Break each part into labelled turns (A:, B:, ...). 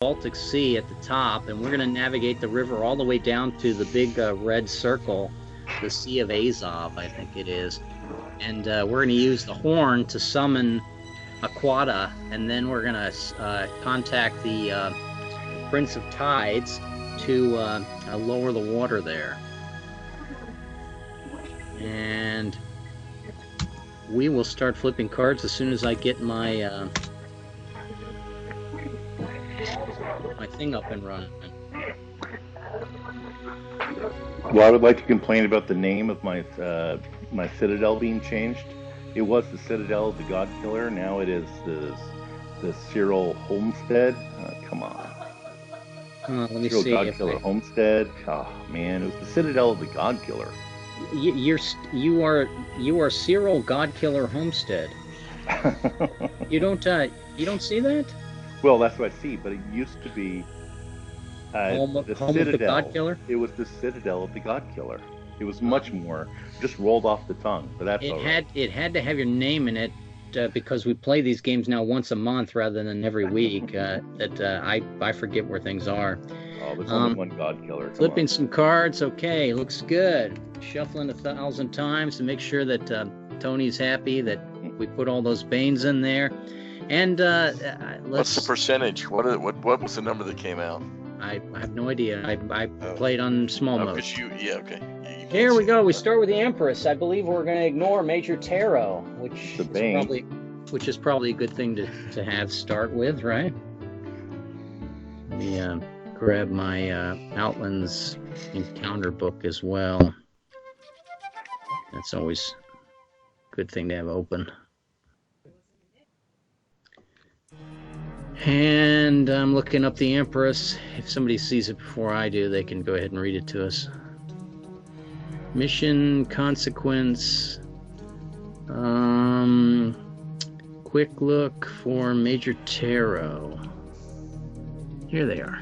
A: Baltic Sea at the top, and we're going to navigate the river all the way down to the big red circle, the Sea of Azov, I think it is. And we're going to use the horn to summon Aquata, and then we're going to contact the Prince of Tides to lower the water there. And we will start flipping cards as soon as I get my my thing up and running.
B: Well, I would like to complain about the name of my my citadel being changed. It was the Citadel of the God Killer. Now it is the Cyril Homestead. Come on.
A: Let me
B: Cyril
A: see.
B: God Killer Homestead. Oh man, it was the Citadel of the God Killer.
A: You are Cyril Godkiller Homestead. You don't see that?
B: Well, that's what I see, but it used to be
A: home
B: the
A: of the
B: Citadel.
A: Godkiller?
B: It was the Citadel of the God Killer. It was much more just rolled off the tongue, but that's all right.
A: It had to have your name in it because we play these games now once a month rather than every week. I forget where things are.
B: Oh, there's only one God Killer.
A: Flipping some cards. Okay, looks good. Shuffling 1,000 times to make sure that Tony's happy that we put all those Banes in there. And
C: what's the percentage? What was the number that came out?
A: I have no idea. I played on small mode.
C: Okay.
A: Here we go. We start with the Empress. I believe we're going to ignore Major Tarot, which is probably a good thing to have start with, right? Let me grab my Outlands encounter book as well. That's always a good thing to have open. And I'm looking up the Empress. If somebody sees it before I do, they can go ahead and read it to us. Mission, consequence, quick look for Major Tarot. Here they are.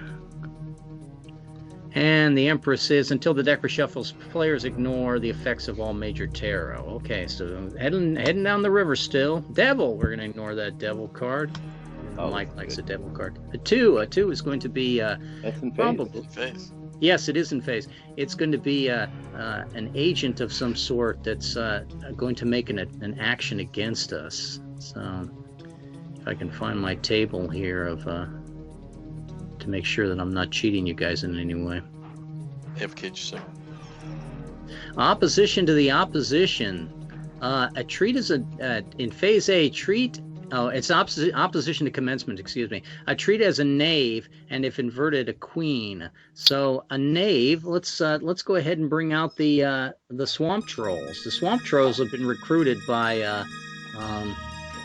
A: And the Empress is, until the deck reshuffles, players ignore the effects of all Major Tarot. Okay, so heading down the river still. Devil, we're going to ignore that Devil card. Mike likes a Devil card. A two is going to be
B: that's in
C: phase.
A: Yes, it is in phase. It's going to be an agent of some sort that's going to make an action against us. So if I can find my table here of to make sure that I'm not cheating you guys in any way. Opposition to the opposition. A treat is in phase A. Treat. Oh, it's opposition to commencement, excuse me. A treat as a knave, and if inverted, a queen. So a knave, let's go ahead and bring out the swamp trolls. The swamp trolls have been recruited by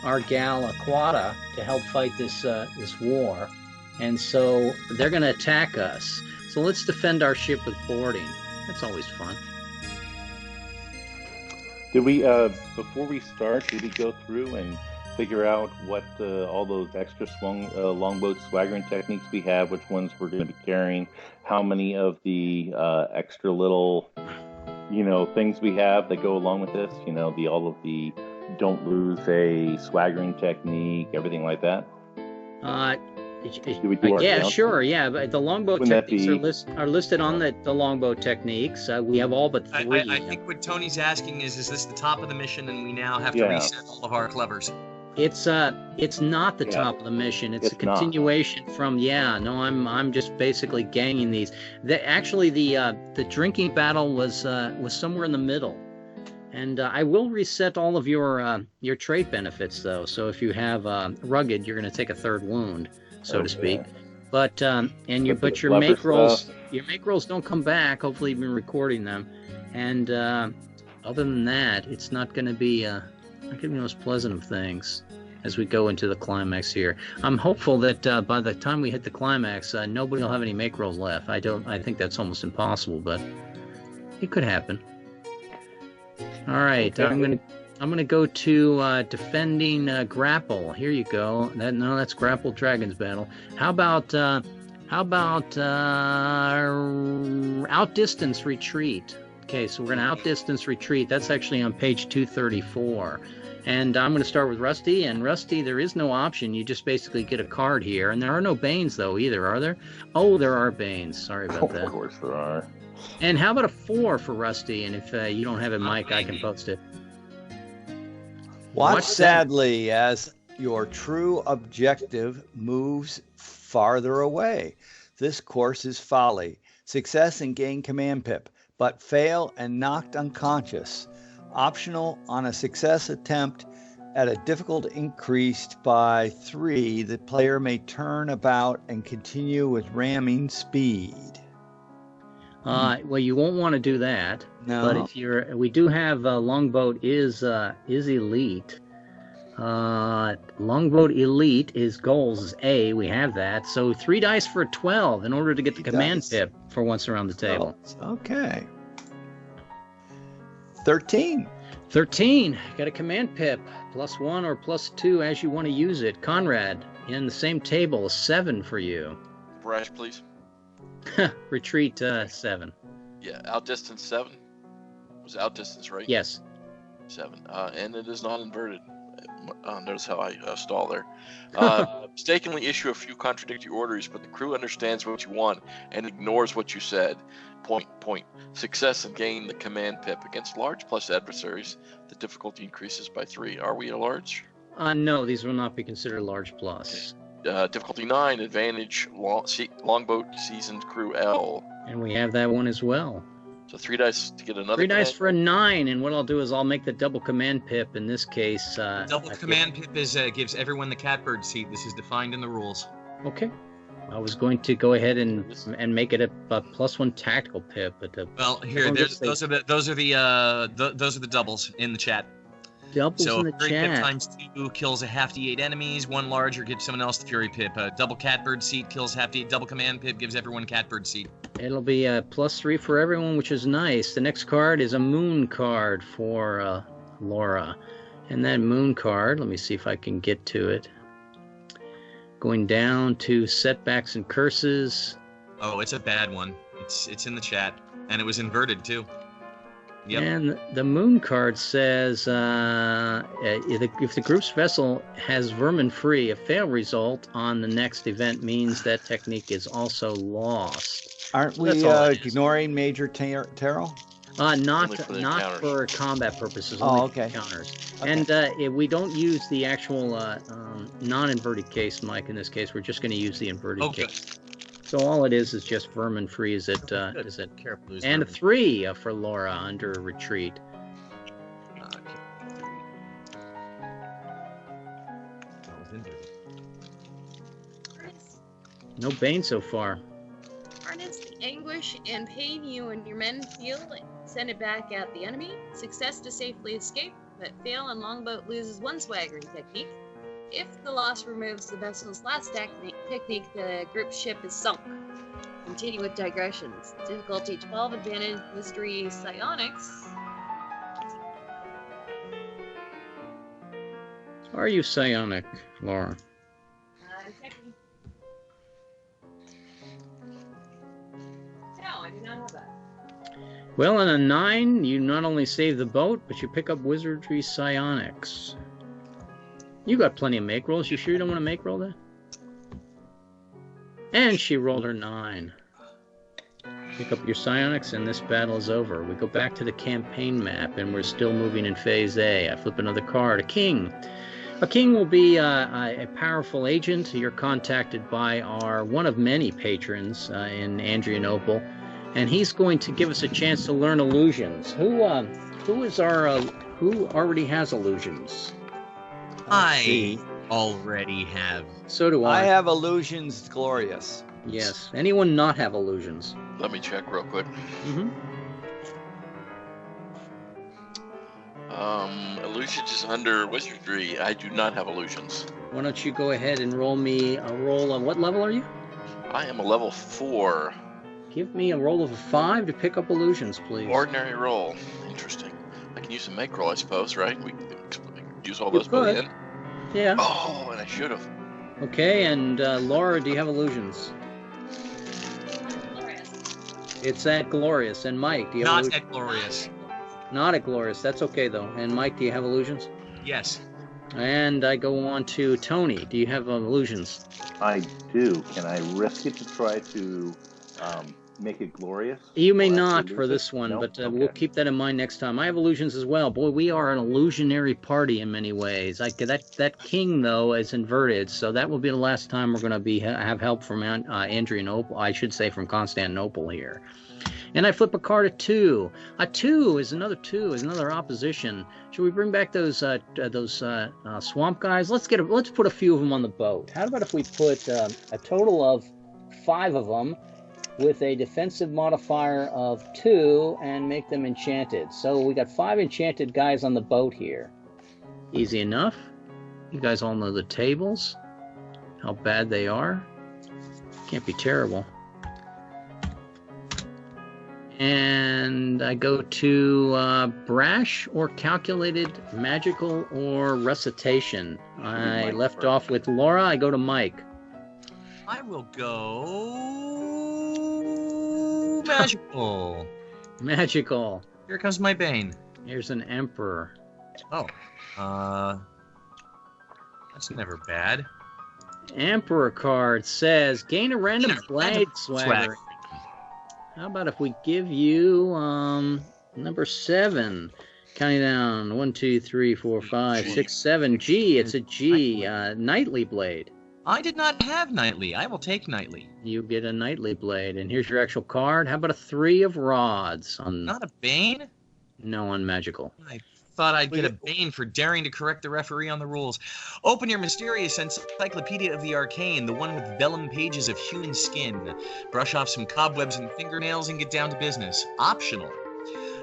A: our gal Aquata to help fight this war, and so they're going to attack us. So let's defend our ship with boarding. That's always fun.
B: Did we before we start? Did we go through and figure out what all those extra longboat swaggering techniques we have, which ones we're going to be carrying, how many of the extra little, things we have that go along with this, all of the don't lose a swaggering technique, everything like that?
A: Yeah, sure, yeah. But the longboat techniques are listed on the longboat techniques. We have all but three.
D: I think what Tony's asking is this the top of the mission and we now have to reset all of our clevers?
A: It's not the top of the mission. It's a continuation from. I'm just basically ganging these. The drinking battle was somewhere in the middle, and I will reset all of your trait benefits though. So if you have rugged, you're going to take a third wound, so to speak. But your make rolls don't come back. Hopefully you've been recording them, and other than that, it's not going to be not going to be the most pleasant of things as we go into the climax here. I'm hopeful that by the time we hit the climax, nobody will have any make rolls left. I think that's almost impossible, but it could happen. All right, okay. I'm gonna go to defending grapple. Here you go. That's grapple dragons battle. How about outdistance retreat? Okay, so we're gonna outdistance retreat. That's actually on page 234. And I'm going to start with Rusty. And Rusty, there is no option. You just basically get a card here. And there are no Banes, though, either, are there? Oh, there are Banes. Sorry about that.
B: Of course there are.
A: And how about a 4 for Rusty? And if you don't have it, Mike, I can post it.
E: Watch sadly as your true objective moves farther away. This course is folly. Success and gain command pip, but fail and knocked unconscious. Optional on a success attempt at a difficulty increased by 3, the player may turn about and continue with ramming speed.
A: Well, you won't want to do that.
E: No.
A: But if you're, we do have longboat is elite. Longboat elite is goals is A. We have that. So 3 dice for a 12 in order to get the command pip for once around the table.
E: Okay. 13.
A: 13. Got a command pip. +1 or +2 as you want to use it. Conrad, in the same table, 7 for you.
C: Brash, please.
A: Retreat 7.
C: Yeah, outdistance 7. Was outdistance right?
A: Yes.
C: 7. And it is not inverted. Notice how I stall there. Mistakenly issue a few contradictory orders, but the crew understands what you want and ignores what you said. Point. Success and gain the command pip against large plus adversaries. The difficulty increases by 3. Are we a large?
A: No, these will not be considered large plus.
C: Okay. Difficulty 9. Advantage longboat seasoned crew L.
A: And we have that one as well.
C: So 3 dice to get another.
A: 3 dice for a 9, and what I'll do is I'll make the double command pip in this case.
D: Double command pip is gives everyone the catbird seat. This is defined in the rules.
A: Okay. I was going to go ahead and make it a +1 tactical pip, but
D: well, here those are the doubles in the chat.
A: Doubles
D: so
A: in the
D: Fury
A: chat.
D: Pip ×2 kills a half D8 enemies. 1 larger gives someone else the Fury Pip. A double catbird seat kills half D8. Double command pip gives everyone catbird seat.
A: It'll be a +3 for everyone, which is nice. The next card is a moon card for Laura. And that moon card, let me see if I can get to it. Going down to setbacks and curses.
D: Oh, it's a bad one. It's in the chat. And it was inverted, too. Yep.
A: And the moon card says, if the group's vessel has vermin free, a fail result on the next event means that technique is also lost.
E: Aren't we ignoring Major Terrell?
A: Not for combat purposes, only for counters. Okay. And we don't use the actual non-inverted case, Mike, in this case. We're just going to use the inverted case. So all it is just vermin free. Is it?
D: Careful,
A: and a 3 for Laura under retreat. No Bane so far.
F: Harness the anguish and pain you and your men feel, send it back at the enemy. Success to safely escape, but fail and longboat loses 1 swaggering technique. If the loss removes the vessel's last technique, the group ship is sunk. Continue with digressions. Difficulty 12, advantage, mystery, psionics.
A: Are you psionic, Laura?
F: Checking. No, I do not have that.
A: Well, on a 9, you not only save the boat, but you pick up wizardry psionics. You got plenty of make rolls. You sure you don't want to make roll that? And she rolled her 9. Pick up your psionics, and this battle is over. We go back to the campaign map, and we're still moving in Phase A. I flip another card. A king. A king will be a powerful agent. You're contacted by one of many patrons in Adrianople, and he's going to give us a chance to learn illusions. Who already has illusions?
D: I already have.
A: So do I.
E: I have illusions glorious.
A: Yes. Anyone not have illusions?
C: Let me check real quick.
A: Mm-hmm.
C: Illusions is under wizardry. I do not have illusions.
A: Why don't you go ahead and roll me a roll on what level are you?
C: I am a level 4.
A: Give me a roll of a 5 to pick up illusions, please.
C: Ordinary roll. Interesting. I can use a make roll, I suppose, right? We can use all those by the end.
A: Yeah.
C: Oh, and I should have.
A: Okay, and Laura, do you have illusions?
F: Glorious.
A: It's at Glorious. And Mike, do you have illusions?
D: Not at Glorious.
A: Not at Glorious. That's okay, though. And Mike, do you have illusions?
D: Yes.
A: And I go on to Tony. Do you have illusions?
B: I do. Can I risk it to try to make it glorious?
A: You may not for this one,
B: no?
A: but
B: Okay.
A: we'll keep that in mind next time. I have illusions as well. Boy, we are an illusionary party in many ways. That king, though, is inverted, so that will be the last time we're going to have help from Adrianople. I should say from Constantinople here. And I flip a card at 2. A 2 is another opposition. Should we bring back those swamp guys? Let's put a few of them on the boat. How about if we put a total of 5 of them with a defensive modifier of 2 and make them enchanted? So we got 5 enchanted guys on the boat here. Easy enough. You guys all know the tables, how bad they are. Can't be terrible. And I go to brash or calculated, magical or recitation. I left off with Laura. I go to Mike.
D: I will go magical.
A: Magical.
D: Here comes my bane.
A: Here's an emperor.
D: Oh, that's never bad.
A: Emperor card says gain a random blade swagger. How about if we give you number 7? Counting down 1, 2, 3, 4, 5, 6, 7. G. It's a G. Knightly blade.
D: I did not have knightly. I will take knightly.
A: You get a knightly blade, and here's your actual card. How about a 3 of rods on?
D: Not a bane?
A: No, on magical.
D: I thought I'd get a bane for daring to correct the referee on the rules. Open your mysterious encyclopedia of the arcane, the one with vellum pages of human skin. Brush off some cobwebs and fingernails and get down to business. Optional.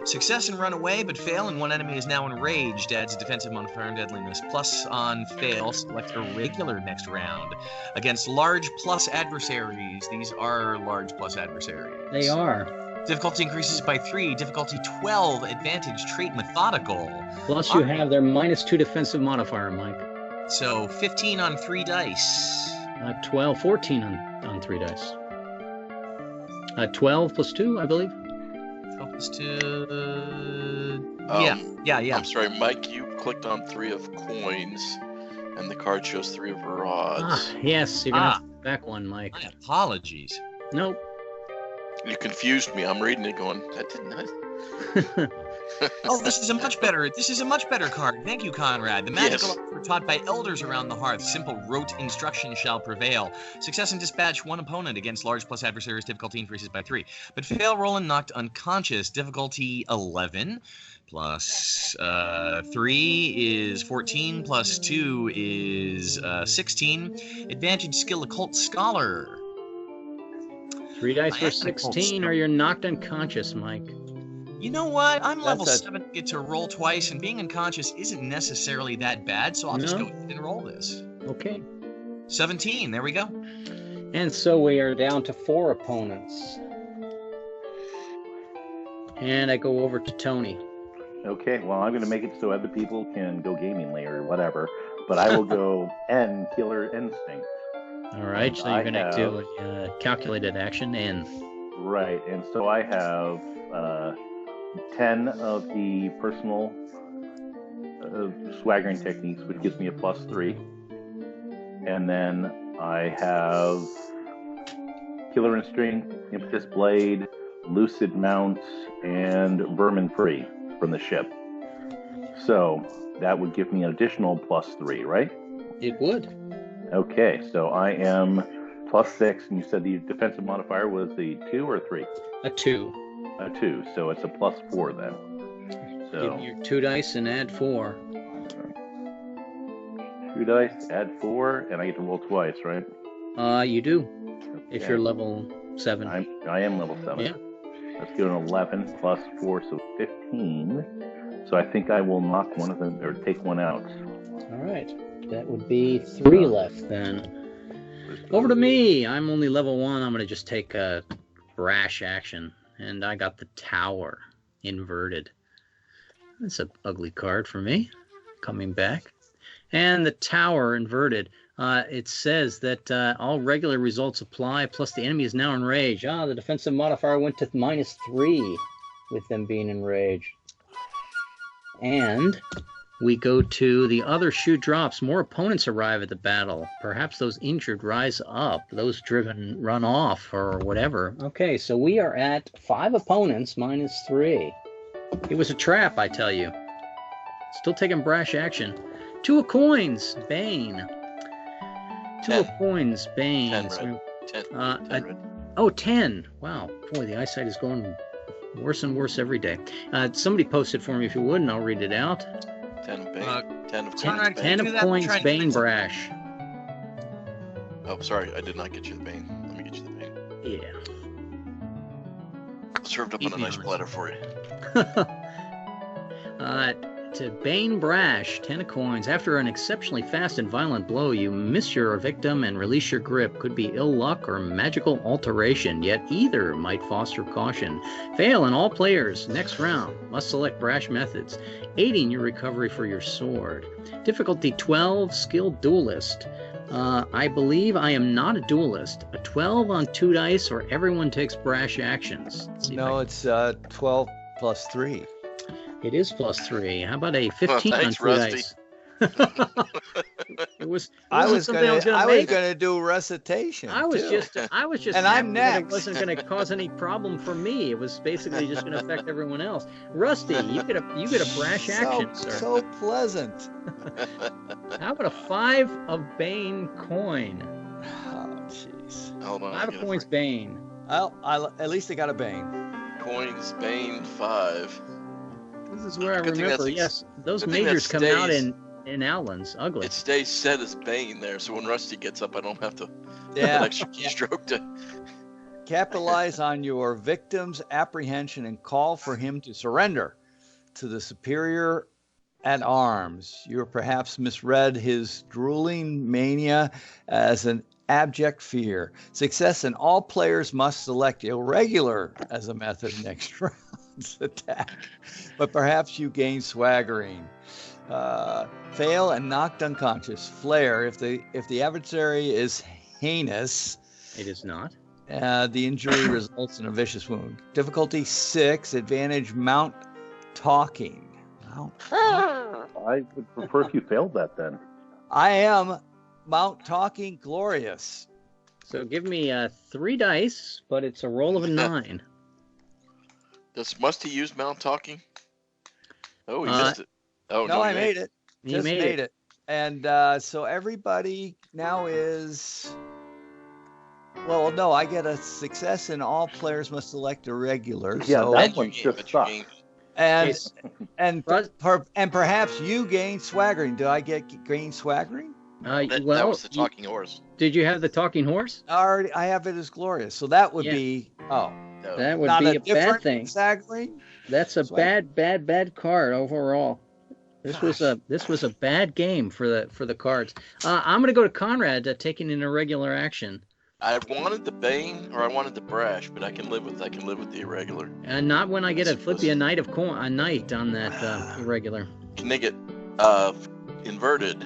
D: Success and run away, but fail, and one enemy is now enraged. Adds a defensive modifier and deadliness. Plus on fail, select a regular next round. Against large plus adversaries. These are large plus adversaries.
A: They are.
D: Difficulty increases by 3. Difficulty 12. Advantage trait methodical.
A: Plus you have their -2 defensive modifier, Mike.
D: So 15 on 3 dice.
A: 14 on 3 dice. 12 plus 2, I believe.
D: 12 plus 2. Yeah.
C: I'm sorry, Mike. You clicked on 3 of coins, and the card shows 3 of rods.
A: Yes, you're gonna have to back one, Mike.
D: My apologies.
A: Nope.
C: You confused me. I'm reading it going, that didn't I?
D: Oh, this is a much better card. Thank you, Conrad. The magical arts were taught by elders around the hearth. Simple rote instruction shall prevail. Success and dispatch one opponent against large plus adversaries. Difficulty increases by 3. But fail roll and knocked unconscious. Difficulty 11. Plus 3 is 14. Plus 2 is 16. Advantage skill occult scholar.
A: 3 dice for 16, or you're knocked unconscious, Mike.
D: You know what? I'm level 7, get to roll twice, and being unconscious isn't necessarily that bad, so I'll just go ahead and roll this.
A: Okay.
D: 17, there we go.
A: And so we are down to 4 opponents. And I go over to Tony.
B: Okay, well, I'm going to make it so other people can go gaming later or whatever, but I will go N, Killer Instinct.
A: All right, so you're going to do a calculated action, N.
B: Right, and so I have 10 of the personal swaggering techniques, which gives me a +3. And then I have Killer Instinct, Impetus Blade, Lucid Mount, and Vermin Free from the ship. So that would give me an additional +3, right?
A: It would.
B: Okay, so I am +6, and you said the defensive modifier was the 2 or 3?
A: A 2.
B: A 2, so it's a +4 then. So
A: give your 2 dice and add 4.
B: 2 dice, add 4, and I get to roll twice, right?
A: You do.
B: Okay.
A: If you're level 7.
B: I am level 7.
A: Yeah.
B: Let's do an 11 plus 4, so 15. So I think I will knock one of them, or take one out.
A: All right. That would be 3 left then. Over to me. I'm only level 1. I'm going to just take a brash action. And I got the Tower inverted. That's an ugly card for me. Coming back. And the Tower inverted. It says that all regular results apply, plus the enemy is now enraged. The defensive modifier went to -3 with them being enraged. And We go to the other shoe drops. More opponents arrive at the battle. Perhaps those injured rise up. Those driven run off or whatever. Okay, so we are at 5 opponents minus 3. It was a trap, I tell you. Still taking brash action. 2 of coins, Bane. 2 of coins, Bane.
C: 10 red. 10 red.
A: Oh, 10. Wow. Boy, the eyesight is going worse and worse every day. Somebody post it for me if you would, and I'll read it out.
C: 10 of Bane. 10 of
D: Conrad,
C: coins.
A: 10 of coins, Bane brash.
C: Oh, sorry, I did not get you the Bane. Let me get you the Bane.
A: Yeah.
C: Served up on a nice platter for you.
A: To Bane brash, 10 of coins. After an exceptionally fast and violent blow, you miss your victim and release your grip. Could be ill luck or magical alteration, yet either might foster caution. Fail in all players. Next round. Must select brash methods, aiding your recovery for your sword. Difficulty 12, skilled duelist. I believe I am not a duelist. A 12 on 2 dice or everyone takes brash actions.
E: No, it's 12 plus 3.
A: It is plus 3. How about a 15
C: thanks,
A: on 2
C: Rusty.
A: dice?
E: I was gonna do recitation.
A: I was
E: too.
A: just
E: And I'm
A: happy that
E: next.
A: It wasn't going to cause any problem for me. It was basically just going to affect everyone else. Rusty, you get a brash action, sir.
E: So pleasant.
A: How about a 5 of Bane coin?
E: Oh, jeez.
C: Hold on.
A: 5 of coins, Bane.
E: At least I got a Bane.
C: Coins, Bane, 5.
A: This is where I
C: Good thing
A: remember.
C: that's-
A: Yes, those
C: good thing
A: majors
C: that
A: come out
C: stays.
A: in Outlands. Ugly.
C: It stays set as Bane there, so when Rusty gets up, I don't have to have an
E: Yeah.
C: extra keystroke to.
E: Capitalize on your victim's apprehension and call for him to surrender to the superior at arms. You perhaps misread his drooling mania as an abject fear. Success in all players must select irregular as a method next round's attack. But perhaps you gain swaggering. Fail and knocked unconscious. Flare if the adversary is heinous.
A: It is not.
E: The injury results in a vicious wound. Difficulty 6. Advantage mount talking.
B: I would prefer if you failed that then.
E: I am mount talking glorious.
A: So give me 3 dice, but it's a roll of a 9.
C: Must he use Mount Talking? Oh, he missed it. Oh,
E: No, I made it.
A: He
E: Just
A: made
E: made it. And so everybody now is. Well, no, I get a success, and all players must select a regular.
B: Yeah,
E: so,
B: that one just sucks.
E: and perhaps you gain swaggering. Do I gain swaggering?
C: That was the Talking Horse.
A: Did you have the talking horse?
E: Already, I have it as glorious. So that would be
C: No.
A: That would
E: not
A: be a bad
E: different
A: thing.
E: Swaggering.
A: That's a bad card overall. This was a bad game for the cards. I'm going to go to Conrad, taking an irregular action.
C: I wanted the Bane or I wanted the Brash, but I can live with the irregular.
A: And not when I get a flippy a knight on that irregular.
C: Can they get inverted?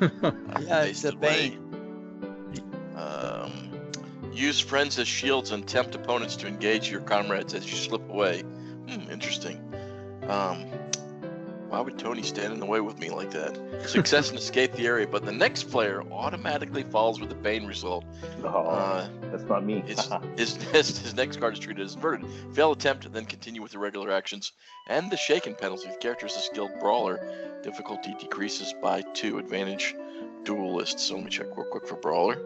E: Yeah, it's a Bane.
C: Use friends as shields and tempt opponents to engage your comrades as you slip away. Interesting. Why would Tony stand in the way with me like that? Success and escape the area, but the next player automatically falls with the Bane result.
B: That's not me.
C: His next card is treated as inverted. Fail attempt, then continue with the regular actions. And the shaken penalty. If the character is a skilled brawler, difficulty decreases by 2. Advantage duelist. So let me check real quick for brawler.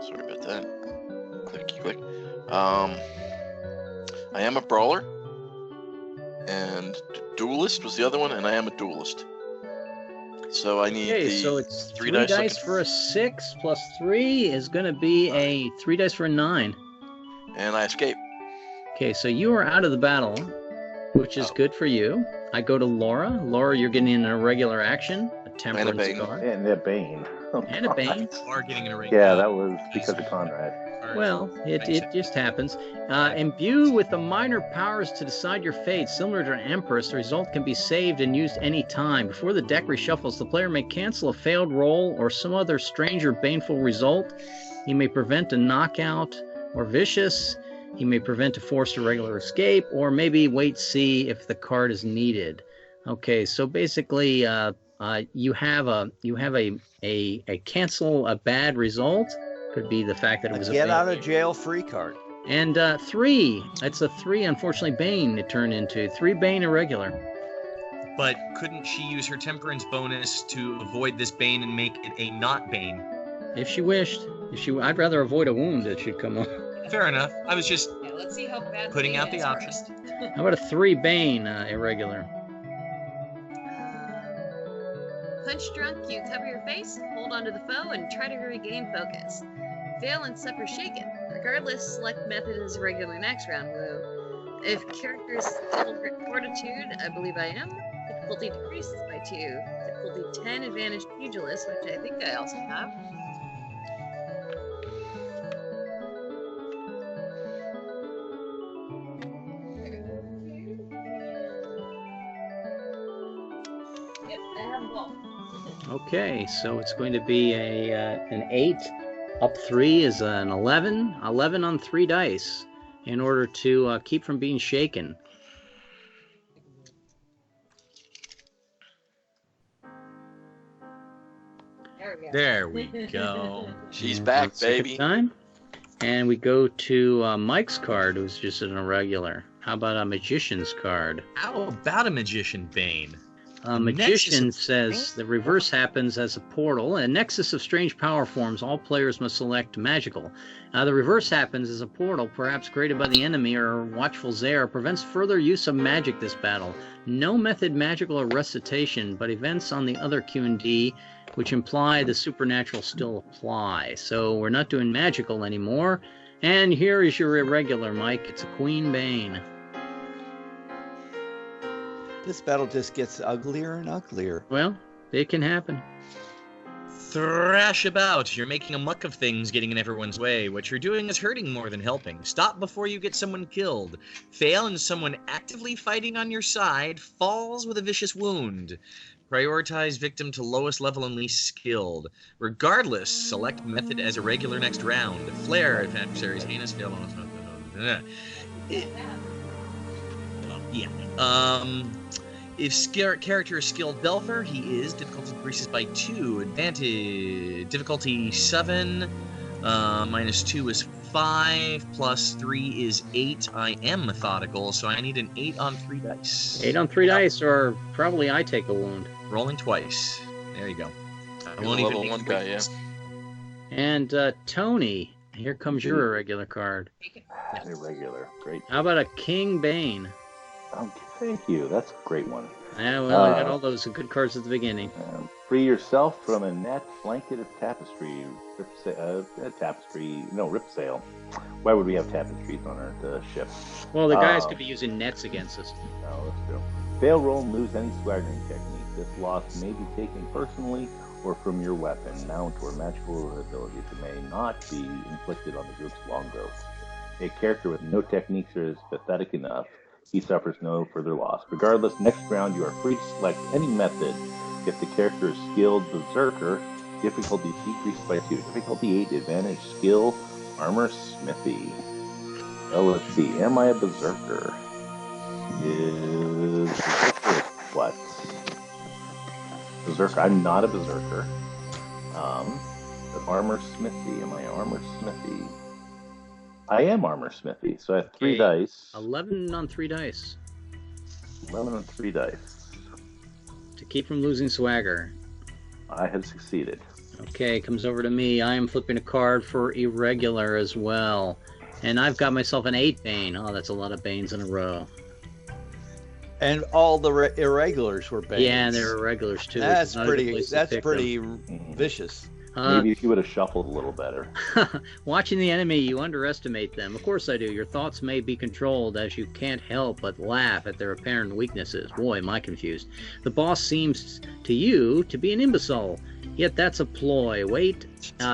C: Sorry about that. Click. I am a brawler, and duelist was the other one, and I am a duelist. So I need
A: so it's 3 dice for a 6 plus 3 is going to be a 3 dice for a 9.
C: And I escape.
A: Okay, so you are out of the battle, which is good for you. I go to Laura. Laura, you're getting an irregular action, a temperance card.
B: And a Bane.
A: And a Bane.
D: Or getting an irregular.
B: Yeah, that was because of Conrad.
A: Well, it just happens. Imbue with the minor powers to decide your fate. Similar to an Empress, the result can be saved and used any time. Before the deck reshuffles, the player may cancel a failed roll or some other strange or baneful result. He may prevent a knockout or vicious. He may prevent a forced or regular escape, or maybe wait see if the card is needed. Okay, so basically, you have a cancel a bad result. Could be the fact that it was
E: a get out of jail free card.
A: And 3. That's a 3. Unfortunately, Bane it turned into 3 Bane irregular.
D: But couldn't she use her temperance bonus to avoid this Bane and make it a not Bane?
A: If she wished. I'd rather avoid a wound that should come up.
D: Fair enough. I was just
F: let's see how bad
D: putting out the option.
A: How about a 3 Bane irregular?
F: Punch drunk, you cover your face, hold onto the foe, and try to regain focus. Fail and suffer shaken. Regardless, select method as regular next round. Woo. If character is still fortitude, I believe I am. Difficulty decreases by 2. Difficulty 10, advantage pugilist, which I think I also have. Yep, I have both.
A: Okay, so it's going to be an 8. Up 3 is an 11. 11 on 3 dice in order to keep from being shaken.
D: There we go.
C: She's back, baby.
A: Time. And we go to Mike's card, who's just an irregular. How about a Magician's card?
D: How about a Magician Bane?
A: Magician says the reverse happens as a portal. In a nexus of strange power forms, all players must select magical. The reverse happens as a portal, perhaps created by the enemy or watchful Zare, prevents further use of magic this battle. No method magical or recitation, but events on the other Q&D which imply the supernatural still apply. So we're not doing magical anymore. And here is your irregular, Mike. It's a Queen Bane.
E: This battle just gets uglier and uglier.
A: Well, it can happen.
D: Thrash about. You're making a muck of things getting in everyone's way. What you're doing is hurting more than helping. Stop before you get someone killed. Fail and someone actively fighting on your side falls with a vicious wound. Prioritize victim to lowest level and least skilled. Regardless, select method as a regular next round. Flare if adversaries heinous fail on if character is skilled Belfer, he is. Difficulty increases by 2. Advantage. Difficulty 7. Minus 2 is 5. Plus 3 is 8. I am methodical, so I need an 8 on 3 dice.
A: 8 on 3 dice, or probably I take a wound.
D: Rolling twice. There you go.
C: I won't even level 1 guy, yeah.
A: And Tony, here comes your irregular card.
B: Irregular, great.
A: How about a King Bane?
B: Thank you. That's a great one.
A: Yeah, well, I got all those good cards at the beginning.
B: Free yourself from a net blanket of tapestry. Rip sail. Why would we have tapestries on our ship?
A: Well, the guys could be using nets against us.
B: No, that's true. Fail roll and lose any swaggering technique. This loss may be taken personally or from your weapon, mount, or magical abilities. It may not be inflicted on the group's longbow. A character with no techniques is pathetic enough. He suffers no further loss. Regardless, next round you are free to select any method. If the character is skilled Berserker, difficulty decreased by 2. Difficulty 8, advantage skill, armor smithy. Well, let's see. Am I a Berserker? Is what? Berserker. I'm not a Berserker. The armor smithy. Am I armor smithy? I am armor smithy, so I have 3 dice.
A: 11 on 3 dice.
B: 11 on 3 dice.
A: To keep from losing swagger.
B: I have succeeded.
A: Okay, comes over to me. I am flipping a card for irregular as well. And I've got myself an 8 Bane. Oh, that's a lot of Banes in a row.
E: And all the irregulars were Banes.
A: Yeah, they're irregulars too.
E: That's pretty vicious.
B: Maybe if you would have shuffled a little better.
A: Watching the enemy, you underestimate them. Of course I do. Your thoughts may be controlled as you can't help but laugh at their apparent weaknesses. Boy, am I confused. The boss seems to you to be an imbecile. Yet that's a ploy. Wait.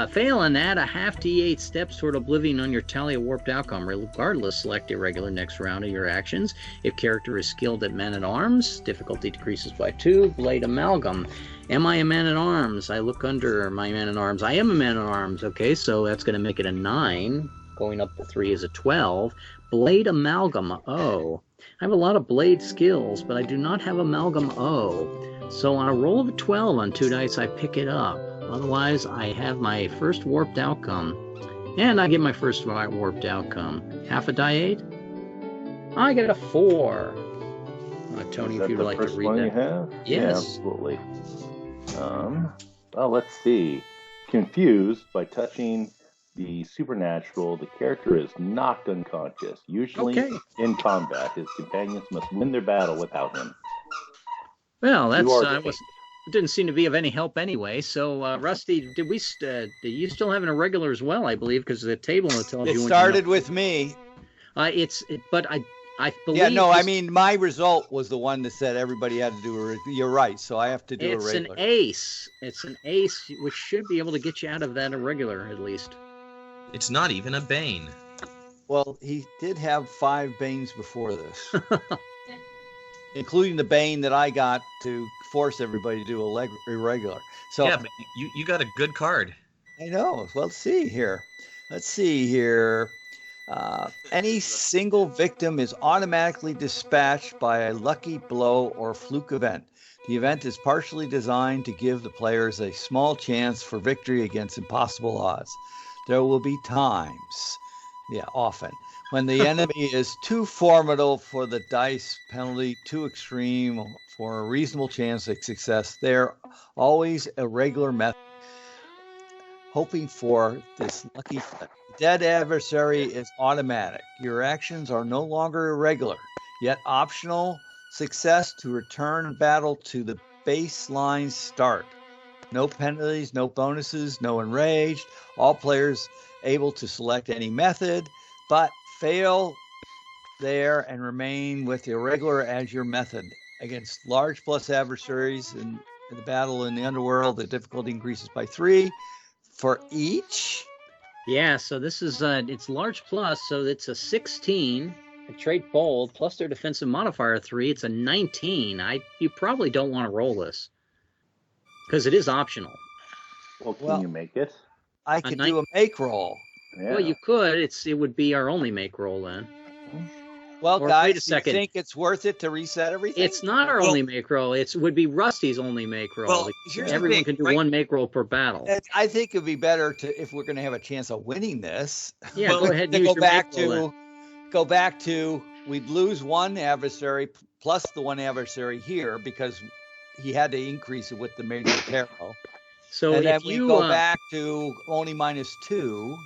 A: Fail and add a half D8 steps toward oblivion on your tally of warped outcome. Regardless, select irregular next round of your actions. If character is skilled at man-at-arms, difficulty decreases by 2. Blade Amalgam. Am I a man-at-arms? I look under my man-at-arms. I am a man-at-arms. Okay, so that's going to make it a 9. going up to 3 is a 12. Blade Amalgam O. I have a lot of blade skills, but I do not have Amalgam O. So on a roll of a 12 on 2 dice, I pick it up. Otherwise, I have my first warped outcome. And I get my first warped outcome. Half a die 8? I get a 4. Tony, if you'd like to read that.
B: You have?
A: Yes.
B: Yeah, absolutely. Well, let's see. Confused by touching the supernatural, the character is knocked unconscious. Usually in combat, his companions must win their battle without him.
A: Well, it didn't seem to be of any help anyway. So, Rusty, do you still have an irregular as well? I believe because the table tells you.
E: It started with me.
A: But I believe.
E: Yeah, no, I mean my result was the one that said everybody had to do You're right, so I have to do a regular.
A: It's an ace. It's an ace, which should be able to get you out of that irregular at least.
D: It's not even a bane.
E: Well, he did have 5 banes before this, including the bane that I got to force everybody to do a irregular. So
D: yeah, but you got a good card.
E: I know. Well, let's see here. Any single victim is automatically dispatched by a lucky blow or fluke event. The event is partially designed to give the players a small chance for victory against impossible odds. There will be times, often, when the enemy is too formidable for the dice penalty, too extreme for a reasonable chance of success. They're always a regular method, hoping for this lucky flip. Dead adversary is automatic. Your actions are no longer irregular, yet optional. Success to return battle to the baseline start. No penalties, no bonuses, no enraged. All players able to select any method, but fail there and remain with irregular as your method. Against large plus adversaries in the battle in the underworld, the difficulty increases by 3 for each.
A: Yeah, so this is it's large plus, so it's a 16. A trait bold plus their defensive modifier 3. It's a 19. You probably don't want to roll this because it is optional.
B: Well, can you make it?
E: I could do a make roll.
B: Yeah.
A: Well, you could. It would be our only make roll then.
E: Well,
A: Or,
E: guys,
A: wait a second.
E: Do you think it's worth it to reset everything?
A: It's not our only make roll. It would be Rusty's only make roll.
D: Well, here's
A: everyone
D: the thing,
A: can do one make roll per battle.
E: I think it'd be better if we're going to have a chance of winning this.
A: Yeah, go ahead.
E: To
A: Use
E: go
A: your
E: back
A: make roll
E: to back to we'd lose one adversary plus the one adversary here because he had to increase it with the major peril.
A: So
E: and then
A: if
E: we
A: you
E: go back to only -2.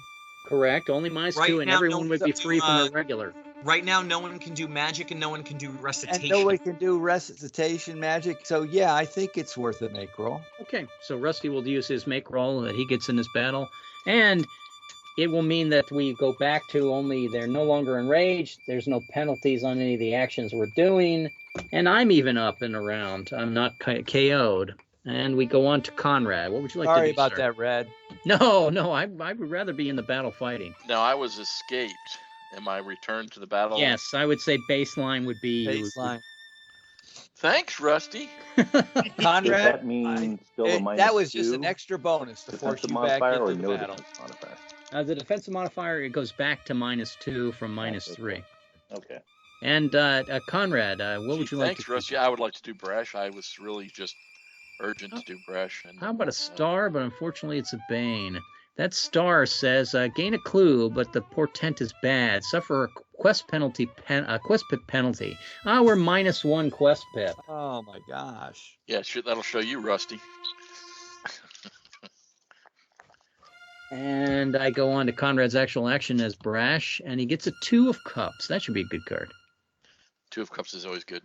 A: Correct, only -2, and
D: now,
A: everyone would be free from the regular.
D: Right now, no one can do magic and no one can do recitation.
E: And no one can do recitation magic. So yeah, I think it's worth a make roll.
A: Okay, so Rusty will use his make roll that he gets in this battle, and it will mean that we go back to they're no longer enraged. There's no penalties on any of the actions we're doing, and I'm even up and around. I'm not KO'd. And we go on to Conrad. What would you like to do,
E: Sorry about
A: sir?
E: that, Red.
A: No, I would rather be in the battle fighting.
C: Now, I was escaped. Am I returned to the battle?
A: Yes, I would say baseline would be
E: Baseline.
C: Thanks, Rusty.
E: Conrad,
B: Does that mean still a -2?
E: that was just an extra bonus to force
B: defensive
E: you back
B: modifier
E: into
B: or
E: the
B: no
E: battle.
B: defensive modifier?
A: The defensive modifier, it goes back to -2 from -3.
B: Okay.
A: And Conrad, what would you like
C: Thanks,
A: to
C: Rusty. I would like to do Bresh. I was really just urgent to do Bresh.
A: How about a star? But unfortunately, it's a bane. That star says gain a clue, but the portent is bad. Suffer a quest penalty. Quest pip penalty. We're -1 quest pip.
E: Oh my gosh.
C: Yeah, sure, that'll show you, Rusty.
A: And I go on to Conrad's actual action as Brash, and he gets a 2 of Cups. That should be a good card.
C: 2 of Cups is always good.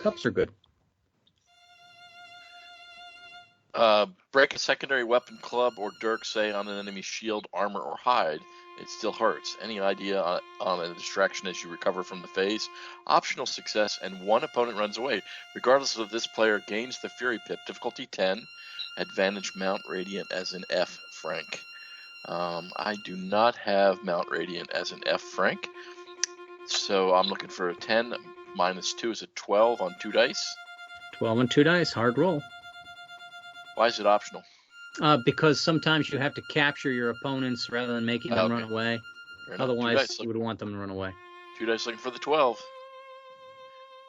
A: Cups are good.
C: Break a secondary weapon, club, or dirk, say, on an enemy's shield, armor, or hide. It still hurts. Any idea on a distraction as you recover from the phase? Optional success, and one opponent runs away. Regardless of this player gains the Fury Pip. Difficulty 10. Advantage Mount Radiant as an F, Frank. I do not have Mount Radiant as an F, Frank. So I'm looking for a 10. -2 is a 12 on 2 dice.
A: 12 on 2 dice. Hard roll.
C: Why is it optional?
A: Because sometimes you have to capture your opponents rather than making them run away. Otherwise, you would want them to run away.
C: 2 dice looking for the 12.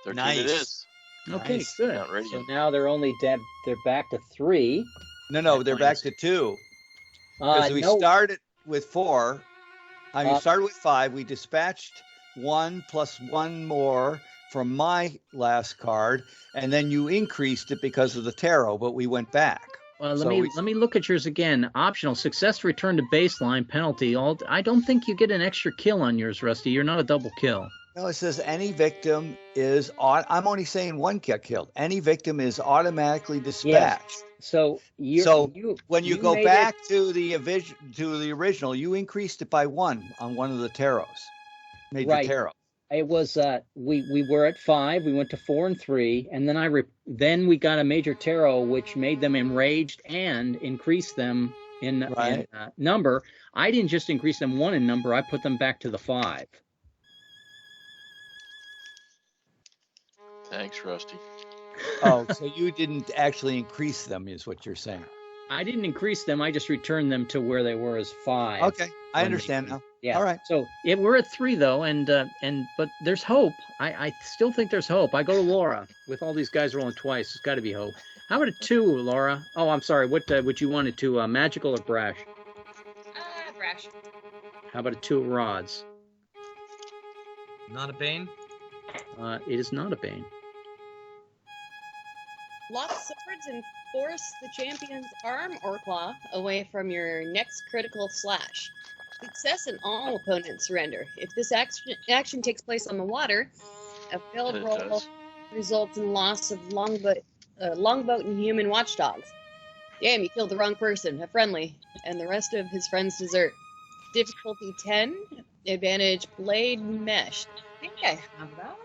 C: 13
D: Nice.
C: it is.
A: Okay,
E: Nice.
A: good.
C: Outrageous.
A: So now they're only dead. They're back to 3.
E: No, they're back to 2. Because we started with 4. You started with 5. We dispatched 1 plus 1 more from my last card, and then you increased it because of the tarot, but we went back.
A: Well, let me look at yours again. Optional success return to baseline penalty. I don't think you get an extra kill on yours, Rusty. You're not a double kill.
E: No, it says any victim is. I'm only saying 1 get killed. Any victim is automatically dispatched.
A: Yes. So
E: when you go back to the original, you increased it by 1 on one of the tarots. Major tarot.
A: It was we were at 5. We went to 4 and 3, and then then we got a major tarot, which made them enraged and increased them in number. I didn't just increase them 1 in number. I put them back to the 5.
C: Thanks, Rusty.
E: Oh, so you didn't actually increase them, is what you're saying?
A: I didn't increase them. I just returned them to where they were as 5.
E: Okay, I understand now.
A: Yeah.
E: All right.
A: So we're at 3 though, but there's hope. I still think there's hope. I go to Laura with all these guys rolling twice. There's got to be hope. How about a 2, Laura? Oh, I'm sorry. What would you want it to? Magical or brash?
F: Brash.
A: How about a 2 of rods?
D: Not a bane?
A: It is not a bane.
F: Lock swords and force the champion's arm or claw away from your next critical slash. Success and all opponents surrender. If this action takes place on the water, a failed roll results in loss of longboat and human watchdogs. Damn, you killed the wrong person, a friendly, and the rest of his friends desert. Difficulty 10, advantage blade mesh. I think I have that.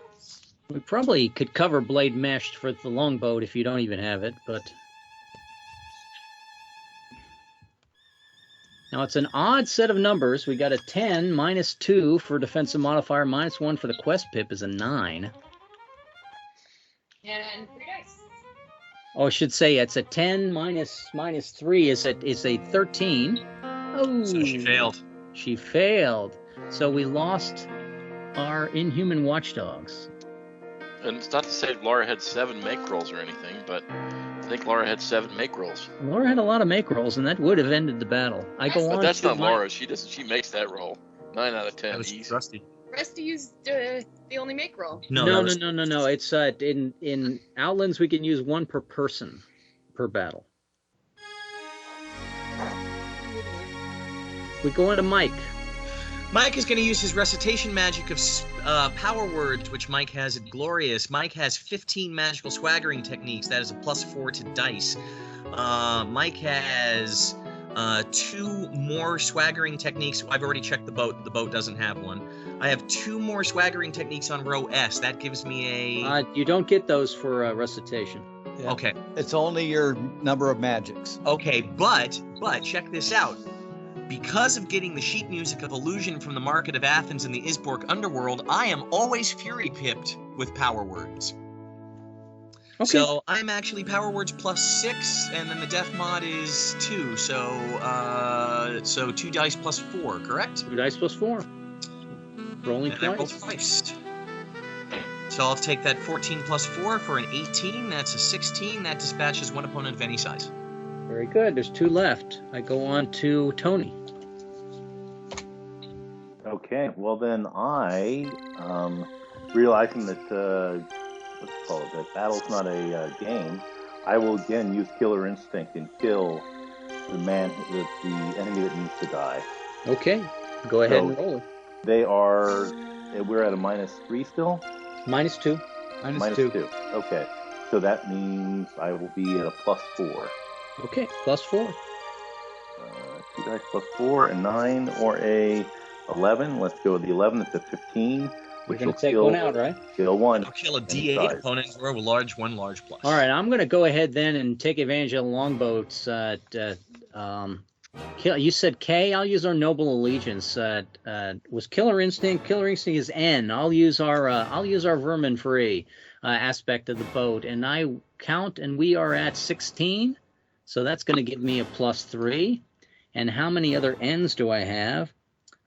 A: We probably could cover blade meshed for the longboat if you don't even have it, but... Now, it's an odd set of numbers. We got a 10, minus 2 for defensive modifier, minus 1 for the quest pip is a 9.
F: And 3 dice.
A: Oh, I should say it's a 10 minus 3 is a 13. Oh,
D: So she failed.
A: She failed. So we lost our inhuman watchdogs.
C: And it's not to say Laura had 7 make rolls or anything, but I think Laura had 7 make rolls.
A: Laura had a lot of make rolls, and that would have ended the battle.
C: But that's not Laura. She makes that roll. 9 out of 10.
D: That was
C: Easy.
D: Rusty.
F: Rusty used the only make roll.
A: No. It's in Outlands we can use 1 per person per battle. We go into Mike.
D: Mike is going to use his recitation magic of power words, which Mike has at Glorious. Mike has 15 magical swaggering techniques. That is a +4 to dice. Mike has 2 more swaggering techniques. I've already checked the boat. The boat doesn't have one. I have 2 more swaggering techniques on row S. That gives me a...
A: You don't get those for recitation.
E: Yeah.
D: Okay.
E: It's only your number of magics.
D: Okay, but check this out. Because of getting the sheet music of illusion from the Market of Athens and the Isborg underworld, I am always fury pipped with power words. Okay. So I'm actually power words +6, and then the death mod is 2. So 2 dice +4, correct?
A: 2 dice +4. Rolling
D: and I roll twice. So I'll take that 14 +4 for an 18. That's a 16. That dispatches 1 opponent of any size.
A: Very good. There's 2 left. I go on to Tony.
B: Okay. Well, then I, realizing that that battle's not a game, I will again use Killer Instinct and kill the enemy that needs to die.
A: Okay. Go ahead and roll it.
B: We're at a -3 still?
A: -2.
B: -2. Okay. So that means I will be at a +4.
A: Okay, +4.
B: 2 dice +4, a 9 or a 11. Let's go with the 11. It's a 15.
A: We're going to take 1 out, right?
B: Kill 1.
D: I'll kill a D8 opponent for a large 1 large plus.
A: All right, I'm going to go ahead then and take advantage of the longboats. You said K. I'll use our Noble Allegiance. Was Killer Instinct? Killer Instinct is N. I'll use our vermin free aspect of the boat, and I count, and we are at 16. So that's going to give me a +3. And how many other N's do I have?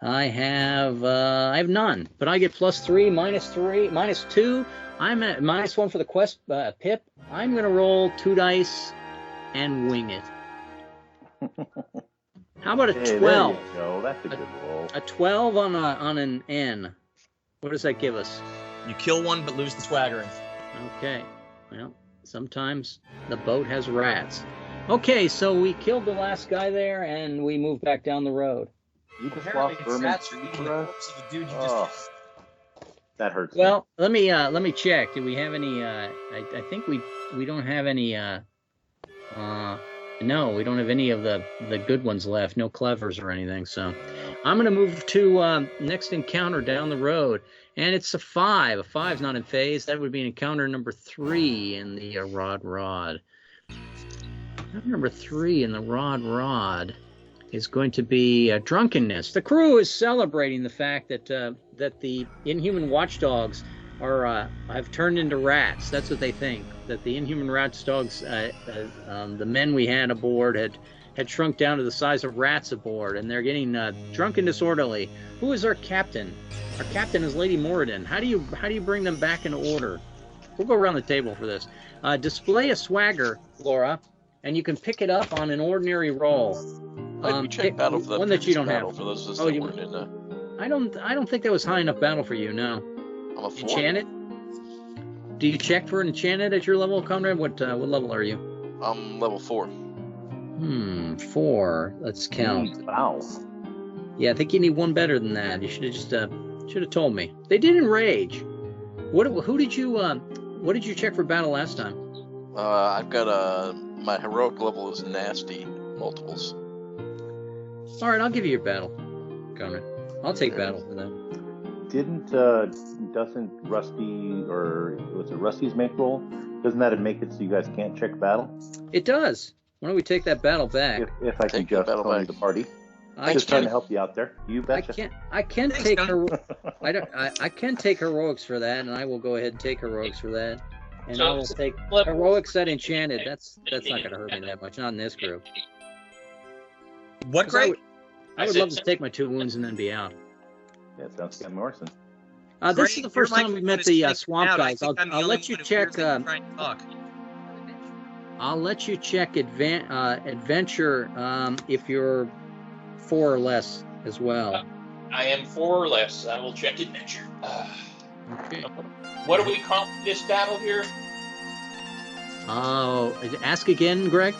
A: I have none, but I get +3, -3, -2. I'm at -1 for the quest pip. I'm going to roll 2 dice and wing it. How about a 12?
B: There you go. That's a good roll.
A: A 12 on an N. What does that give us?
D: You kill one but lose the swaggering.
A: Okay. Well, sometimes the boat has rats. Okay, so we killed the last guy there, and we moved back down the road.
B: You just
D: Apparently
B: lost
D: it's
B: vermin
D: rats are eating the corpse of the dude you just...
B: That hurts.
A: Well, let me check. Do we have any? I think we don't have any. No, we don't have any of the good ones left. No clevers or anything. So, I'm gonna move to next encounter down the road, and it's a 5. A 5's not in phase. That would be encounter number 3 in the rod. Number 3 in the rod is going to be drunkenness. The crew is celebrating the fact that the inhuman watchdogs have turned into rats. That's what they think. That the inhuman watchdogs, the men we had aboard, had shrunk down to the size of rats aboard, and they're getting drunk and disorderly. Who is our captain? Our captain is Lady Moradin. How do you bring them back into order? We'll go around the table for this. Display a swagger, Laura, and you can pick it up on an ordinary roll.
C: You check battle for the
A: one that you don't have.
C: For those of us that weren't in
A: I don't think that was high enough battle for you. No.
C: I'm a 4.
A: Enchanted? Do you check for an enchanted at your level, Conrad? What level are you?
C: I'm level 4.
A: 4. Let's count.
B: Wow.
A: Yeah, I think you need one better than that. You should have just told me. They did enrage. What did you check for battle last time?
C: I've got my heroic level is nasty multiples.
A: All right, I'll give you your battle, Conrad. I'll take battle for that.
B: Doesn't Rusty, or was it Rusty's make roll? Doesn't that make it so you guys can't check battle?
A: It does. Why don't we take that battle back?
B: If I can just join the party. I'm just trying to help you out there. You betcha.
A: I can take heroics for that, and I will go ahead and take heroics for that. And I will take heroics at enchanted. That's not going to hurt me that much. Not in this group.
D: What grade?
A: I would love to take my 2 wounds and then be out.
B: Yeah, sounds good, Morrison.
A: This is the first time we've met the swamp guys. I'll let you check. I'll let you check adventure if you're 4 or less as well.
G: I am 4 or less. I will check adventure.
A: Okay.
G: What do we call this battle here?
A: Oh, ask again, Greg.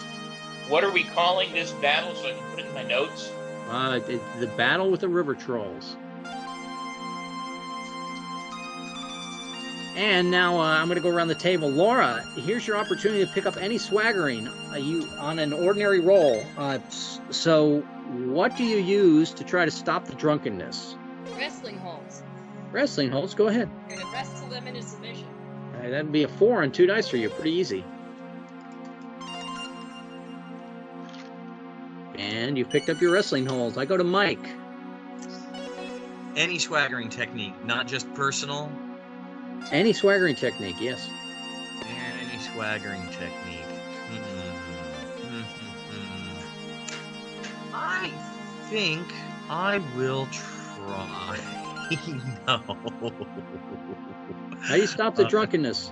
G: What are we calling this battle so I can put it in my notes?
A: The battle with the river trolls. And now I'm going to go around the table. Laura, here's your opportunity to pick up any swaggering you on an ordinary roll. So what do you use to try to stop the drunkenness?
F: Wrestling holds.
A: Wrestling holds, go ahead.
F: You're going to wrestle them into submission.
A: All right, that'd be a 4 on 2 dice for you. Pretty easy. And you've picked up your wrestling holds. I go to Mike.
D: Any swaggering technique, not just personal.
A: Any swaggering technique, yes.
D: Any swaggering technique. I think I will try. No.
A: How do you stop the drunkenness?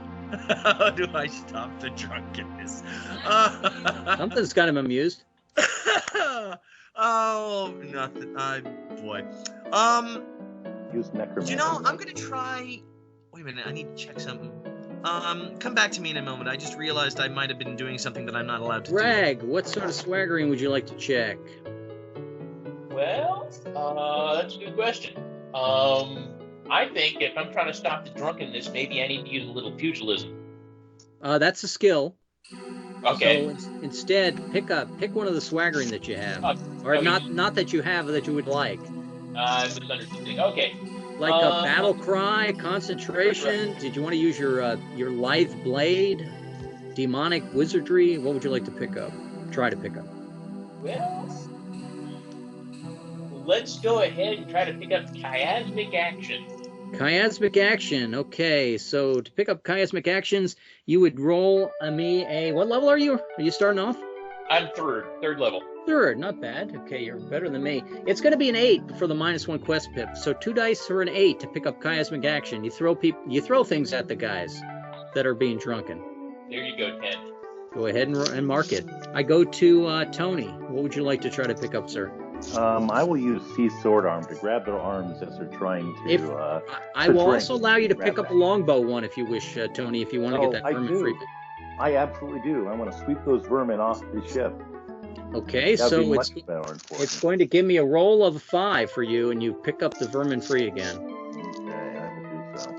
D: How do I stop the drunkenness?
A: Something's got him amused.
D: Oh, nothing. Boy.
B: Use necromancy.
D: I'm gonna try. Wait a minute. I need to check something. Come back to me in a moment. I just realized I might have been doing something that I'm not allowed to do.
A: Greg, what sort of swaggering would you like to check?
G: Well, that's a good question. I think if I'm trying to stop the drunkenness, maybe I need to use a little pugilism.
A: That's a skill.
G: Okay.
A: So instead, pick one of the swaggering that you have, or not that you have that you would like.
G: I'm misunderstanding. Okay.
A: Like a battle cry, concentration. Right. Did you want to use your lithe blade, demonic wizardry? What would you like to pick up? Try to pick up.
G: Well, let's go ahead and try to pick up chiasmic action.
A: Chiasmic action. Okay, so to pick up chiasmic actions, you would roll me a. What level are you? Are you starting off?
G: I'm third level.
A: Third, not bad. Okay, you're better than me. It's going to be an 8 for the -1 quest pip. So 2 dice for an 8 to pick up chiasmic action. You throw things at the guys that are being drunken.
G: There you go, 10.
A: Go ahead and mark it. I go to Tony. What would you like to try to pick up, sir?
B: I will use Sea Sword Arm to grab their arms as they're trying to.
A: I will also allow you to pick up a longbow one if you wish, Tony, if you want to get that vermin free.
B: I absolutely do. I want to sweep those vermin off the ship.
A: Okay, so it's going to give me a roll of a 5 for you, and you pick up the vermin free again.
B: Okay, I will do so.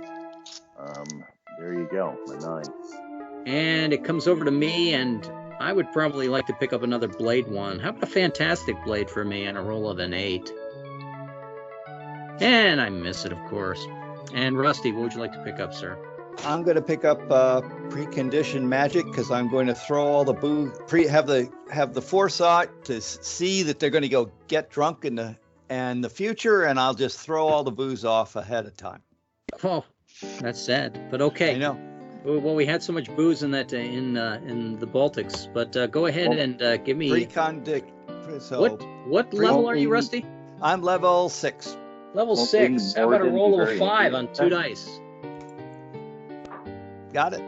B: There you go, my 9.
A: And it comes over to me, and I would probably like to pick up another blade one. How about a fantastic blade for me and a roll of an 8? And I miss it, of course. And Rusty, what would you like to pick up, sir?
E: I'm going to pick up preconditioned magic because I'm going to throw all the booze. Have the foresight to see that they're going to go get drunk in the future, and I'll just throw all the booze off ahead of time.
A: Oh, that's sad, but okay.
E: I know.
A: Well, we had so much booze in that in the Baltics, but go ahead and give me. What level are you, Rusty?
E: I'm level 6.
A: Level 6. How about a roll of a 5 on 2 dice?
E: Got it.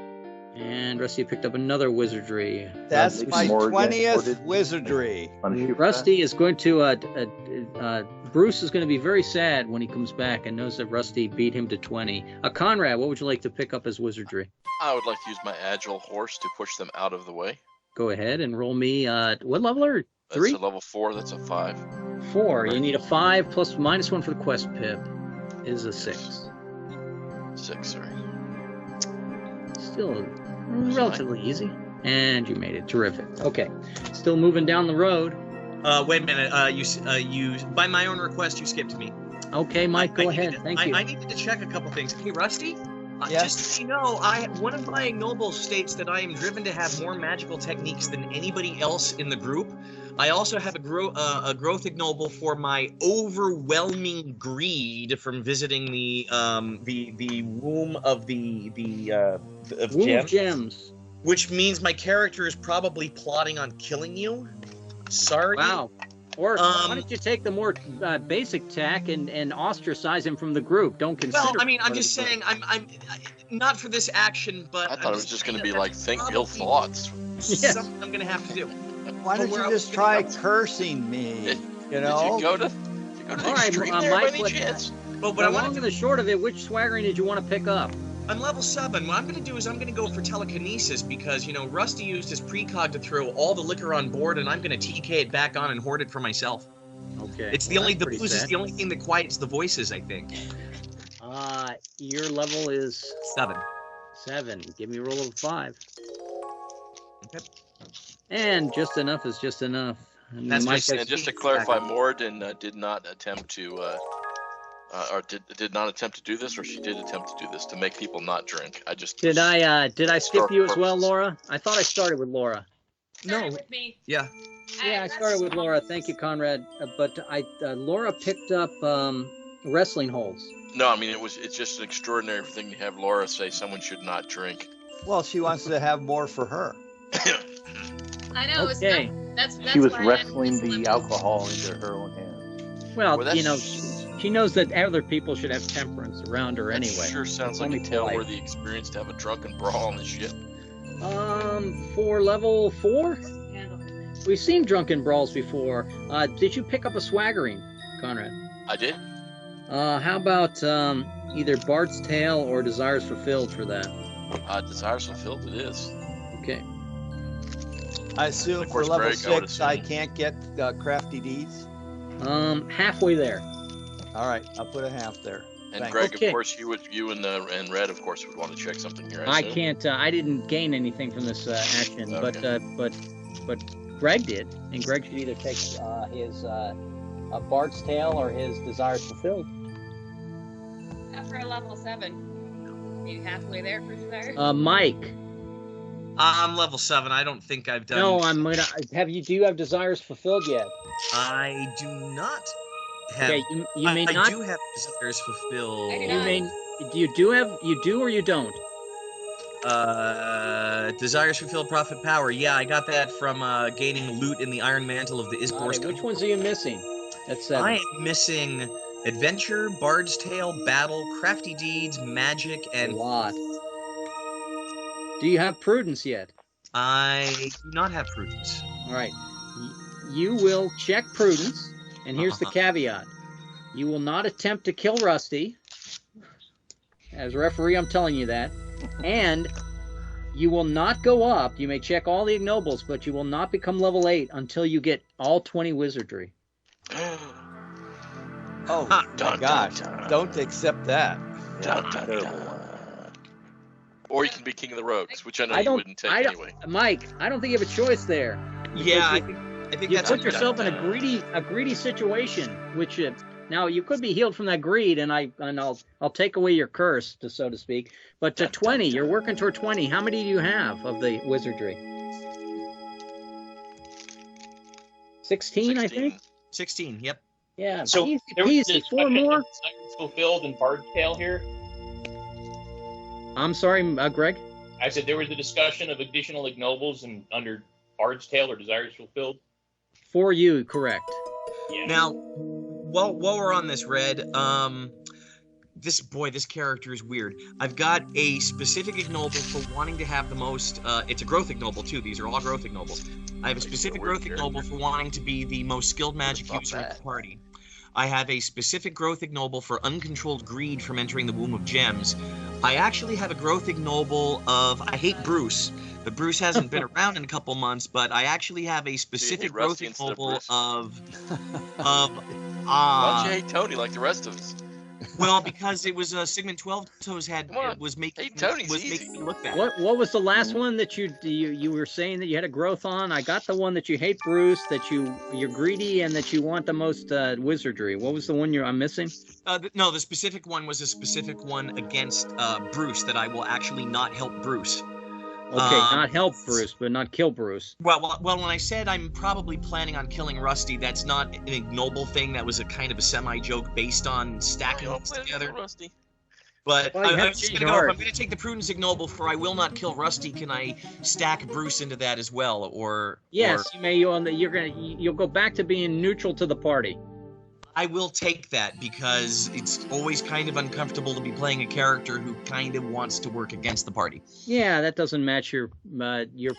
A: And Rusty picked up another wizardry.
E: That's my 20th wizardry.
A: Rusty is going to. Bruce is going to be very sad when he comes back and knows that Rusty beat him to 20. Conrad, what would you like to pick up as wizardry?
C: I would like to use my agile horse to push them out of the way.
A: Go ahead and roll me. What level are 3?
C: That's a level 4. That's a 5.
A: 4. You need a 5 plus -1 for the quest pip. Is a 6.
C: 6, sorry.
A: Still relatively easy. And you made it. Terrific. Okay. Still moving down the road.
D: Wait a minute. You by my own request, you skipped me.
A: Okay, Mike, go ahead. Thank you.
D: I needed to check a couple things. Hey, Rusty?
E: Yes?
D: Just so you know, one of my ignobles states that I am driven to have more magical techniques than anybody else in the group. I also have a growth ignoble for my overwhelming greed from visiting the womb of gems, which means my character is probably plotting on killing you. Sorry.
A: Wow. Or why don't you take the more basic tack and ostracize him from the group? Don't consider.
D: Well, I mean, I'm just saying, I'm not for this action, but
C: I thought it was just going to be like think ill thoughts.
A: Yes.
D: Something I'm going to have to do.
E: Why don't you just try cursing me? You know.
C: Did you go to the extreme there by any chance?
A: But along and the short of it, which swaggering did you want to pick up?
D: I'm level 7. What I'm going to do is I'm going to go for telekinesis because, you know, Rusty used his precog to throw all the liquor on board, and I'm going to TK it back on and hoard it for myself.
A: Okay.
D: It's the booze is the only thing that quiets the voices, I think.
A: Your level is
D: 7.
A: 7. Give me a roll of 5.
D: Okay.
A: And just enough is just enough.
C: And just to clarify, Morden did not attempt to. Or did not attempt to do this, or she did attempt to do this to make people not drink. I just
A: did I skip you as well, Laura? I thought I started with Laura.
F: Started with me.
D: Yeah.
A: Yeah, I started with Laura. Thank you, Conrad. But Laura picked up wrestling holds.
C: No, I mean it's just an extraordinary thing to have Laura say someone should not drink.
E: Well, she wants to have more for her.
F: I know.
A: Okay.
F: That's
B: she was wrestling the alcohol into her own hands.
A: Well, you know. She knows that other people should have temperance around her anyway.
C: Sure sounds like a tale-worthy experience to have a drunken brawl on the ship.
A: For level 4? We've seen drunken brawls before. Did you pick up a swaggering, Conrad?
C: I did.
A: How about either Bard's Tale or Desires Fulfilled for that?
C: Desires Fulfilled it is.
A: Okay.
E: I assume for level 6 I can't get Crafty Deeds?
A: Halfway there.
E: All right, I'll put a half there.
C: And Thanks. Greg, of course, you and Red, of course, would want to check something here.
A: I can't. I didn't gain anything from this action,
C: okay.
A: but Greg did, and Greg should either take his Bard's Tale or his Desires Fulfilled.
F: After a level 7, maybe halfway there for Desires.
A: Mike.
D: I'm level 7. I don't think I've done.
A: No, I'm gonna. Do you have Desires Fulfilled yet?
D: I do not.
A: Okay, you may not.
D: I do have Desires Fulfilled.
F: I do not.
A: You do or you don't?
D: Desires fulfill profit power. Yeah, I got that from gaining loot in the Iron Mantle of the Isborsk.
A: Which ones are you missing? That's 7.
D: I am missing Adventure, Bard's Tale, Battle, Crafty Deeds, Magic, and...
A: A lot. Do you have Prudence yet?
D: I do not have Prudence.
A: All right. You will check Prudence, and here's the caveat. You will not attempt to kill Rusty. As a referee, I'm telling you that. And you will not go up. You may check all the ignobles, but you will not become level 8 until you get all 20 wizardry.
E: Oh, my gosh. Don't accept that.
C: Or you can be King of the Rogues, which I know you wouldn't take anyway.
A: Mike, I don't think you have a choice there.
D: Yeah, I think
A: you
D: that's
A: put yourself in a greedy situation, which now you could be healed from that greed, and I'll take away your curse, so to speak. But to 20, you're working toward 20. How many do you have of the wizardry? 16, I think.
D: 16. Yep.
A: Yeah.
G: So
A: easy
G: there was
A: peasy. 4 more.
G: Desires fulfilled in Bard's Tale here.
A: I'm sorry, Greg.
G: I said there was a discussion of additional ignobles and under Bard's Tale or Desires Fulfilled.
A: For you, correct.
G: Yeah.
D: Now, while we're on this, Red, this character is weird. I've got a specific ignoble for wanting to have the most. It's a growth ignoble too. These are all growth ignobles. I have a specific growth ignoble for wanting to be the most skilled magic user of the party. I have a specific growth ignoble for uncontrolled greed from entering the womb of gems. I actually have a growth ignoble of I hate Bruce, but Bruce hasn't been around in a couple months. But I actually have a specific growth ignoble of
C: Why don't you hate Tony like the rest of us?
D: Well, because it was Sigmund 12 Toes was making me look bad.
A: What was the last one that you were saying that you had a growth on? I got the one that you hate Bruce, that you're greedy, and that you want the most wizardry. What was the one I'm missing?
D: No, the specific one was a specific one against Bruce that I will actually not help Bruce.
A: Okay, not help Bruce, but not kill Bruce.
D: Well, when I said I'm probably planning on killing Rusty, that's not an ignoble thing. That was a kind of a semi-joke based on stacking things together.
C: Rusty.
D: But I'm just gonna go. If I'm gonna take the Prudence ignoble for I will not kill Rusty, can I stack Bruce into that as well? Or
A: yes, you may. You'll go back to being neutral to the party.
D: I will take that because it's always kind of uncomfortable to be playing a character who kind of wants to work against the party.
A: Yeah, that doesn't match your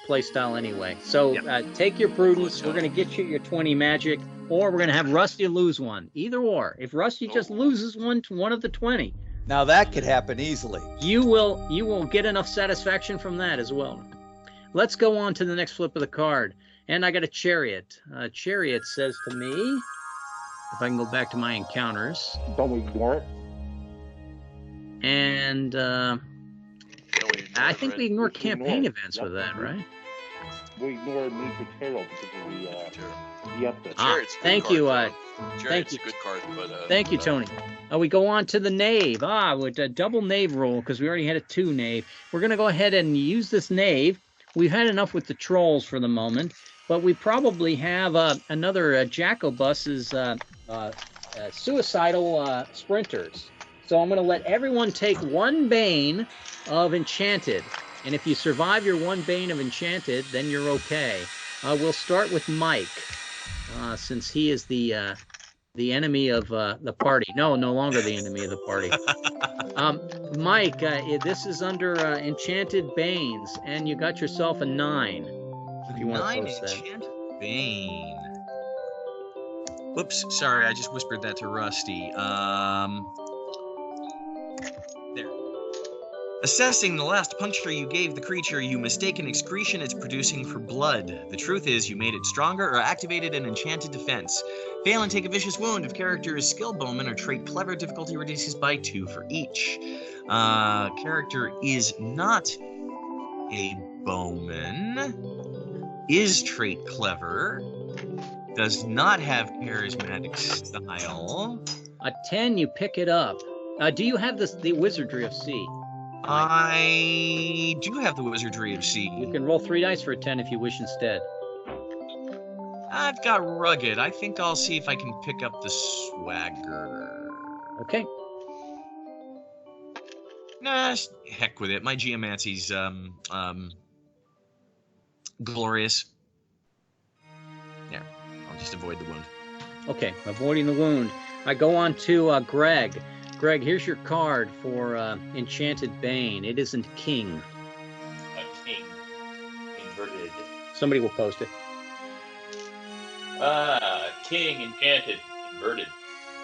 A: play style anyway. So take your Prudence. We're going to get you your 20 magic, or we're going to have Rusty lose one. Either or. If Rusty just loses one of the 20.
E: Now that could happen easily.
A: You will get enough satisfaction from that as well. Let's go on to the next flip of the card. And I got a Chariot. Chariot says to me... If I can go back to my encounters.
B: Don't we ignore it?
A: And I think we ignore campaign events with that, right?
B: We ignore Major Terrell because of the update.
A: Thank you.
C: Thank you. Good card, but
A: thank you, Tony. We go on to the Knave. With a double Knave roll because we already had a 2 Knave. We're going to go ahead and use this Knave. We've had enough with the trolls for the moment, but we probably have another Jokubas's suicidal sprinters. So I'm going to let everyone take 1 Bane of Enchanted. And if you survive your 1 Bane of Enchanted, then you're okay. We'll start with Mike, since he is the enemy of the party. No longer the enemy of the party. Mike, this is under Enchanted Banes, and you got yourself a 9. If you want to post that.
D: 9 Enchanted Bane. Whoops, sorry, I just whispered that to Rusty. There. Assessing the last puncture you gave the creature, you mistake an excretion it's producing for blood. The truth is you made it stronger or activated an enchanted defense. Fail and take a vicious wound. If character is skill bowman or trait clever, difficulty reduces by 2 for each. Character is not a bowman, is trait clever, does not have charismatic style.
A: A 10, you pick it up. Do you have the Wizardry of Sea?
D: I do have the Wizardry of Sea.
A: You can roll 3 dice for a 10 if you wish instead.
D: I've got Rugged. I think I'll see if I can pick up the Swagger.
A: Okay.
D: Nah, heck with it. My geomancy's glorious. Yeah, I'll just avoid the wound.
A: Okay, avoiding the wound. I go on to Greg. Greg, here's your card for Enchanted Bane. It isn't King.
G: A king. Inverted.
A: Somebody will post it.
G: King enchanted. Inverted.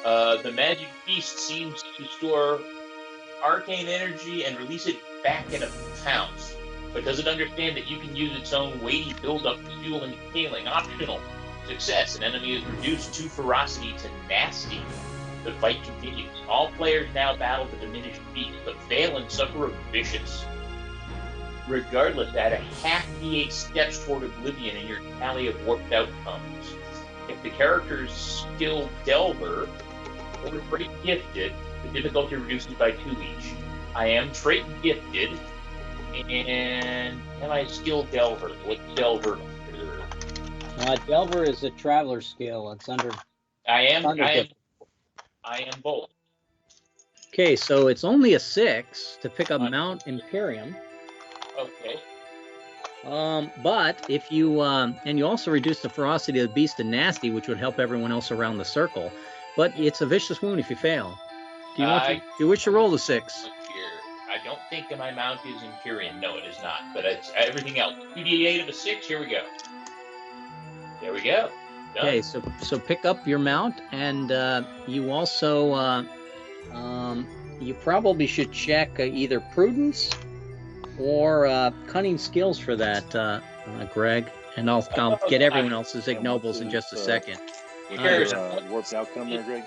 G: The magic beast seems to store arcane energy and release it back in a pounce. But does it understand that you can use its own weighty buildup to fuel and healing? Optional. Success. An enemy is reduced to ferocity to nasty. The fight continues. All players now battle the diminished beast, but fail and suffer a vicious. Regardless, add a half D8 steps toward oblivion in your tally of warped outcomes. If the character's skill Delver or trait gifted, the difficulty reduces by 2 each. I am trait gifted, and am I skill Delver? What's Delver?
A: Delver is a traveler skill. It's under.
G: I am both.
A: Okay, so it's only a 6 to pick up Mount Imperium.
G: Okay.
A: But if you and you also reduce the ferocity of the beast to nasty, which would help everyone else around the circle. But it's a vicious wound if you fail. Do you wish to roll the 6?
G: I don't think that my mount is Imperium. No, it is not. But it's everything else. 2d8 of a 6. Here we go. There we go. Done.
A: Okay, so pick up your mount, and you also you probably should check either prudence or cunning skills for that, Greg. And I'll get everyone else's ignobles in just a second.
B: Warped outcome there, Greg?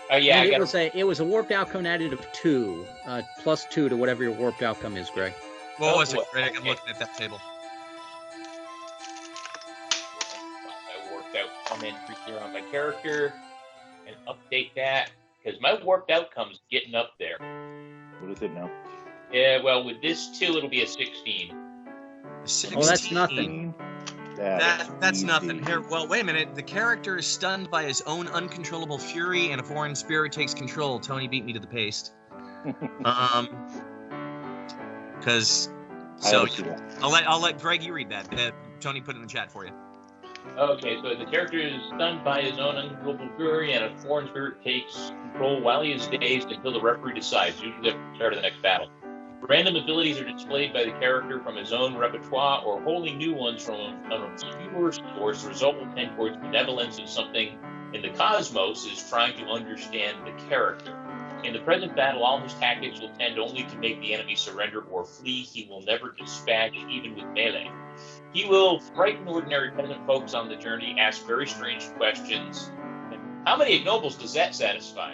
G: Yeah,
A: it was a warped outcome added of 2, plus 2 to whatever your warped outcome is, Greg.
D: What was it, Greg? I'm looking at that table.
G: Come in here on my character and update that because my warped outcome's getting up there.
B: What is it now?
G: Yeah, well, with this too, it'll be a 16.
D: 16?
A: Oh, that's nothing.
D: That's nothing. Here, well, wait a minute. The character is stunned by his own uncontrollable fury, and a foreign spirit takes control. Tony beat me to the paste. Because I'll let Greg you read that. Tony put it in the chat for you.
G: Okay, so the character is stunned by his own uncontrollable fury, and a foreign spirit takes control while he is dazed until the referee decides, usually at the start of the next battle. Random abilities are displayed by the character from his own repertoire, or wholly new ones from an obscure source. The result will tend towards benevolence if something in the cosmos is trying to understand the character. In the present battle, all his tactics will tend only to make the enemy surrender or flee. He will never dispatch, even with melee. He will frighten ordinary peasant folks on the journey, ask very strange questions. How many ignobles does that satisfy?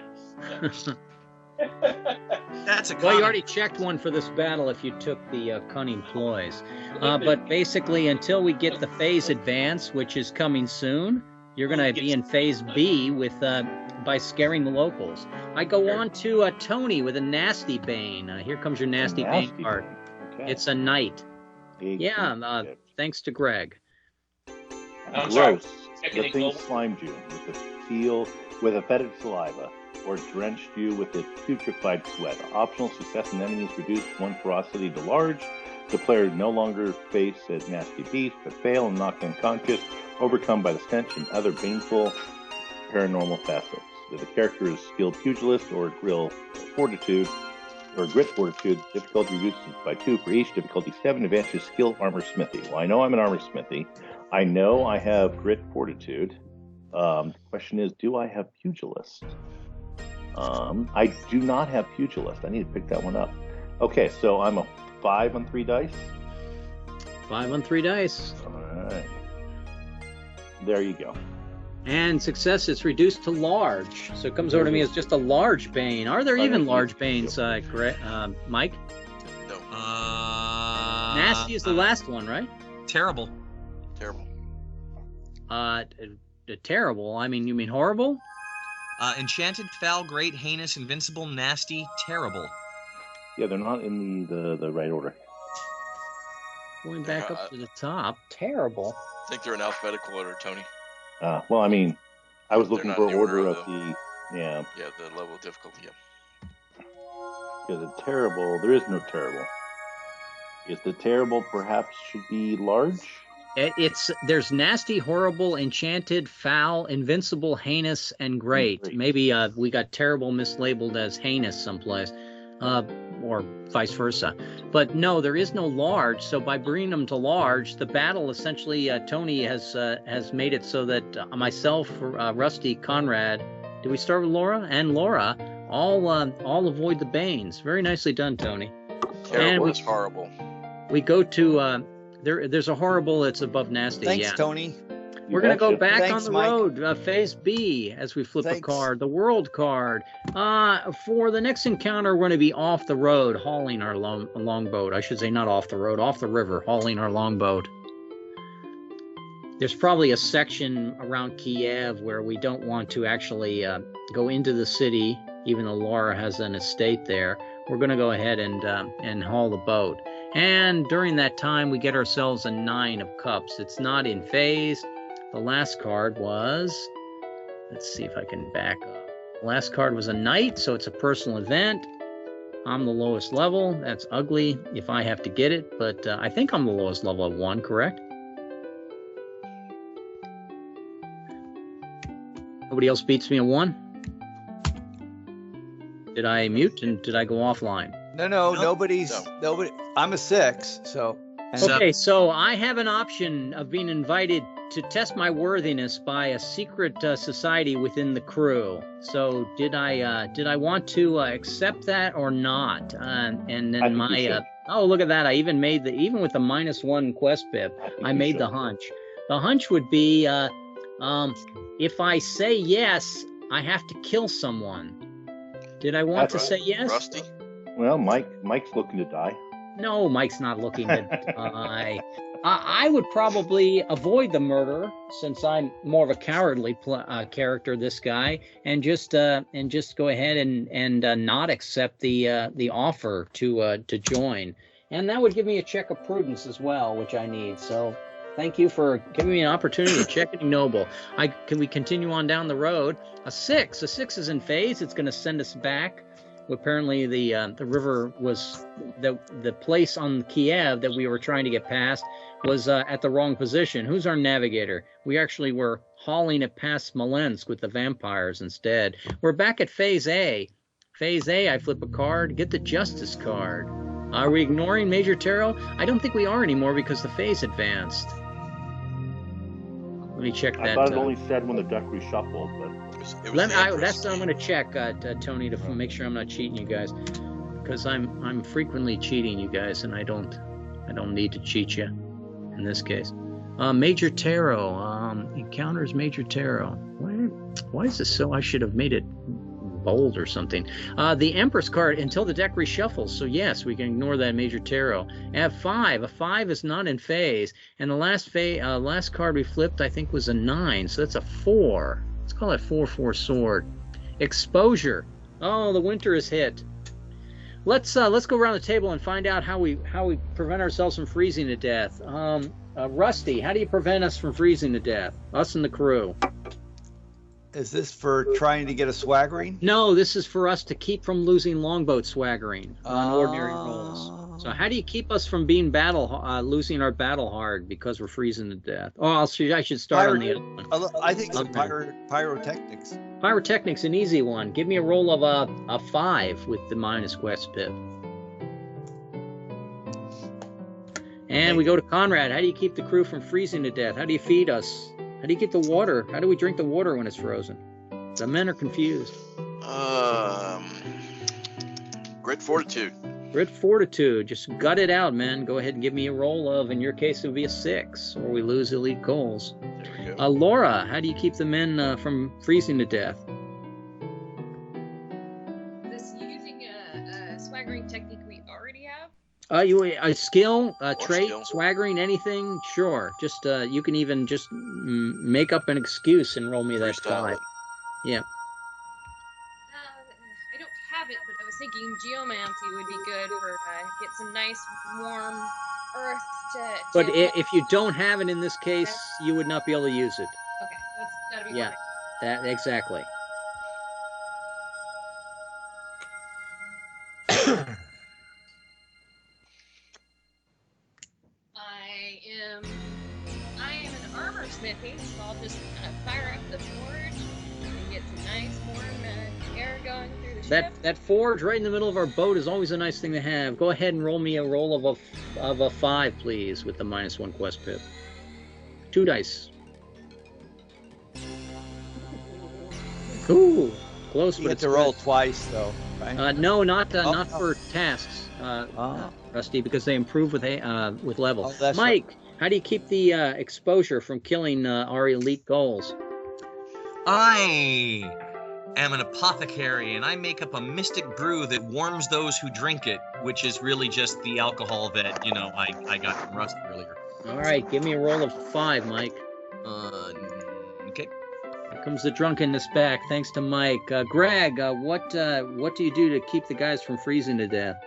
D: That's a
A: well, you already checked one for this battle if you took the cunning ploys. But basically, until we get the phase advance, which is coming soon, you're going to be in phase B with by scaring the locals. I go on to Tony with a nasty bane. Here comes your nasty bane card. Okay. It's a knight. Yeah, thanks to Greg.
B: Gross. The thing slimed you with a fetid saliva, or drenched you with its putrefied sweat. Optional success and enemies reduce 1 ferocity to large. The player no longer face a nasty beast, but fail and knocked unconscious, overcome by the stench and other painful paranormal facets. If the character is skilled pugilist or grit fortitude, difficulty reduces by 2 for each. Difficulty 7 advances skill armor smithy. Well, I know I'm an armor smithy. I know I have grit fortitude. The question is, do I have pugilist? I do not have pugilist. I need to pick that one up. Okay, so I'm a 5 on 3 dice.
A: 5 on 3 dice.
B: All right. There you go.
A: And success is reduced to large. So it comes over to me as just a large bane. Are there even large banes, Mike?
C: No.
A: Nasty is the last one, right?
D: Terrible.
A: Terrible. I mean, you mean horrible?
D: Enchanted, foul, great, heinous, invincible, nasty, terrible.
B: Yeah, they're not in the right order.
A: Going back up to the top. Terrible.
C: I think they're in alphabetical order, Tony.
B: Well, I mean, I was looking for order of the... Yeah.
C: Yeah, the level of difficulty, yeah.
B: Because a terrible, there is no terrible. Is the terrible perhaps should be large?
A: There's nasty, horrible, enchanted, foul, invincible, heinous, and great. Maybe we got terrible mislabeled as heinous someplace, or vice versa. But no, there is no large. So by bringing them to large, the battle essentially, Tony has made it so that myself, Rusty, Conrad, do we start with Laura and Laura? All avoid the banes. Very nicely done, Tony.
C: Terrible is horrible.
A: We go to there's a horrible that's above nasty.
E: Thanks,
A: yeah.
E: Tony.
A: We're going to go back
E: Thanks,
A: on the
E: Mike.
A: road, phase B, as we flip a card, the world card. For the next encounter, we're going to be off the road, hauling our longboat. I should say not off the road, off the river, hauling our longboat. There's probably a section around Kiev where we don't want to actually go into the city, even though Laura has an estate there. We're going to go ahead and haul the boat. And during that time, we get ourselves a 9 of cups. It's not in phase. The last card was, let's see if I can back up. The last card was a knight, so it's a personal event. I'm the lowest level. That's ugly if I have to get it, but I think I'm the lowest level of 1, correct? Nobody else beats me at 1? Did I mute and did I go offline?
E: No, nobody. I'm a 6, so.
A: Okay, so I have an option of being invited to test my worthiness by a secret society within the crew. So did I want to accept that or not? And then my oh, look at that! I even made even with the -1 quest pip, I made the hunch. The hunch would be if I say yes, I have to kill someone. Did I want to say yes?
C: Rusty?
B: Well, Mike's looking to die.
A: No, Mike's not looking to die. I would probably avoid the murder since I'm more of a cowardly character. This guy, and just go ahead and not accept the offer to join, and that would give me a check of prudence as well, which I need. So, thank you for giving me an opportunity to check anything noble. Can we continue on down the road? A 6 is in phase. It's going to send us back. Apparently, the river was the place on Kiev that we were trying to get past was at the wrong position. Who's our navigator? We actually were hauling it past Smolensk with the vampires instead. We're back at phase A. Phase A, I flip a card, get the justice card. Are we ignoring Major Taro? I don't think we are anymore because the phase advanced. Let me check that.
B: I thought it only said when the deck reshuffled, but
A: that's what I'm going to check, Tony, to make sure I'm not cheating you guys, because I'm frequently cheating you guys, and I don't need to cheat you in this case. Major Taro encounters Major Taro. Why is this so? I should have made it bold or something. The Empress card until the deck reshuffles. So yes, we can ignore that Major Taro. F5. A 5 is not in phase, and the last card we flipped I think was a 9. So that's a 4. Let's call it 4/4 sword. Exposure. Oh, the winter is hit. Let's go around the table and find out how we prevent ourselves from freezing to death. Rusty, how do you prevent us from freezing to death? Us and the crew.
E: Is this for trying to get a swaggering?
A: No, this is for us to keep from losing longboat swaggering on ordinary rolls. So how do you keep us from being losing our battle hard because we're freezing to death? Oh, I should start on the other one.
E: I think it's pyrotechnics.
A: Pyrotechnics, an easy one. Give me a roll of a 5 with the minus quest pip. And we go to Conrad. How do you keep the crew from freezing to death? How do you feed us? How do you get the water? How do we drink the water when it's frozen? The men are confused.
C: Grit fortitude.
A: Grit fortitude. Just gut it out, man. Go ahead and give me a roll of, in your case, it would be a 6, or we lose elite goals.
C: There we go.
A: Laura, how do you keep the men from freezing to death?
F: This using a swaggering technique we already have?
A: A skill, trait,
C: skill.
A: swaggering, anything? Sure. Just you can even just make up an excuse and roll me that
C: Freestyle
A: 5. Yeah.
F: I don't have it, but I was thinking geomancy would be good for get some nice warm earth to.
A: But if you don't have it in this case, you would not be able to use it.
F: Okay, that's gotta be.
A: Yeah, that exactly. That forge right in the middle of our boat is always a nice thing to have. Go ahead and roll me a roll of a 5, please, with the -1 quest pip. 2 dice. Ooh, close.
E: You
A: but
E: get
A: it's
E: to roll
A: good.
E: twice, though. Right?
A: No, not for tasks, Rusty, because they improve with level.
E: Oh, that's
A: Mike,
E: right.
A: how do you keep the exposure from killing our elite goals?
D: I am an apothecary, and I make up a mystic brew that warms those who drink it, which is really just the alcohol that, you know, I got from Rusty earlier.
A: All right, give me a roll of 5, Mike.
D: Okay.
A: Here comes the drunkenness back, thanks to Mike. Greg, what do you do to keep the guys from freezing to death?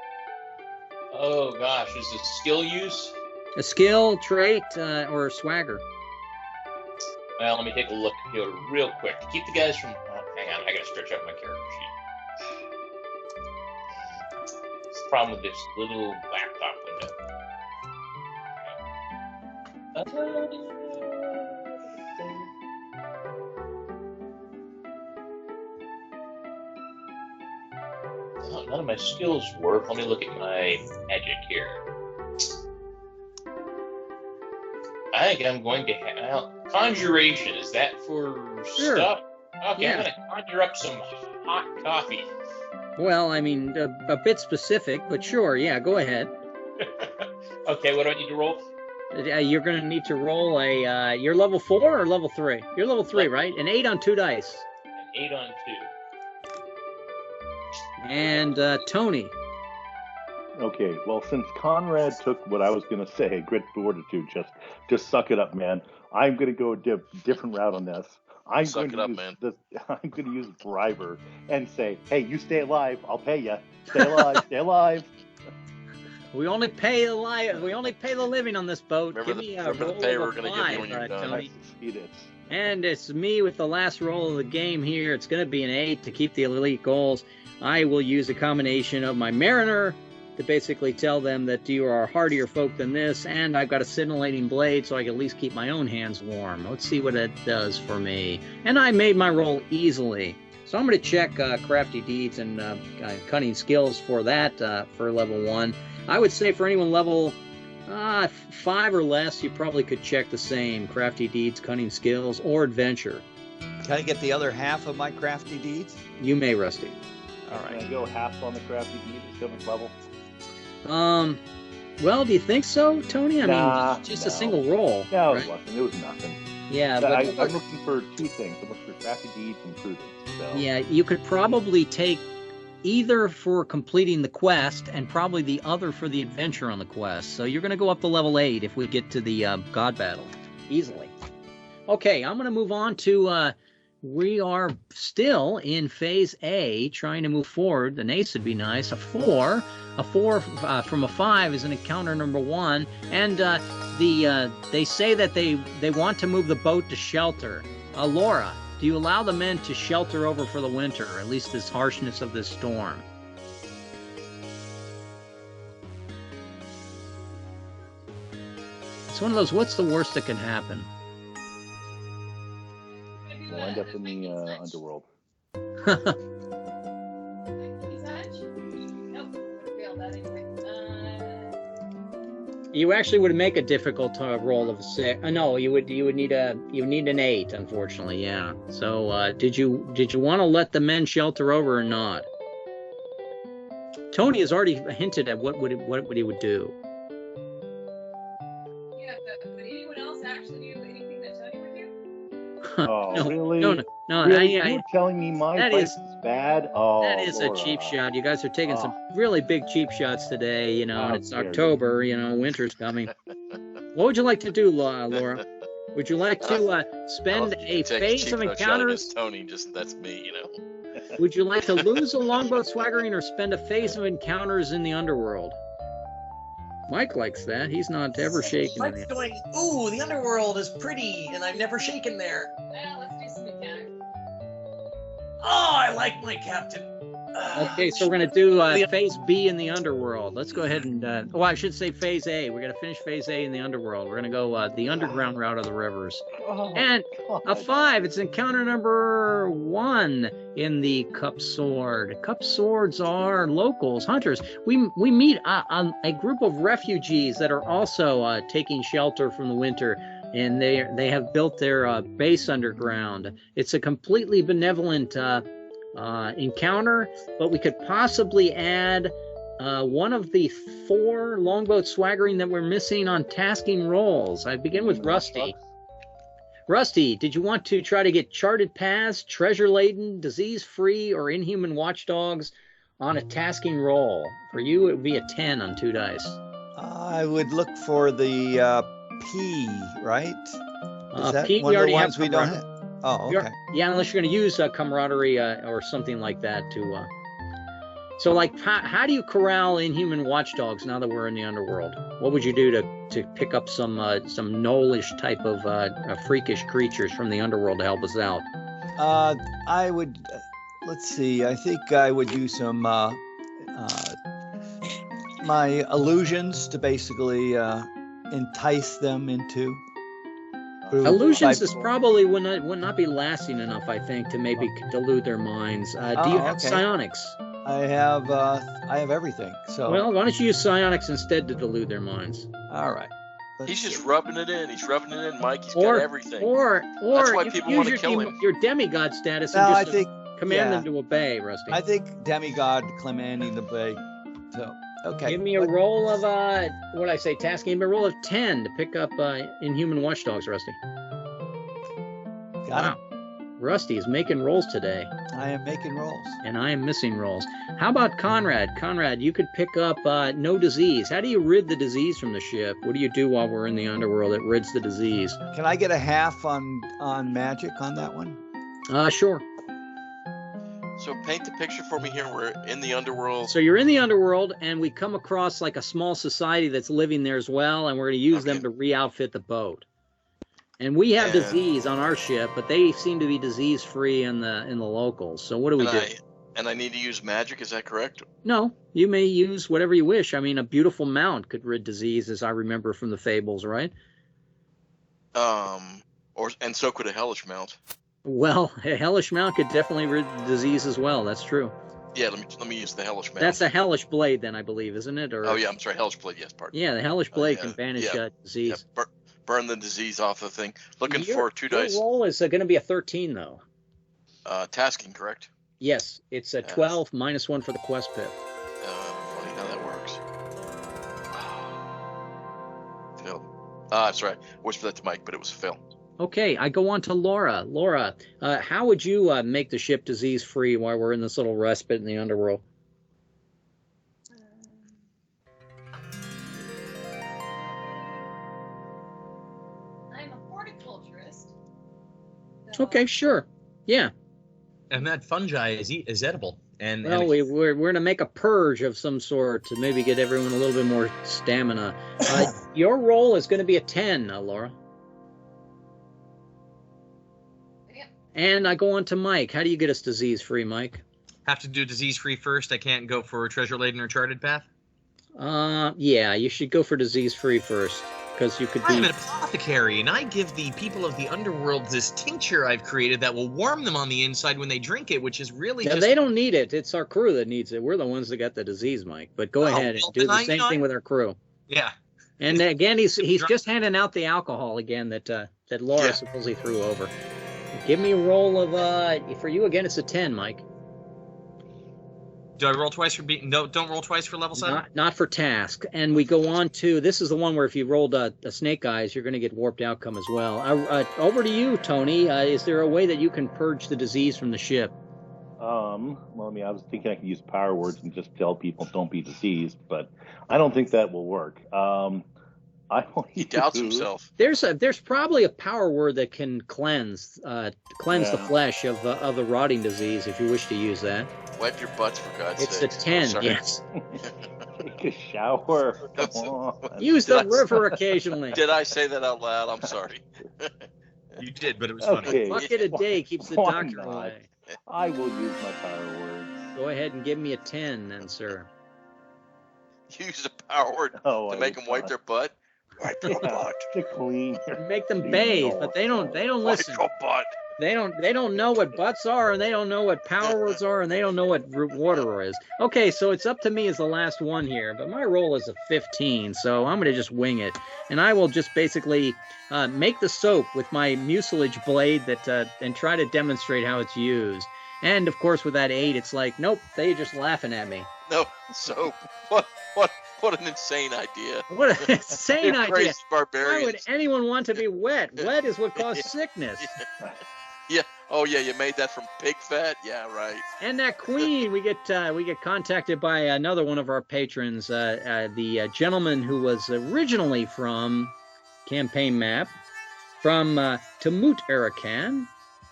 G: Oh gosh, is it skill use?
A: A skill, trait, or a swagger?
G: Well, let me take a look here real quick. To keep the guys from... hang on, I gotta stretch out my character sheet. It's the problem with this little laptop window. Oh, none of my skills work. Let me look at my magic here. I think I'm going to have conjuration. Is that for
A: Sure.
G: stuff? Okay,
A: Yeah.
G: I'm going to conjure up some hot coffee.
A: Well, I mean, a bit specific, but sure, yeah, go ahead.
G: Okay, what do I need to roll?
A: You're going to need to roll a... you're level 4 or level 3? You're level 3, right? An 8 on 2 dice.
G: An 8 on 2.
A: And Tony.
B: Okay, well, since Conrad took what I was going to say, grit fortitude, just suck it up, man. I'm going to go a different route on this. I'm going to use briber and say, hey, you stay alive, I'll pay you. Stay alive, stay alive.
A: We only pay the living on this boat.
C: Remember the pay we're going to give you when you're done.
A: Tony. And it's me with the last roll of the game here. It's going to be an 8 to keep the elite goals. I will use a combination of my Mariner to basically tell them that you are hardier folk than this, and I've got a scintillating blade so I can at least keep my own hands warm. Let's see what it does for me. And I made my roll easily. So I'm going to check crafty deeds and cunning skills for that for level 1. I would say for anyone level 5 or less, you probably could check the same. Crafty deeds, cunning skills, or adventure.
E: Can I get the other half of my crafty deeds?
A: You may, Rusty.
E: All right.
B: Can I go half on the crafty deed at 7th level?
A: Well, do you think so, Tony? I mean, it's just a single roll.
B: No,
A: right?
B: it wasn't. It was nothing.
A: Yeah,
B: but
A: but
B: I'm looking for 2 things. I'm looking for crafty deeds and prudence. So.
A: Yeah, you could probably take either for completing the quest and probably the other for the adventure on the quest. So you're going to go up to level 8 if we get to the God battle easily. Okay, I'm going to move on to... we are still in phase A, trying to move forward. An ace would be nice. A 4 from a 5 is an encounter number 1. And they say that they want to move the boat to shelter. Laura, do you allow the men to shelter over for the winter, or at least this harshness of this storm? It's one of those, what's the worst that can happen?
B: We'll end up in the underworld.
A: You actually would make a difficult roll of a 6. No, you would need an 8, unfortunately. Yeah. So did you want to let the men shelter over or not? Tony has already hinted at what he would do.
F: Yeah, but would anyone else actually do anything that Tony would do?
B: Oh,
A: No,
B: really?
A: No.
B: Really? You're telling me my
A: that
B: place
A: is
B: bad? Oh,
A: that is
B: Laura.
A: a cheap shot. You guys are taking some really big cheap shots today. You know, and it's October. You know, winter's coming. What would you like to do, Laura? Would you like to spend a phase of encounters?
C: Tony, that's me, you know.
A: Would you like to lose a longboat swaggering or spend a phase of encounters in the underworld? Mike likes that. He's not ever shaken.
D: Mike's going, ooh, the underworld is pretty, and I've never shaken there.
F: Well, let's do some encounters.
D: Oh, I like my captain.
A: Okay, so we're going to do Phase B in the underworld. Let's go ahead and, well, I should say Phase A. We're going to finish Phase A in the underworld. We're going to go the underground route of the rivers. And a 5, it's encounter number 1 in the Cup Sword. Cup Swords are locals, hunters. We meet a group of refugees that are also taking shelter from the winter, and they have built their base underground. It's a completely benevolent encounter, but we could possibly add one of the 4 longboat swaggering that we're missing on tasking rolls. I begin with Rusty. Rusty, did you want to try to get charted paths, treasure-laden, disease-free, or inhuman watchdogs on a tasking roll? For you, it would be a 10 on 2 dice.
E: I would look for the P, right? Is that
A: P,
E: one
A: we
E: of
A: already
E: the ones
A: have
E: we don't have? Oh, okay.
A: Yeah, unless you're going to use camaraderie or something like that to. So, like, how do you corral inhuman watchdogs now that we're in the underworld? What would you do to pick up some gnollish type of freakish creatures from the underworld to help us out?
E: I would. Let's see. I think I would use some my illusions to basically entice them into.
A: Illusions is probably would not be lasting enough, I think, to maybe delude their minds. Do you have psionics?
E: I have everything. So
A: well, why don't you use psionics instead to delude their minds?
E: All right.
C: He's just rubbing it in. He's rubbing it in, Mike. He's got everything.
A: Or
C: that's why people want to kill him.
A: Your demigod status and just command them to obey, Rusty.
E: I think demigod commanding the obey. So okay.
A: Give me a roll of what I say, tasking. Give me a roll of 10 to pick up inhuman watchdogs, Rusty.
E: Got it.
A: Rusty is making rolls today.
E: I am making rolls.
A: And I am missing rolls. How about Conrad? Conrad, you could pick up no disease. How do you rid the disease from the ship? What do you do while we're in the underworld that rids the disease?
E: Can I get a half on magic on that one?
A: Sure.
C: So paint the picture for me here. We're in the underworld.
A: So you're in the underworld, and we come across like a small society that's living there as well, and we're going to use them to re-outfit the boat. And we have disease on our ship, but they seem to be disease-free in the locals. So what do we do?
C: And I need to use magic, is that correct?
A: No, you may use whatever you wish. I mean, a beautiful mount could rid disease, as I remember from the fables, right?
C: And so could a hellish mount.
A: Well, a hellish mount could definitely rid disease as well. That's true.
C: Yeah, let me use the hellish mount.
A: That's a hellish blade, then, I believe, isn't it? Or...
C: Oh yeah, I'm sorry, hellish blade. Yes, pardon.
A: Yeah, the hellish blade can banish disease.
C: Yeah, burn the disease off the thing. Looking for 2 dice.
A: Your roll is going to be a 13, though.
C: Tasking, correct?
A: Yes, it's a 12 minus 1 for the quest pip.
C: Funny how that works. Phil. Sorry, I whispered that to Mike, but it was Phil.
A: Okay, I go on to Laura. Laura, how would you make the ship disease-free while we're in this little respite in the underworld?
F: I'm a horticulturist.
A: Okay, sure. Yeah.
D: And that fungi is edible.
A: Well, we're going to make a purge of some sort to maybe get everyone a little bit more stamina. Your roll is going to be a 10, Laura. And I go on to Mike. How do you get us disease-free, Mike?
D: Have to do disease-free first. I can't go for treasure-laden or charted path?
A: Yeah, you should go for disease-free first. Because you could be...
D: I'm an apothecary, and I give the people of the underworld this tincture I've created that will warm them on the inside when they drink it, which is really just...
A: They don't need it. It's our crew that needs it. We're the ones that got the disease, Mike. But go ahead and do the same thing with our crew.
D: Yeah.
A: And again, he's just handing out the alcohol again that Laura supposedly threw over. Give me a roll of, for you again, it's a 10, Mike.
D: Do I roll twice for beating? No, don't roll twice for level 7?
A: Not for task. And we go on to, this is the one where if you rolled a snake eyes, you're going to get warped outcome as well. Over to you, Tony. Is there a way that you can purge the disease from the ship?
B: Well, I mean, I was thinking I could use power words and just tell people don't be diseased, but I don't think that will work.
C: He doubts himself.
A: There's probably a power word that can cleanse the flesh of the rotting disease if you wish to use that.
C: Wipe your butts, for God's sake.
A: It's a 10, yes.
B: Take a shower. Come on.
A: Use the river occasionally.
C: Did I say that out loud? I'm sorry.
D: You did, but it was funny.
A: A bucket a day keeps the doctor away.
B: I will use my power words.
A: Go ahead and give me a 10 then, sir.
C: Use the power word to make them wipe their butt.
B: Wipe your butt. To clean.
A: Make them bathe, but they don't listen.
C: Wipe your butt.
A: They don't know what butts are, and they don't know what power words are, and they don't know what water is. Okay, so it's up to me as the last one here, but my roll is a 15, so I'm going to just wing it. And I will just basically make the soap with my mucilage blade and try to demonstrate how it's used. And, of course, with that 8, it's like, nope, they're just laughing at me.
C: No, soap. What an insane idea.
A: What an insane idea.
C: Crazy barbarians.
A: Why would anyone want to be wet? Wet is what causes sickness.
C: Yeah. Oh, yeah, you made that from pig fat? Yeah, right.
A: And that queen, we get contacted by another one of our patrons, the gentleman who was originally from Campaign Map, from Tamut Arakan.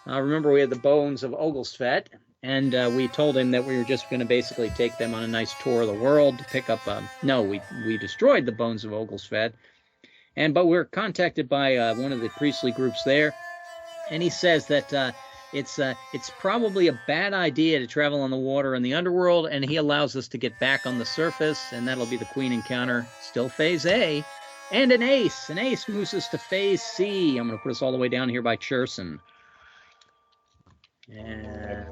A: Remember, we had the bones of Oglesfet, and we told him that we were just going to basically take them on a nice tour of the world to pick up. No, we destroyed the bones of Oglesfet, but we're contacted by one of the priestly groups there, and he says that it's probably a bad idea to travel on the water in the underworld, and he allows us to get back on the surface, and that'll be the queen encounter. Still phase A, and an ace. An ace moves us to phase C. I'm going to put us all the way down here by Cherson. Yeah.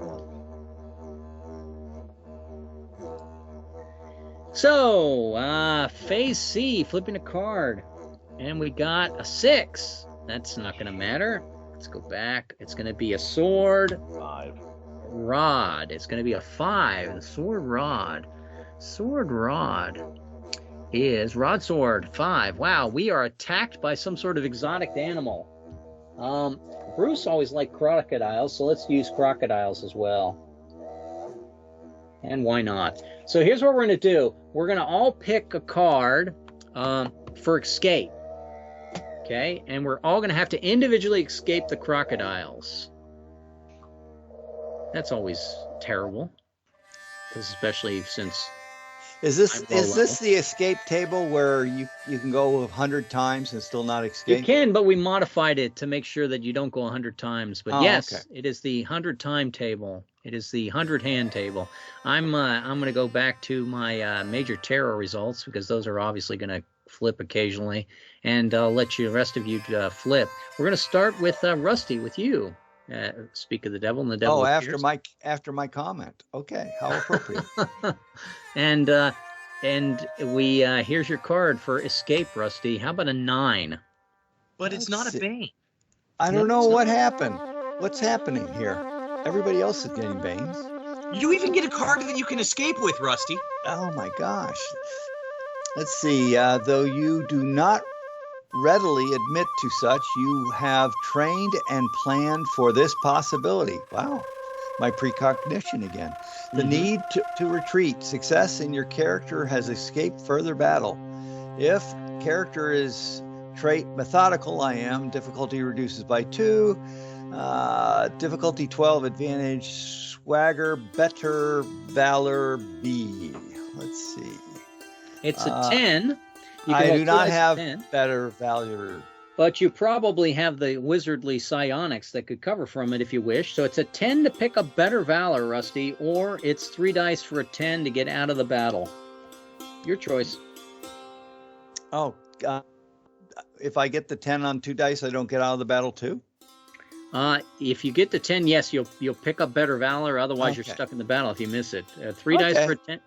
A: So, phase C, flipping a card. And we got a 6. That's not going to matter. Let's go back. It's going to be a sword.
B: 5.
A: Rod. It's going to be a 5. The sword rod. Sword rod is rod sword 5. Wow, we are attacked by some sort of exotic animal. Bruce always liked crocodiles, so let's use crocodiles as well. And why not? So here's what we're going to do. We're going to all pick a card for escape. Okay? And we're all going to have to individually escape the crocodiles. That's always terrible. Especially since...
E: Is this the escape table where you can go 100 times and still not escape?
A: You can, but we modified it to make sure that you don't go 100 times. But yes, okay. It is the 100-time table. It is the 100-hand table. I'm going to go back to my major terror results because those are obviously going to flip occasionally, and I'll let the rest of you flip. We're going to start with Rusty, with you. Speak of the devil, and the devil.
E: Oh, after my comment. Okay, how appropriate.
A: And we here's your card for escape, Rusty. How about a 9?
D: But it's not a bane.
E: I don't know what happened. What's happening here? Everybody else is getting banes.
D: You even get a card that you can escape with, Rusty.
E: Oh my gosh. Let's see. Though you do not readily admit to such, you have trained and planned for this possibility. Wow. My precognition again. The need to retreat. Success in your character has escaped further battle. If character is trait methodical, I am. Difficulty reduces by 2. Difficulty 12, advantage, swagger, better, valor, B. Let's see.
A: It's a 10.
E: I do not have 10. Better valor.
A: But you probably have the wizardly psionics that could cover from it if you wish. So it's a 10 to pick up better valor, Rusty, or it's 3 dice for a 10 to get out of the battle. Your choice.
E: Oh, if I get the 10 on 2 dice, I don't get out of the battle too?
A: If you get the 10, yes, you'll pick up better valor. Otherwise, you're stuck in the battle if you miss it. 3 dice for a 10.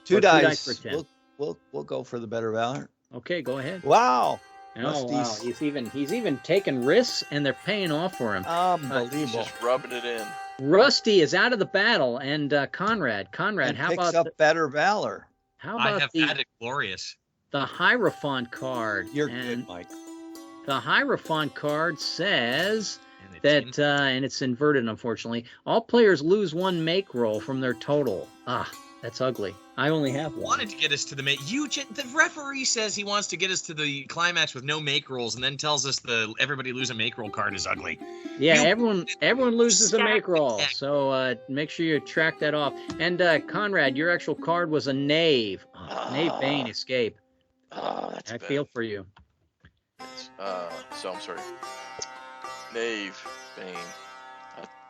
E: 2 dice for 10. We'll go for the better valor.
A: Okay, go ahead.
E: Wow.
A: Oh, wow. He's even taking risks, and they're paying off for him.
E: Unbelievable.
C: He's just rubbing it in.
A: Rusty is out of the battle, and Conrad,
E: and
A: how
E: picks
A: about
E: up better valor?
A: How about
D: I have had it glorious.
A: The Hierophant card?
E: You're good, Mike.
A: The Hierophant card says that, and it's inverted, unfortunately. All players lose 1 make roll from their total. That's ugly. I only have 1.
D: Wanted to get us to the make. The referee says he wants to get us to the climax with no make rolls, and then tells us everybody lose a make roll card is ugly.
A: Yeah, everyone loses a make roll, so make sure you track that off. And Conrad, your actual card was a knave. Knave Bane escape.
C: That's
A: I
C: bad.
A: feel for you.
C: So I'm sorry. Knave Bane.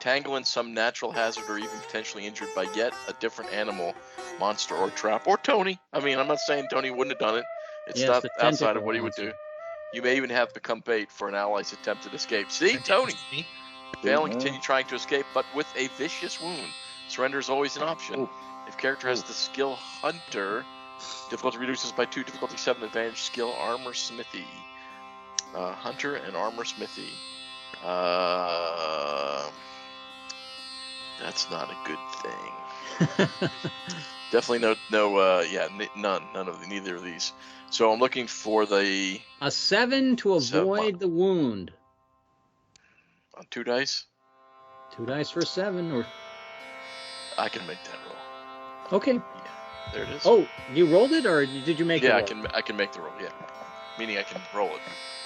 C: tangle in some natural hazard, or even potentially injured by yet a different animal, monster, or trap, or Tony. I mean, I'm not saying Tony wouldn't have done it. It's
A: Yes,
C: not
A: the
C: outside
A: tentacle
C: of what he would do. You may even have become bait for an ally's attempted escape. See, Tony? Fail and continue trying to escape, but with a vicious wound. Surrender is always an option. If character has the skill Hunter, difficulty reduces by 2, difficulty 7, advantage skill Armor Smithy. Hunter and Armor Smithy. That's not a good thing. Definitely neither of these. So I'm looking for a
A: 7 to avoid the wound.
C: On 2 dice?
A: 2 dice for a 7, or
C: I can make that roll.
A: Okay.
C: Yeah, there it is.
A: Oh, you rolled it, or did you make it?
C: Yeah, I can make the roll. Yeah, meaning I can roll it.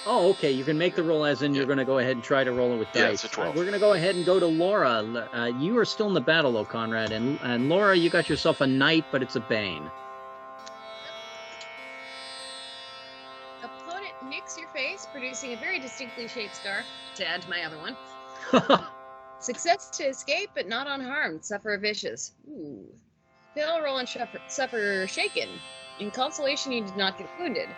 A: Oh, okay. You can make the roll, as in you're going to go ahead and try to roll it with dice.
C: Yeah, it's a 12.
A: We're going to go ahead and go to Laura. You are still in the battle, though, Conrad, and Laura, you got yourself a knight, but it's a bane.
F: Opponent nicks your face, producing a very distinctly shaped scar. To add to my other one. Success to escape, but not unharmed. Suffer vicious. Ooh. Fail, roll, and suffer shaken. In consolation, you did not get wounded.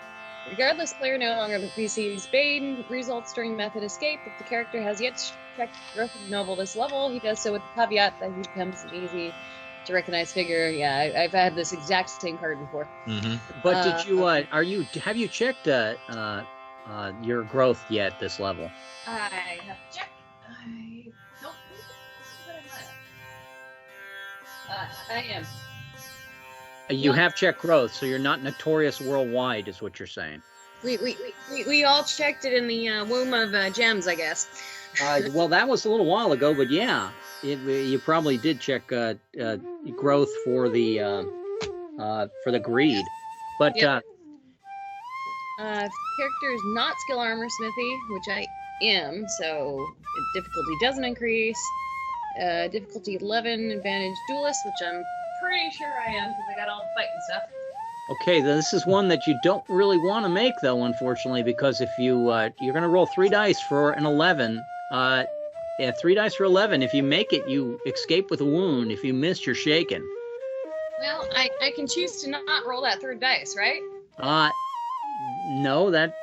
F: Regardless, player no longer receives bane results during method escape. If the character has yet checked growth of noble this level, he does so with the caveat that he becomes an easy to recognize figure. Yeah, I've had this exact same card before.
D: Mm-hmm.
A: But did you have you checked your growth yet this level?
F: I have checked. I don't think I am.
A: You have checked growth, so you're not notorious worldwide, is what you're saying.
F: We all checked it in the womb of gems, I guess.
A: Well, that was a little while ago, but yeah, you probably did check growth for the greed. But
F: yep. Character is not skill armor smithy, which I am, so difficulty doesn't increase. Difficulty 11, advantage duelist, which I'm pretty sure I am because I got all the fight and stuff.
A: Okay, this is one that you don't really want to make, though, unfortunately, because if you're going to roll 3 dice for an 11. 3 dice for 11. If you make it, you escape with a wound. If you miss, you're shaken.
F: Well, I can choose to not roll that 3rd dice, right?
A: No, that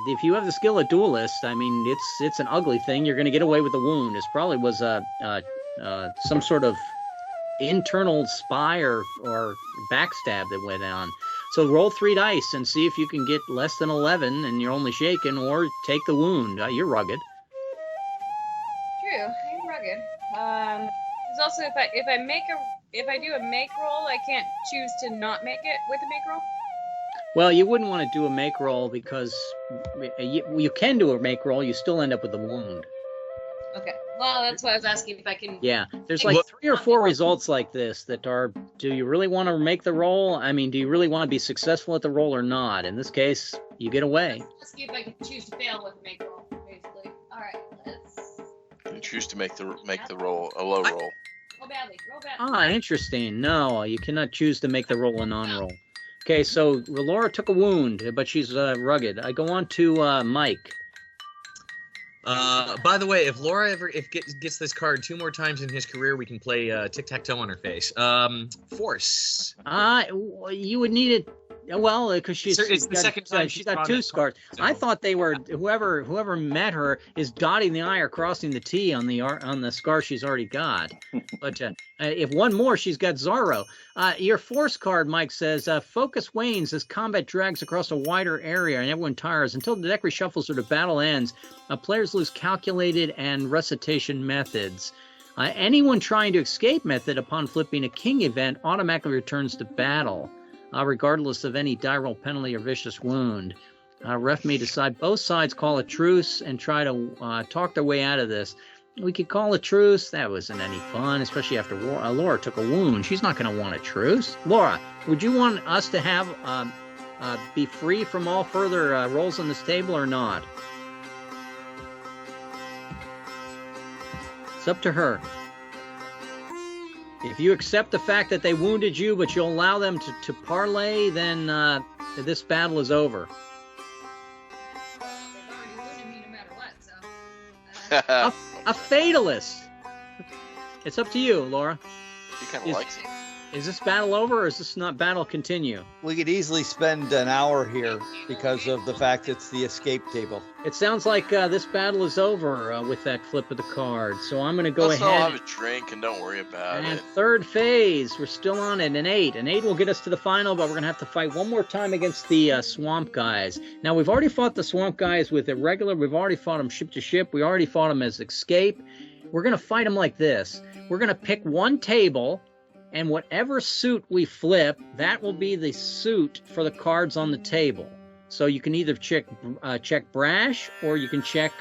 A: if you have the skill of duelist, I mean, it's an ugly thing. You're going to get away with the wound. It probably was some sort of internal spy or backstab that went on. So roll 3 dice and see if you can get less than 11 and you're only shaken, or take the wound. You're rugged.
F: True, I'm rugged. There's also if I do a make roll, I can't choose to not make it with a make roll.
A: Well, you wouldn't want to do a make roll because you can do a make roll. You still end up with a wound.
F: Okay. Well, that's why I was asking if I can.
A: Yeah, there's like 3 or 4 results like this that are, do you really want to make the roll? I mean, do you really want to be successful at the roll or not? In this case, you get away.
F: Let's see if I can choose to fail with a make roll, basically. All right, let's.
C: You choose to make the roll a low roll.
F: Roll badly.
A: Interesting. No, you cannot choose to make the roll a non-roll. Okay, so Laura took a wound, but she's rugged. I go on to Mike.
D: By the way, if Laura gets this card 2 more times in his career, we can play tic-tac-toe on her face. Force.
A: You would need it. Well, because she's
D: the second time
A: she's got 2 scars. So. I thought they were whoever met her is dotting the I or crossing the T on the scar she's already got. But if one more, she's got Zorro. Your force card, Mike says, focus wanes as combat drags across a wider area and everyone tires. Until the deck reshuffles or the battle ends, players lose calculated and recitation methods. Anyone trying to escape method upon flipping a king event automatically returns to battle. Regardless of any die roll penalty or vicious wound. Ref may decide both sides call a truce and try to talk their way out of this. We could call a truce. That wasn't any fun, especially after Laura took a wound. She's not going to want a truce. Laura, would you want us to have be free from all further rolls on this table or not? It's up to her. If you accept the fact that they wounded you, but you'll allow them to parlay, then this battle is over.
F: They've already wounded me no matter what, so.
A: A fatalist. It's up to you, Laura.
C: He kind of likes it.
A: Is this battle over, or is this not battle continue?
E: We could easily spend an hour here because of the fact it's the escape table.
A: It sounds like this battle is over with that flip of the card. So I'm going to go
C: Let's
A: ahead.
C: all have a drink and don't worry about
A: And
C: it.
A: third phase, we're still on it, an 8. An 8 will get us to the final, but we're going to have to fight one more time against the swamp guys. Now, we've already fought the swamp guys with irregular. We've already fought them ship to ship. We already fought them as escape. We're going to fight them like this. We're going to pick one table, and whatever suit we flip, that will be the suit for the cards on the table. So you can either check brash, or you can check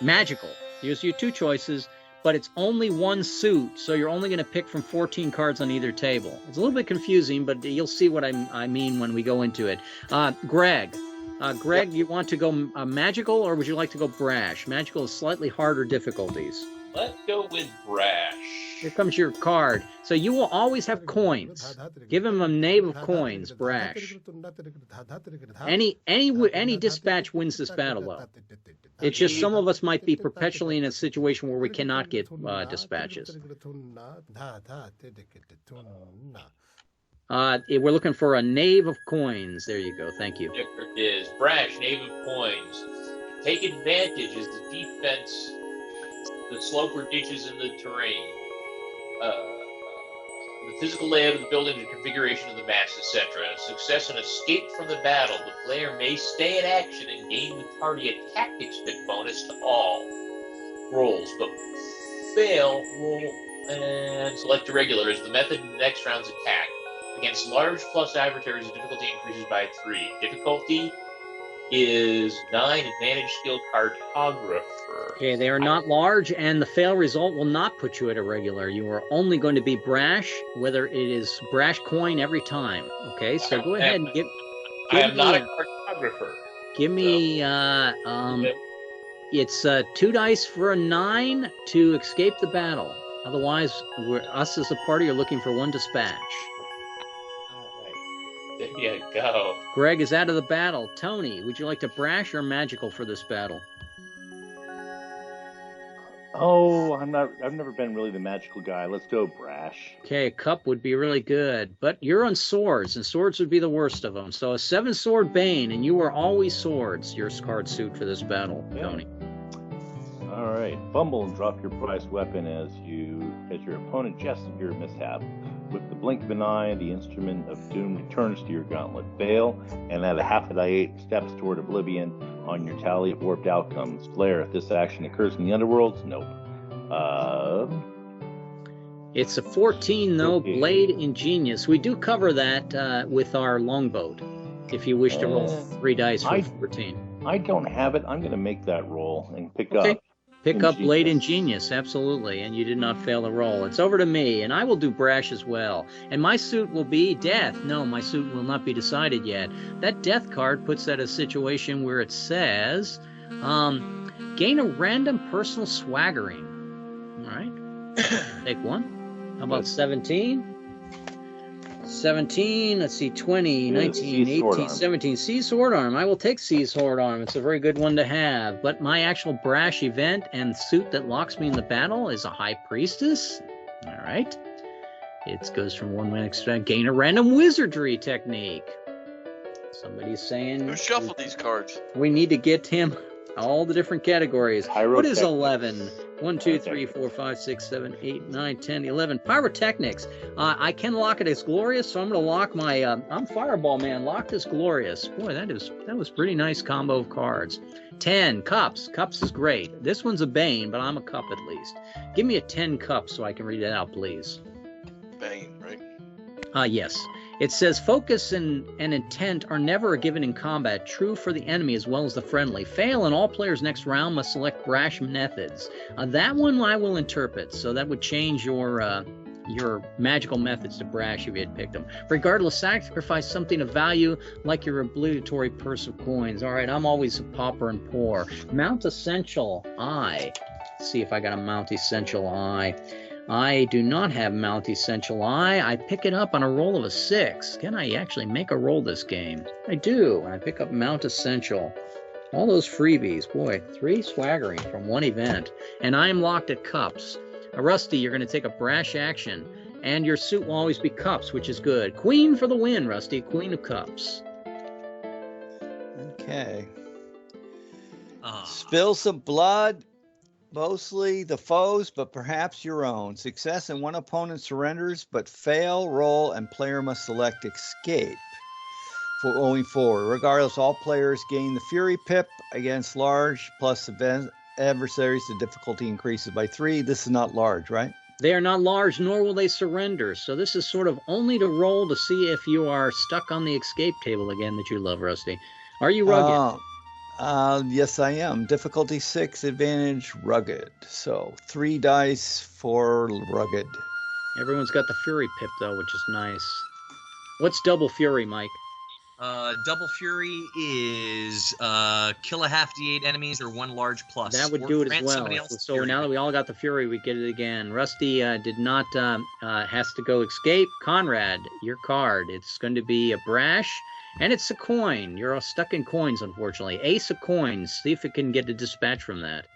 A: magical. Here's your two choices, but it's only one suit, so you're only going to pick from 14 cards on either table. It's a little bit confusing, but you'll see what I mean when we go into it. Greg,
C: Yep.
A: you want to go magical, or would you like to go brash? Magical is slightly harder difficulties.
G: Let's go with brash.
A: Here comes your card. So you will always have coins. Give him a knave of coins, brash. Any dispatch wins this battle, though. It's just some of us might be perpetually in a situation where we cannot get dispatches. We're looking for a knave of coins. There you go. Thank you.
G: There it is. Brash, knave of coins. Take advantage as the defense, the slope or ditches in the terrain, the physical layout of the building, the configuration of the maps, etc. Success and escape from the battle. The player may stay in action and gain the party a tactics bit bonus to all rolls, but fail, roll, and select irregular as the method in the next round's attack. Against large plus adversaries, the difficulty increases by 3. Difficulty is 9, advantage skill cartographer.
A: Okay, they are not large, and the fail result will not put you at irregular. You are only going to be brash, whether it is brash coin every time. Okay, so go ahead and give
G: I am not a cartographer.
A: Give me, it's 2 dice for a 9 to escape the battle. Otherwise, us as a party are looking for 1 dispatch.
G: There you go.
A: Greg is out of the battle. Tony, would you like to brash or magical for this battle?
B: Oh, I've never been really the magical guy. Let's go brash.
A: Okay, a cup would be really good, but you're on swords, and swords would be the worst of them. So a 7-sword bane, and you are always swords. Your card suit for this battle, Tony.
B: All right, fumble and drop your prized weapon as your opponent jests at your mishap. With the blink of an eye, the instrument of doom returns to your gauntlet. Fail, and add a half a die 8 steps toward oblivion on your tally of warped outcomes. Flare, if this action occurs in the underworlds, nope.
A: It's a 14, though.
B: Okay.
A: Blade Ingenious. We do cover that with our longboat, if you wish to roll 3 dice for 14.
B: I don't have it. I'm going to make that roll and pick up.
A: Pick up Blade Ingenious, absolutely, and you did not fail the roll. It's over to me, and I will do brash as well. And my suit will be death. No, my suit will not be decided yet. That death card puts that in a situation where it says, gain a random personal swaggering. All right, take 1. How about 17? 17, let's see, 20, 19, 18, 17. Sea Sword Arm. I will take Sea Sword Arm. It's a very good one to have. But my actual brash event and suit that locks me in the battle is a High Priestess. All right. It goes from 1 extra. Gain a random wizardry technique. Somebody's saying...
C: Who shuffled these cards?
A: We need to get him all the different categories. What is 11? 1, 2, 3, 4, 5, 6, 7, 8, 9, 10, 11. Pyrotechnics. I can lock it as glorious, so I'm going to lock my... I'm Fireball Man. Locked as glorious. Boy, that was pretty nice combo of cards. 10. Cups. Cups is great. This one's a Bane, but I'm a cup at least. Give me a 10 cups so I can read it out, please.
C: Bane, right?
A: Yes. It says, focus and intent are never given in combat, true for the enemy as well as the friendly. Fail, and all players next round must select brash methods. That one I will interpret, so that would change your magical methods to brash if you had picked them. Regardless, sacrifice something of value like your obligatory purse of coins. All right, I'm always a pauper and poor. Mount Essential Eye. Let's see if I got a Mount Essential Eye. I do not have Mount Essential Eye. I pick it up on a roll of a 6. Can I actually make a roll this game? I do. I pick up Mount Essential. All those freebies. Boy, 3 swaggering from 1 event. And I am locked at cups. Rusty, you're going to take a brash action. And your suit will always be cups, which is good. Queen for the win, Rusty. Queen of cups.
E: Okay. Spill some blood. Mostly the foes, but perhaps your own. Success in one opponent surrenders, but fail, roll, and player must select escape for going forward. Regardless, all players gain the Fury Pip against large plus adversaries. The difficulty increases by 3. This is not large, right?
A: They are not large, nor will they surrender. So this is sort of only to roll to see if you are stuck on the escape table again that you love, Rusty. Are you rugged?
E: Yes, I am. Difficulty 6, advantage, rugged. So 3 dice for rugged.
A: Everyone's got the Fury Pip, though, which is nice. What's double Fury, Mike?
D: Double Fury is kill a half D8 enemies or 1 large plus.
A: That would do it as well. So now that we all got the Fury, we get it again. Rusty did not, has to go escape. Conrad, your card. It's going to be a brash. And it's a coin. You're all stuck in coins, unfortunately. Ace of coins. See if it can get a dispatch from that.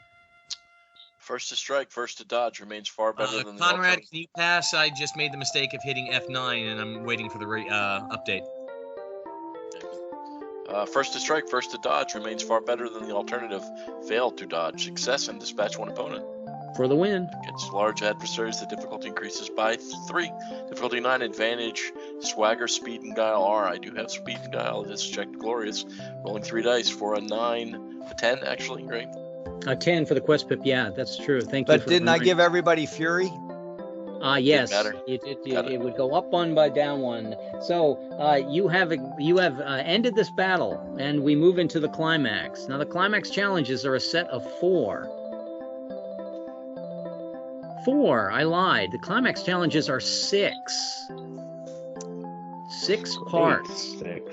C: First to strike, first to dodge remains far better than the
D: Conrad, can you pass? I just made the mistake of hitting F9, and I'm waiting for the update.
C: First to strike, first to dodge remains far better than the alternative. Fail to dodge. Success and dispatch 1 opponent.
A: For the win.
C: Against large adversaries, the difficulty increases by 3. Difficulty 9, advantage, swagger, speed, and guile R. I do have speed and guile. It's checked glorious. Rolling 3 dice for a 9, a 10, actually. Great.
A: A 10 for the quest pip. Yeah, that's true. Thank you.
E: But didn't I give everybody Fury?
A: Yes, it would go up 1 by down 1. So you have ended this battle, and we move into the climax. Now the climax challenges are a set of 4. 4. I lied. The climax challenges are 6. 6 parts.
B: 6.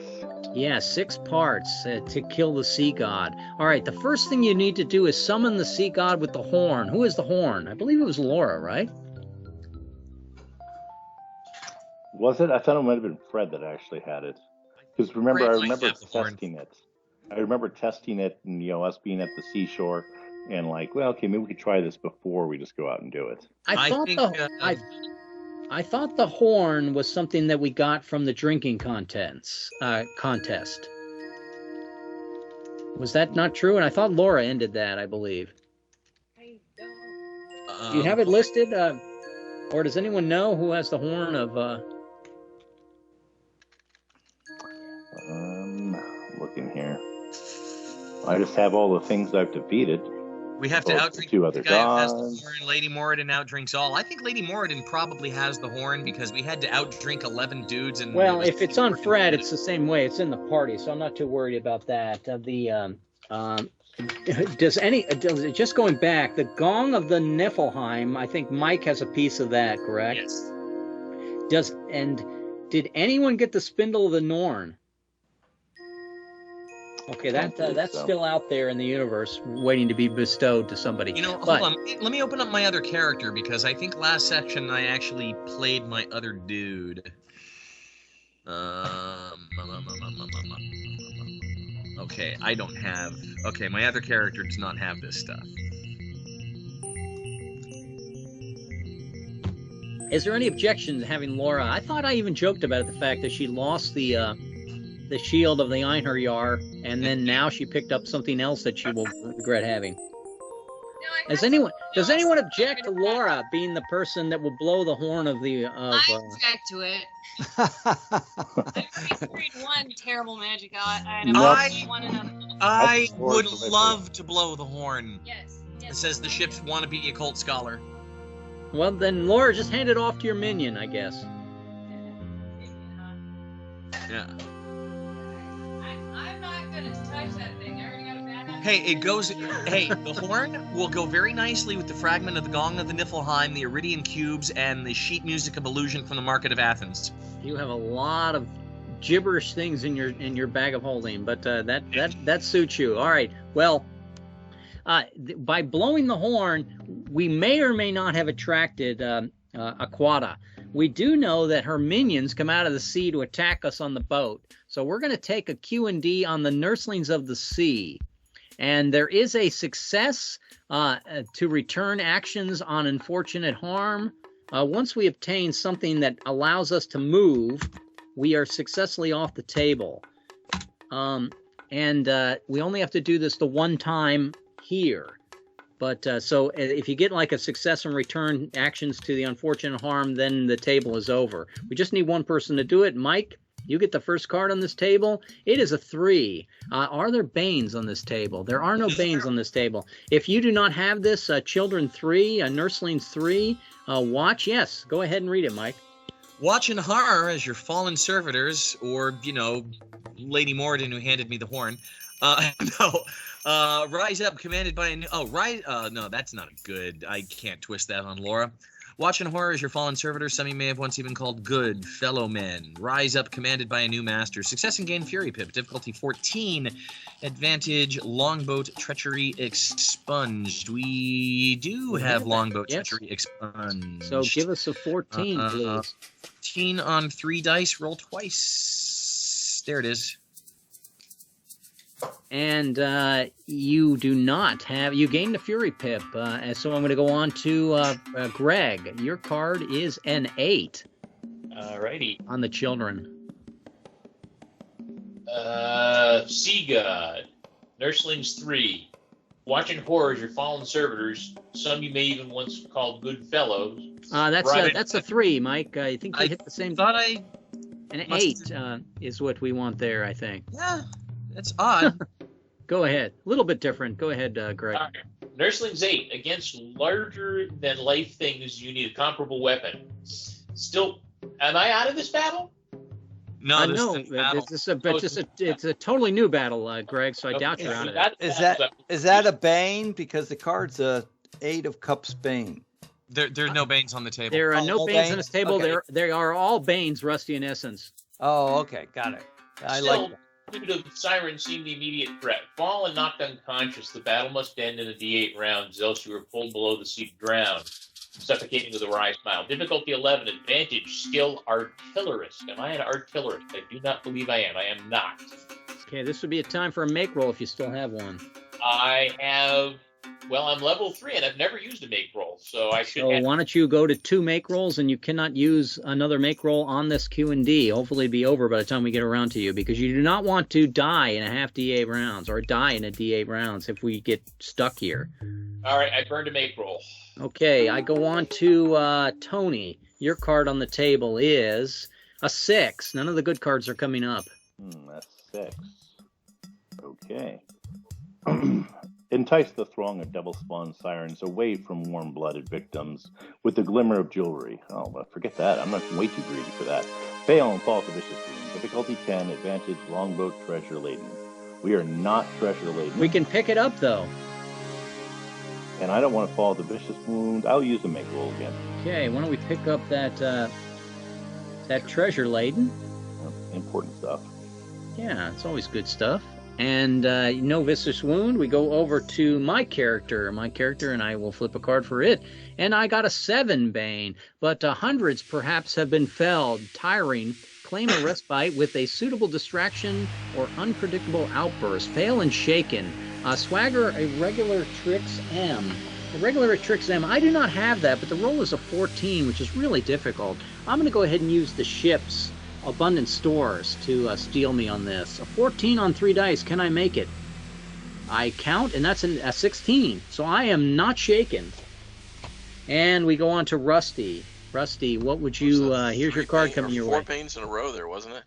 A: Yeah, 6 parts to kill the sea god. All right, the first thing you need to do is summon the sea god with the horn. Who is the horn? I believe it was Laura, right?
B: Was it? I thought it might have been Fred that actually had it. Because remember, I remember testing it. I remember testing it and, us being at the seashore and like, well, okay, maybe we could try this before we just go out and do it.
A: I thought the horn was something that we got from the drinking contest. Was that not true? And I thought Laura ended that, I believe.
F: I don't.
A: Do you have it listed? Or does anyone know who has the horn of...
B: Looking here. I just have all the things I've defeated.
D: We have to outdrink
B: 2 other
D: the guy who
B: gods.
D: has the horn. Lady Moradin outdrinks all. I think Lady Moradin probably has the horn because we had to outdrink 11 dudes. And
A: well, if it's on Fred, it's the same way. It's in the party, so I'm not too worried about that. Just going back, the Gong of the Niflheim, I think Mike has a piece of that, correct?
D: Yes.
A: Did anyone get the Spindle of the Norn? Okay, that's still out there in the universe, waiting to be bestowed to somebody.
D: Hold on. Let me open up my other character because I think last section I actually played my other dude. Okay, I don't have. Okay, my other character does not have this stuff.
A: Is there any objection to having Laura? I thought I even joked about the fact that she lost the shield of the Einherjar, and then now she picked up something else that she will regret having. Does anyone object to Laura being the person that will blow the horn of the?
F: I object to it. I've created 1 terrible magic item.
D: I would love to blow the horn.
F: Yes.
D: It says the ships want to be a cult scholar.
A: Well, then Laura, just hand it off to your minion, I guess.
D: Yeah.
F: I'm not gonna touch that thing. I already got a bad habit.
D: Hey, the horn will go very nicely with the fragment of the Gong of the Niflheim, the Iridian cubes, and the sheet music of illusion from the Market of Athens.
A: You have a lot of gibberish things in your bag of holding, but that suits you. All right. Well, by blowing the horn, we may or may not have attracted Aquata. We do know that her minions come out of the sea to attack us on the boat. So we're going to take a Q&D on the Nurslings of the Sea. And there is a success to return actions on unfortunate harm. Once we obtain something that allows us to move, we are successfully off the table. And we only have to do this the one time here. But so if you get like a success and return actions to the unfortunate harm, then the table is over. We just need one person to do it. Mike, you get the first card on this table. It is a 3. Are there Banes on this table? There are no Banes on this table. If you do not have this, Children 3, Nurslings 3, watch. Yes, go ahead and read it, Mike.
D: Watch in horror as your fallen servitors, or, Lady Morden who handed me the horn. Rise up, commanded by no, that's not good. I can't twist that on Laura. Watch in horror as your fallen servitors, some you may have once even called good fellow men. Rise up, commanded by a new master. Success and gain Fury Pip. Difficulty 14. Advantage Longboat Treachery Expunged. We do have Longboat Treachery Expunged.
A: So give us a 14, please.
D: 14 on 3 dice. Roll twice. There it is.
A: And you do not have, you gained a Fury Pip. And so I'm going to go on to Greg. Your card is an 8.
G: Alrighty.
A: On the children.
G: Sea God. Nurslings 3. Watching horrors, your fallen servitors, some you may even once call good fellows.
A: That's a 3, Mike. I think you hit the same. An 8 is what we want there, I think.
D: Yeah, that's odd.
A: Go ahead. A little bit different. Go ahead, Greg.
G: Nurslings 8. Against larger-than-life things, you need a comparable weapon. Still, am I out of this battle?
D: No,
A: it's a totally new battle, Greg, so I doubt you're out of it.
E: Is that a Bane? Because the card's a 8 of Cups Bane.
D: There's no Banes on the table.
A: There are no Banes on this table.
E: Okay.
A: They are all Banes, Rusty in essence.
E: Oh, okay. Got it.
G: Due to Siren seemed the immediate threat. Fall and knocked unconscious. The battle must end in a D8 rounds, else you are pulled below the sea to drown, suffocating with a wry smile. Difficulty 11. Advantage, skill, artillerist. Am I an artillerist? I do not believe I am. I am not.
A: Okay, this would be a time for a make roll if you still have one.
G: I have... Well, I'm level 3, and I've never used a make roll, so I should.
A: So why don't you go to 2 make rolls, and you cannot use another make roll on this Q&D. Hopefully, it'll be over by the time we get around to you, because you do not want to die in a half D8 rounds or die in a D8 rounds if we get stuck here.
G: All right, I burned a make roll.
A: Okay, I go on to Tony. Your card on the table is a 6. None of the good cards are coming up.
B: That's 6. Okay. Entice the throng of double-spawned sirens away from warm-blooded victims with the glimmer of jewelry. Oh, well, forget that. I'm not way too greedy for that. Fail and fall to vicious wound. Difficulty 10. Advantage longboat treasure laden. We are not treasure laden.
A: We can pick it up though.
B: And I don't want to fall to vicious wound. I'll use the make roll again.
A: Okay, why don't we pick up that that treasure laden?
B: Important stuff.
A: Yeah, it's always good stuff. And no vicious wound. We go over to my character, and I will flip a card for it. And I got a 7 Bane, but hundreds perhaps have been felled, tiring. Claim a respite with a suitable distraction or unpredictable outburst. Fail and shaken. Swagger a regular Trix M. A regular Trix M. I do not have that, but the roll is a 14, which is really difficult. I'm going to go ahead and use the ship's abundant stores to steal me on this. A 14 on 3 dice. Can I make it? I count, and that's a 16. So I am not shaken. And we go on to Rusty. Rusty, what would you... here's your card coming your way.
C: 4 Banes in a row there, wasn't it?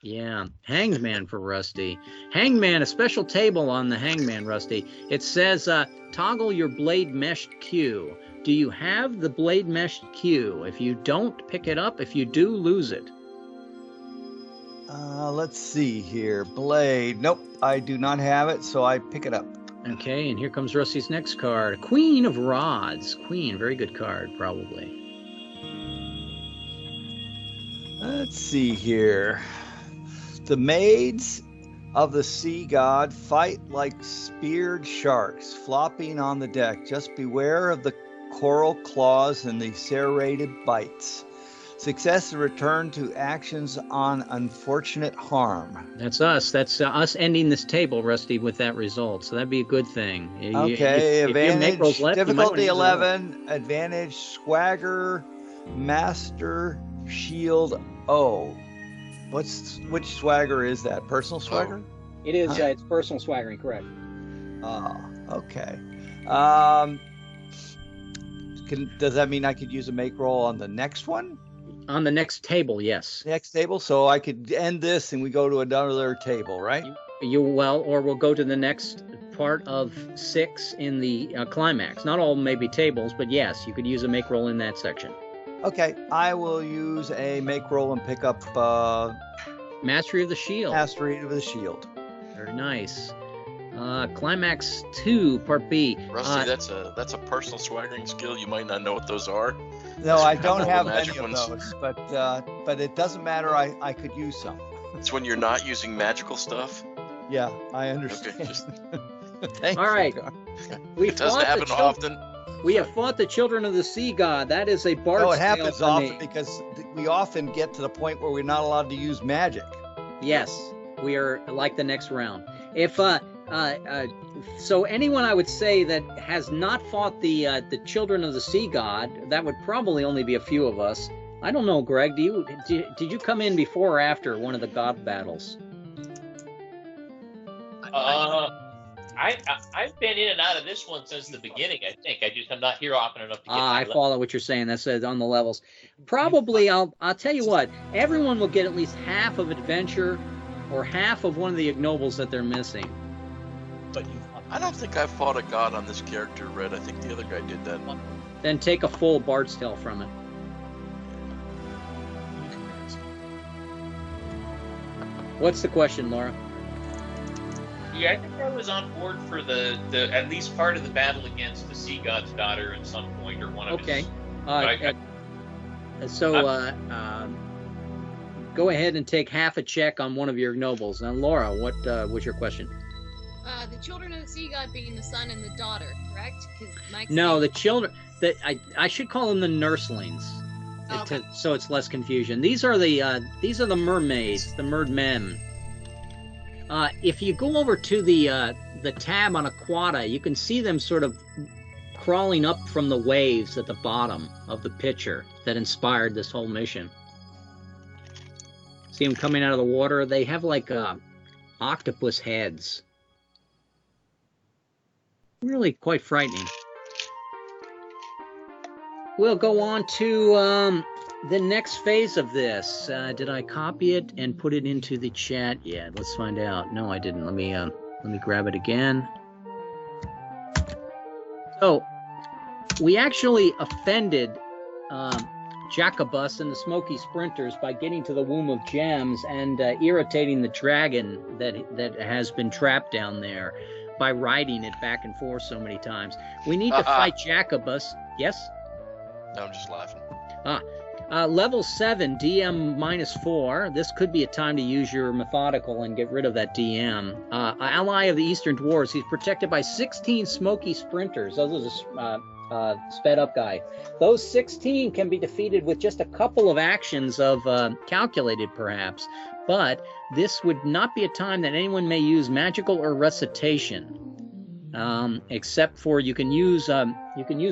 A: Yeah. Hanged Man for Rusty. Hanged Man, a special table on the Hanged Man, Rusty. It says, toggle your blade meshed Q. Do you have the blade meshed Q? If you don't, pick it up. If you do, lose it.
E: Let's see here. Blade. Nope, I do not have it, so I pick it up.
A: Okay, and here comes Rusty's next card. Queen of Rods. Queen, very good card, probably.
E: Let's see here. The maids of the sea god fight like speared sharks flopping on the deck. Just beware of the coral claws and the serrated bites. Success to return to actions on unfortunate harm.
A: That's us. That's us ending this table, Rusty, with that result. So that'd be a good thing.
E: Okay,
A: if you make rolls
E: advantage,
A: left,
E: difficulty 11, advantage, swagger, master, shield, O. Which swagger is that? Personal swagger?
A: It is. It's personal swaggering, correct.
E: Oh, okay. Does that mean I could use a make roll on the next one?
A: On the next table, yes.
E: Next table, so I could end this and we go to another table, right?
A: Or we'll go to the next part of 6 in the climax. Not all may be tables, but yes, you could use a make roll in that section.
E: Okay, I will use a make roll and pick up
A: Mastery of the Shield.
E: Mastery of the Shield.
A: Very nice. Climax 2, Part B.
C: Rusty, that's a personal swaggering skill. You might not know what those are.
E: No, I don't have
C: magic
E: any of
C: ones.
E: those, but it doesn't matter. I could use some.
C: It's when you're not using magical stuff.
E: Yeah, I understand.
C: Okay,
E: Thanks.
A: All right.
C: It doesn't happen often.
A: We have fought the children of the sea god. That is a bard's
E: No, it
A: tale
E: happens
A: for
E: often
A: me.
E: because we often get to the point where we're not allowed to use magic.
A: Yes, we are like the next round. If so anyone I would say that has not fought the children of the sea god, that would probably only be a few of us. I don't know, Greg. Did you come in before or after one of the god battles?
G: I've been in and out of this one since the beginning. I think I'm not here often enough to get.
A: I follow what you're saying. That's on the levels. Probably I'll tell you what. Everyone will get at least half of adventure, or half of one of the ignobles that they're missing.
G: But
C: I don't think I fought a god on this character, Red. I think the other guy did that.
A: Then take a full bard's tale from it. What's the question, Laura?
G: Yeah, I think I was on board for the at least part of the battle against the sea god's daughter at some point, or one of his.
A: Go ahead and take half a check on one of your nobles. Now, Laura, what was your question?
F: The children of the sea god being the son and the daughter, correct?
A: No, the children. I should call them the nurslings,
F: okay.
A: So it's less confusion. These are the mermaids, the mermen. If you go over to the tab on Aquata, you can see them sort of crawling up from the waves at the bottom of the picture that inspired this whole mission. See them coming out of the water? They have like octopus heads. Really quite frightening. We'll go on to the next phase of this. Did I copy it and put it into the chat? Yeah, let's find out. No, I didn't. Let me grab it again. So we actually offended Jokubas and the Smoky Sprinters by getting to the Womb of Gems and irritating the dragon that has been trapped down there by riding it back and forth so many times. We need to fight Jokubas. Yes?
C: No, I'm just laughing.
A: Level 7, DM -4. This could be a time to use your methodical and get rid of that DM. Ally of the Eastern Dwarves. He's protected by 16 Smoky Sprinters. Those are sped up guy. Those 16 can be defeated with just a couple of actions of calculated, perhaps. But this would not be a time that anyone may use magical or recitation. Except for you can use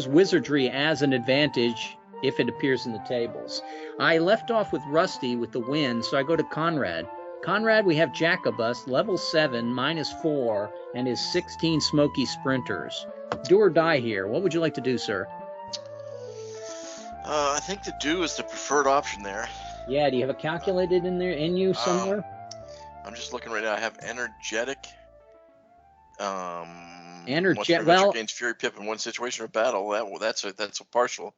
A: wizardry as an advantage if it appears in the tables. I left off with Rusty with the wind, so I go to Conrad. Conrad, we have Jokubas, level 7, -4, and his 16 Smoky Sprinters. Do or die here. What would you like to do, sir?
C: I think the do is the preferred option there.
A: Yeah, do you have it calculated in you somewhere?
C: I'm just looking right now. I have energetic.
A: Well,
C: gains Fury Pip in one situation or battle. That's a partial.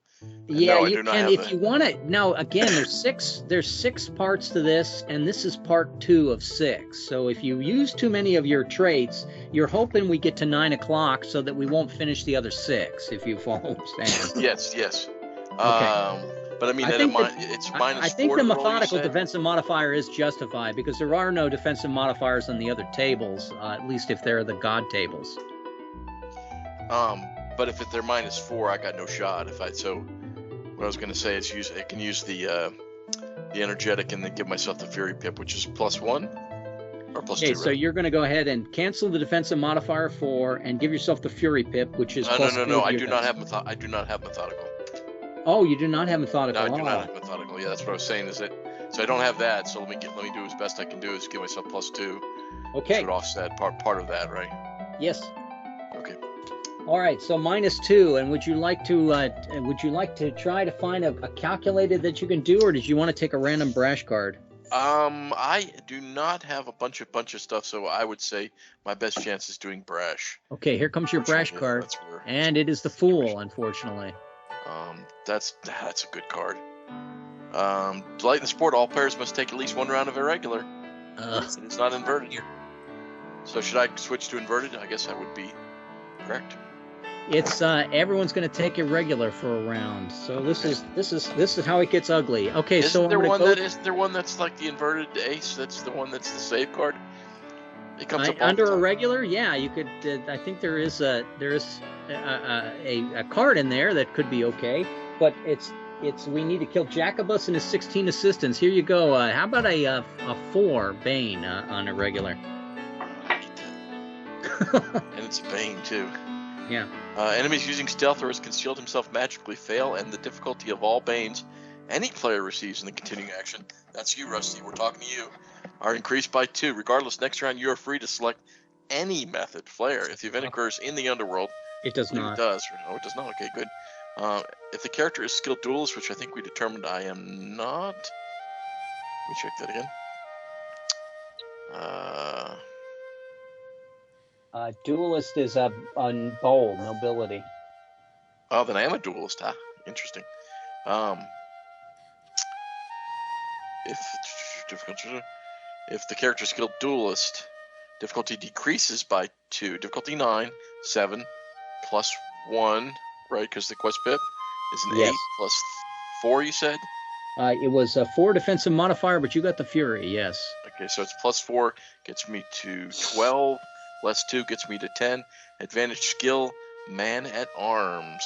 A: Yeah,
C: no,
A: you can if you want to. Now, again, there's six parts to this, and this is part 2 of 6. So if you use too many of your traits, you're hoping we get to 9 o'clock so that we won't finish the other 6. If you follow what I'm saying.
C: Yes.
A: Okay.
C: But I mean, it's minus.
A: I think
C: the
A: methodical defensive modifier is justified because there are no defensive modifiers on the other tables, at least if they're the god tables.
C: But if they're -4, I got no shot. what I was going to say is I can use the energetic and then give myself the Fury Pip, which is +1 or +2.
A: Okay, so you're going to go ahead and cancel the defensive modifier 4 and give yourself the Fury Pip, which is +2.
C: No. I do not have methodical.
A: Oh, you do not have methodical.
C: No, I do not have methodical. Yeah, that's what I was saying. Is it? So I don't have that. So let me do as best I can do is give myself +2.
A: Okay.
C: Which would offset part of that, right?
A: Yes.
C: Okay.
A: All right. So -2. And would you like to try to find a calculated that you can do, or did you want to take a random brash card?
C: I do not have a bunch of stuff, so I would say my best chance is doing brash.
A: Okay. Here comes your brash card, and it is the Fool, unfortunately.
C: That's a good card. Delight in the sport, all players must take at least 1 round of irregular. It is not inverted. So should I switch to inverted? I guess that would be correct.
A: It's everyone's going to take irregular for a round. So this is how it gets ugly. Okay,
C: Isn't there one that's like the inverted ace? That's the one that's the save card. It comes up
A: under irregular. Yeah, you could. I think there is a card in there that could be okay, but it's we need to kill Jokubas and his 16 assistants. Here you go. How about a 4 Bane on irregular?
C: And it's a Bane too.
A: Yeah.
C: Enemies using stealth or has concealed himself magically fail, and the difficulty of all Banes any player receives in the continuing action, that's you, Rusty, we're talking to you, are increased by 2. Regardless, next round you are free to select any method flare. If the event occurs in the underworld,
A: it does not.
C: It does. Oh, it does not. Okay, good. If the character is skilled duelist, which I think we determined I am not. Let me check that again.
A: Duelist is a bold nobility.
C: Oh, then I am a duelist, huh? Interesting. If the character is skilled duelist, difficulty decreases by 2. Difficulty 9, 7, +1, right? Because the quest pip is an 8 +4. You said.
A: It was a 4 defensive modifier, but you got the Fury. Yes.
C: Okay, so it's +4 gets me to 12. +2 gets me to 10. Advantage skill, Man at Arms.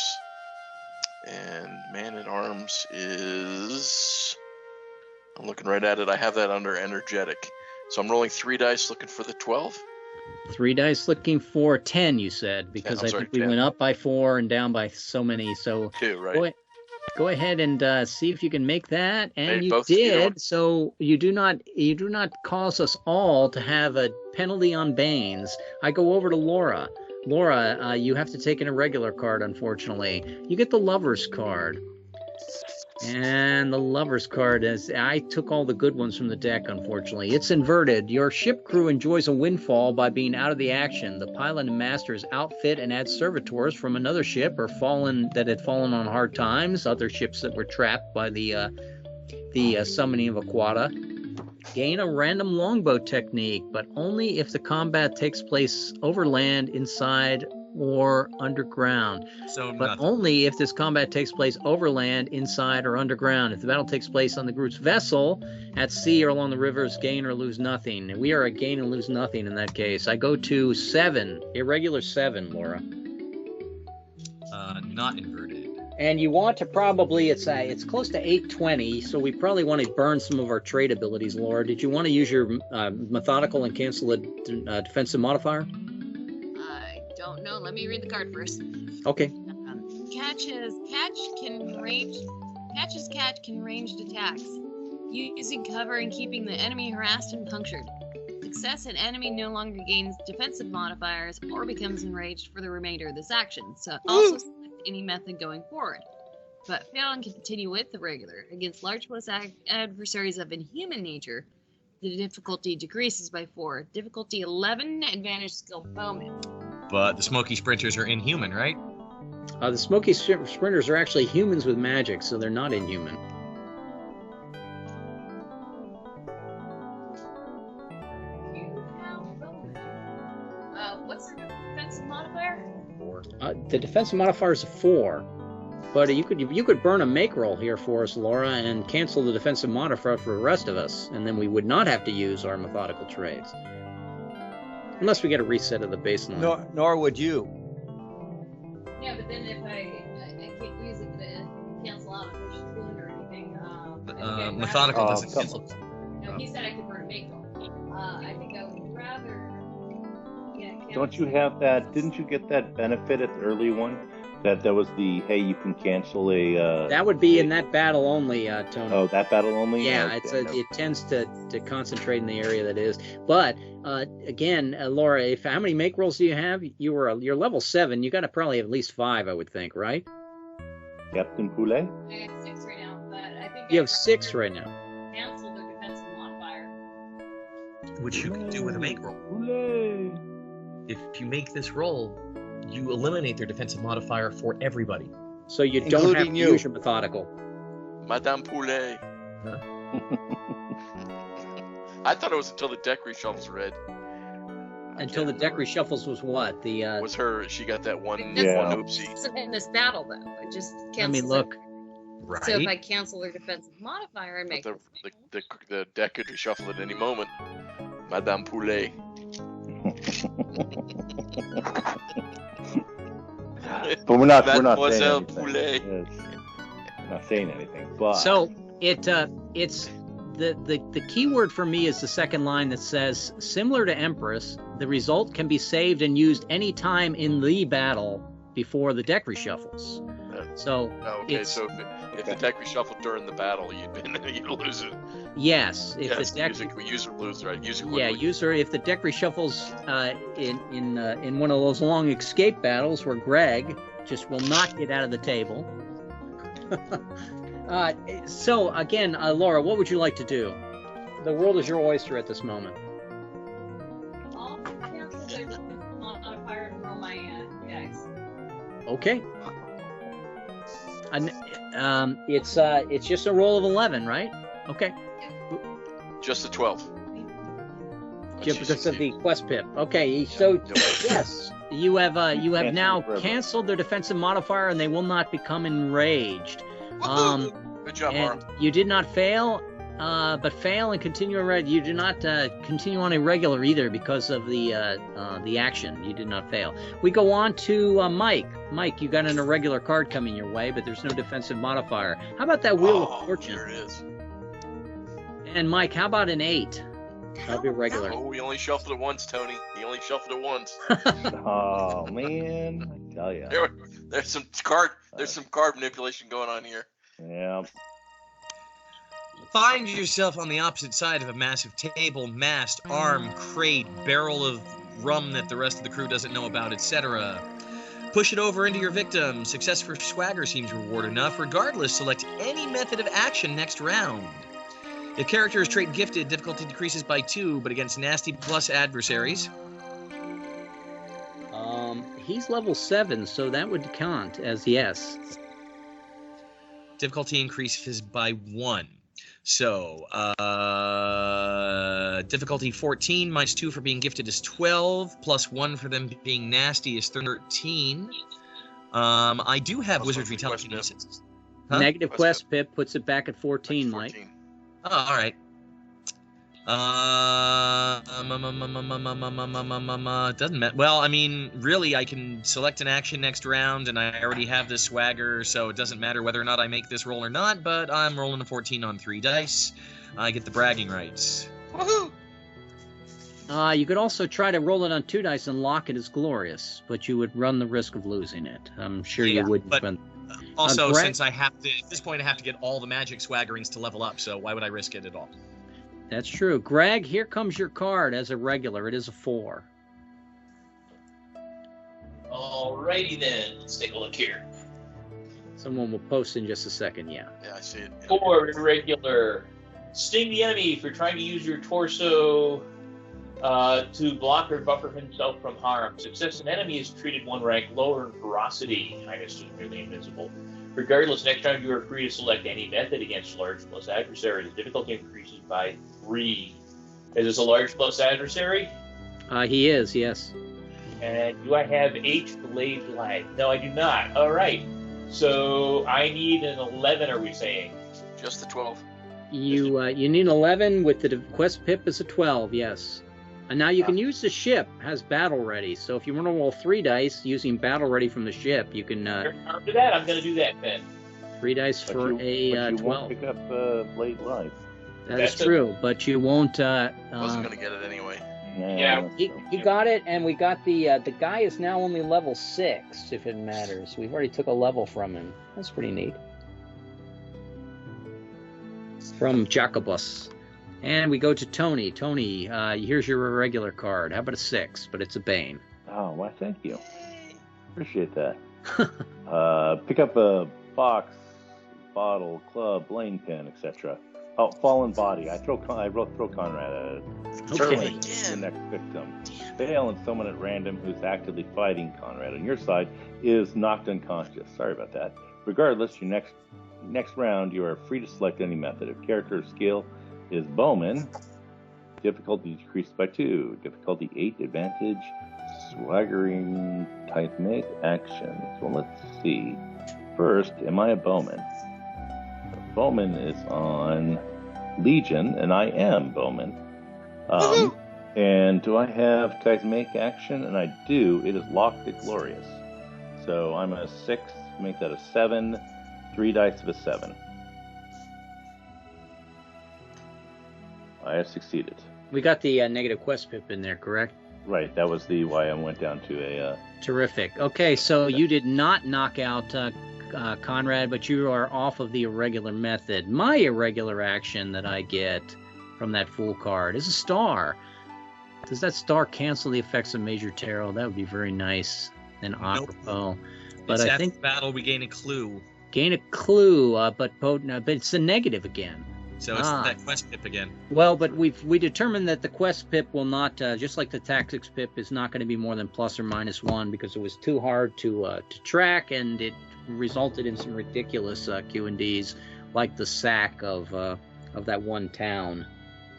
C: And Man at Arms is... I'm looking right at it. I have that under energetic. So I'm rolling 3 dice looking for the 12.
A: 3 dice looking for 10, you said, because
C: 10,
A: I think we went up by 4 and down by so many. So
C: 2, right?
A: Go ahead and see if you can make that, and you did. So you do not cause us all to have a penalty on Banes. I go over to Laura. Laura, you have to take an irregular card, unfortunately. You get the Lover's card. And the Lover's card is, I took all the good ones from the deck, unfortunately. It's inverted. Your ship crew enjoys a windfall by being out of the action. The pilot and masters outfit and add servitors from another ship or that had fallen on hard times, other ships that were trapped by the summoning of Aquata. Gain a random longbow technique, but only if the combat takes place over land, inside, or underground. But only if this combat takes place over land, inside, or underground. If the battle takes place on the group's vessel, at sea, or along the rivers, gain or lose nothing. We are a gain and lose nothing in that case. I go to 7, irregular 7, Laura.
D: Not inverted.
A: And you want to probably, it's close to 820, so we probably want to burn some of our trade abilities, Laura. Did you want to use your methodical and cancel the defensive modifier?
F: I don't know. Let me read the card first.
A: Okay.
F: Catches catch can ranged attacks, using cover and keeping the enemy harassed and punctured. Success, an enemy no longer gains defensive modifiers or becomes enraged for the remainder of this action. So also select any method going forward. But fail and continue with the regular. Against large plus adversaries of inhuman nature, the difficulty decreases by 4. Difficulty 11, advantage skill bowman.
D: But the Smoky Sprinters are inhuman, right?
A: The Smoky Sprinters are actually humans with magic, so they're not inhuman.
F: What's the defensive modifier?
A: 4. The defensive modifier is a 4. But you could burn a make roll here for us, Laura, and cancel the defensive modifier for the rest of us, and then we would not have to use our methodical trades. Unless we get a reset of the baseline.
E: Nor would you.
F: Yeah, but then if I can't use it to cancel out.
D: Methodical doesn't cancel.
F: No, he said I could burn Mako. I think I would rather.
B: Don't you have that? Didn't you get that benefit at the early one? That was the hey, you can cancel a.
A: That would be in that battle only, Tony.
B: Oh, that battle only.
A: Yeah,
B: okay.
A: it tends to concentrate in the area that is. But again, Laura, how many make rolls do you have? You're level 7. You got to probably have at least 5, I would think, right?
B: Captain Poulet.
F: I have 6 right now, but I think
A: you have 6 right now.
F: Cancel their defensive modifier.
D: Which you can do with a make roll.
B: Poulet.
D: If you make this roll, you eliminate their defensive modifier for everybody.
A: So you don't have to use your methodical.
C: Madame Poulet.
D: Huh?
C: I thought it was until the deck reshuffles read.
A: Until the deck reshuffles was what?
C: Was her, she got that one oopsie.
F: In this battle, though. It just cancels.
A: I mean, look.
D: Right.
F: So if I cancel their defensive modifier and make
C: the deck could reshuffle at any moment. Madame Poulet.
B: But we're not saying
C: Mademoiselle
B: anything.
C: Poulet.
B: Yes. Not saying anything. But
A: So it's the key word for me is the second line that says, similar to Empress, the result can be saved and used any time in the battle before the deck reshuffles. So
C: if the deck reshuffled during the battle, you'd lose it.
A: Yes, if the deck
C: use or lose, right? Use it
A: quickly. If the deck reshuffles in one of those long escape battles where Greg just will not get out of the table. So again, Laura, what would you like to do? The world is your oyster at this moment.
F: I'll cancel their defensive modifier and roll my dice.
A: Okay. And it's just a roll of 11, right? Okay.
C: Just a 12.
A: Just because of the quest pip. Okay, so yes, you have now canceled their defensive modifier, and they will not become enraged.
C: Good job, Mara.
A: You did not fail, but fail and continue a red. You did not continue on a regular either because of the action. You did not fail. We go on to Mike. Mike, you got an irregular card coming your way, but there's no defensive modifier. How about that Wheel of Fortune?
C: There it is.
A: And Mike, how about an 8? That'll be regular.
C: Oh, we only shuffled it once, Tony. He only shuffled it once.
B: Oh man, I tell you.
C: There's some card manipulation going on here.
B: Yeah.
D: Find yourself on the opposite side of a massive table, mast, arm, crate, barrel of rum that the rest of the crew doesn't know about, etc. Push it over into your victim. Success for swagger seems reward enough. Regardless, select any method of action next round. If character is trait gifted, difficulty decreases by 2, but against nasty plus adversaries.
A: He's level 7, so that would count as yes.
D: Difficulty increases by 1. So, difficulty 14 minus 2 for being gifted is 12, plus 1 for them being nasty is 13. I do have wizardry telekinesis.
A: Huh? Negative quest pip puts it back at 14, Mike.
D: Oh, all right. Doesn't matter. Well, I mean, really, I can select an action next round, and I already have this swagger, so it doesn't matter whether or not I make this roll or not, but I'm rolling a 14 on 3 dice. I get the bragging rights.
C: Woohoo!
A: You could also try to roll it on 2 dice and lock it as glorious, but you would run the risk of losing it. I'm sure you wouldn't.
D: But also, since I have to, at this point, I have to get all the magic swaggerings to level up, so why would I risk it at all?
A: That's true. Greg, here comes your card as a regular. It is a 4.
G: Alrighty then. Let's take a look here.
A: Someone will post in just a second, yeah.
C: Yeah, I see it.
G: 4 irregular. Sting the enemy for trying to use your torso to block or buffer himself from harm. Success, an enemy is treated 1 rank lower in ferocity. I guess it's nearly invisible. Regardless, next time you are free to select any method against large plus adversary. The difficulty increases by 3. Is this a large plus adversary?
A: He is, yes.
G: And do I have H Blade Light? No, I do not. All right. So I need an 11, are we saying?
C: Just the 12.
A: You need 11 with the quest pip is a 12, yes. And now you can use the ship, has battle ready. So if you want to roll 3 dice using battle ready from the ship, you can...
G: After that, I'm going to do that then.
A: 3 dice for a 12.
B: Won't pick up Blade Life.
A: That is true, but you won't.
C: Wasn't going to get it anyway.
G: Yeah.
A: He got it, and we got the guy is now only level 6, if it matters. We've already took a level from him. That's pretty neat. From Jokubas. And we go to Tony. Tony, here's your irregular card. How about a 6? But it's a Bane.
B: Oh, why, thank you. Appreciate that. Pick up a box, bottle, club, lane pin, etc. Oh, fallen body. I throw Conrad at it.
A: Okay.
B: The next victim. Fail and someone at random who's actively fighting Conrad on your side is knocked unconscious. Sorry about that. Regardless, your next round, you are free to select any method. If character or skill is Bowman, difficulty decreased by 2. Difficulty 8, advantage, swaggering type make action. So let's see. First, am I a Bowman? Bowman is on Legion, and I am Bowman. And do I have type make action? And I do. It is Locked at Glorious. So I'm a 6, make that a 7, 3 dice of a 7. I have succeeded.
A: We got the negative quest pip in there, correct?
B: Right, that was why I went down to a...
A: Terrific. Okay, so you did not knock out Conrad, but you are off of the irregular method. My irregular action that I get from that Fool card is a star. Does that star cancel the effects of Major Tarot? That would be very nice and apropos. But I think
D: battle we gain a clue.
A: Gain a clue, but it's a negative again.
D: So it's that quest pip again.
A: Well, but we determined that the quest pip will not, just like the tactics pip, is not going to be more than plus or minus 1 because it was too hard to track, and it resulted in some ridiculous Q&Ds, like the sack of that one town,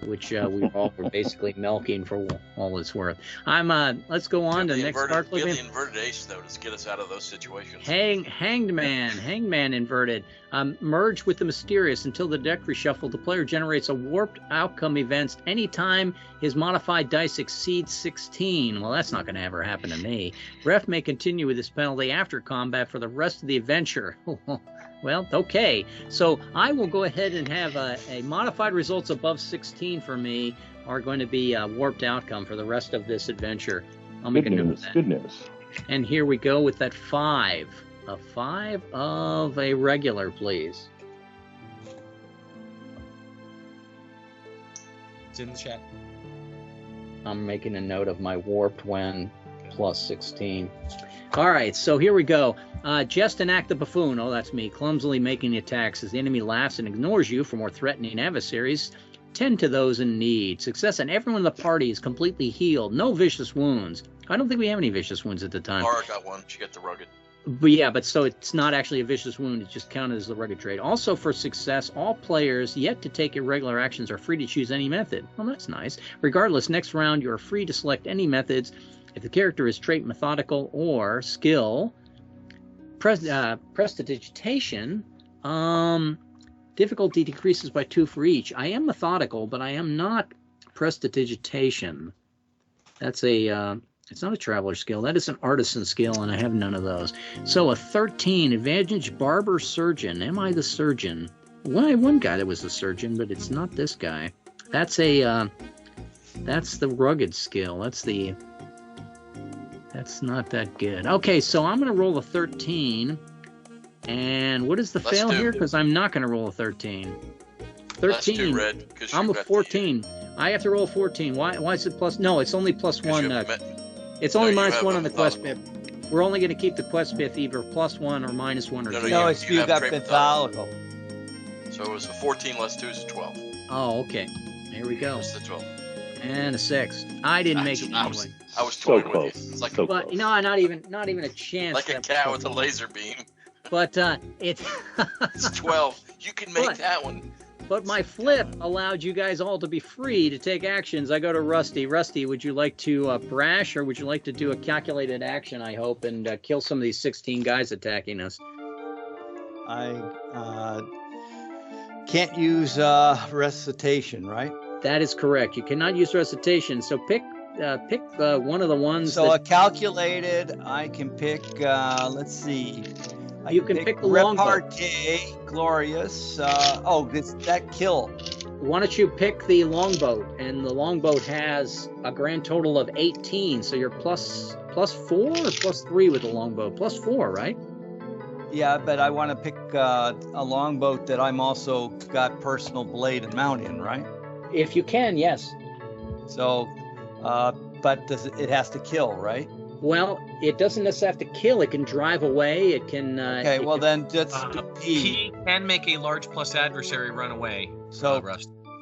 A: which we all were basically milking for all it's worth. Let's go on to the next part.
C: Get the inverted ace, though, to get us out of those situations.
A: Hanged man inverted. Merge with the mysterious until the deck reshuffle. The player generates a warped outcome events anytime his modified dice exceeds 16. Well, that's not going to ever happen to me. Ref may continue with this penalty after combat for the rest of the adventure. Well, okay. So I will go ahead and have a modified results above 16 for me are going to be a warped outcome for the rest of this adventure. I'll make a note of that.
B: Good news.
A: And here we go with that 5. A 5 of a regular, please.
D: It's in the chat.
A: I'm making a note of my warped when plus 16. All right, so here we go. Jest and act the buffoon. Oh, that's me. Clumsily making attacks as the enemy laughs and ignores you. For more threatening adversaries, tend to those in need. Success, and everyone in the party is completely healed. No vicious wounds. I don't think we have any vicious wounds at the time.
C: Laura got one. She got the rugged.
A: But yeah, so it's not actually a vicious wound. It's just counted as the rugged trait. Also for success, all players yet to take irregular actions are free to choose any method. Well, that's nice. Regardless, next round you are free to select any methods. If the character is trait methodical or skill, prestidigitation, difficulty decreases by 2 for each. I am methodical, but I am not prestidigitation. That's it's not a traveler skill. That is an artisan skill, and I have none of those. So a 13, advantage barber surgeon. Am I the surgeon? Well, I had one guy that was the surgeon, but it's not this guy. That's that's the rugged skill. That's not that good. Okay, so I'm going to roll a 13. And what is the fail here? Because I'm not going to roll a 13. 13.
C: Red,
A: I'm a 14. I have to roll a 14. Why is it plus? No, it's only plus 1. It's only minus 1 on the quest pip. We're only going to keep the quest pip either plus 1 or minus 1 or 2.
E: No, it's you got methodical.
C: So it was a 14 less 2 is a 12.
A: Oh, okay. Here we go.
C: It's the 12.
A: And a 6. I didn't make it anyway.
C: I was toying with you. It's like
A: but no, not even a chance.
C: Like a cat with a laser beam.
A: But it's
C: 12. You can make that one.
A: But my flip allowed you guys all to be free to take actions. I go to Rusty. Rusty, would you like to brash, or would you like to do a calculated action, I hope, and kill some of these 16 guys attacking us?
E: I can't use recitation, right?
A: That is correct. You cannot use recitation, so pick one of the ones.
E: So a calculated, I can pick, let's see,
A: You can pick the longboat.
E: Repartee, glorious. That kill.
A: Why don't you pick the longboat? And the longboat has a grand total of 18. So you're plus 4 or plus 3 with the longboat? Plus 4, right?
E: Yeah, but I want to pick a longboat that I'm also got personal blade and mount in, right?
A: If you can, yes.
E: So, but it has to kill, right?
A: Well, it doesn't necessarily have to kill. It can drive away. It can.
E: Okay, well then just
D: P can make a large plus adversary run away.
E: So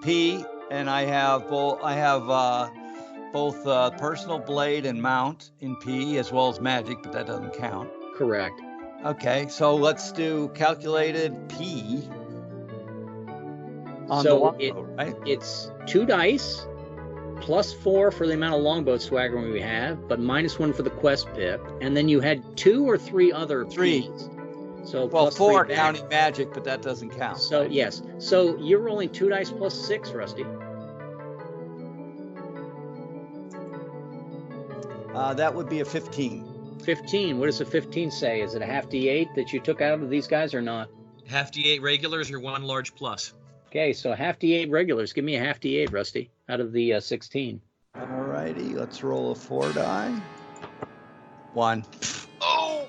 E: P, and I have both. Both personal blade and mount in P, as well as magic, but that doesn't count.
A: Correct.
E: Okay, so let's do calculated P. On
A: so
E: the longboat, right?
A: It's 2 dice. Plus 4 for the amount of longboat swaggering we have, but -1 for the quest pip. And then you had 2 or 3 other
E: 3.
A: Ps. So
E: well,
A: plus
E: 4
A: 3
E: counting magic, but that doesn't count.
A: So
E: right?
A: yes. So you're rolling 2 dice plus 6, Rusty.
E: That would be a 15.
A: 15. What does a 15 say? Is it a half D8 that you took out of these guys or not?
D: Half D8 regulars or 1 large plus.
A: Okay, so half D8 regulars. Give me a half D8, Rusty, out of the 16.
E: All righty, let's roll a 4 die. 1.
C: Oh!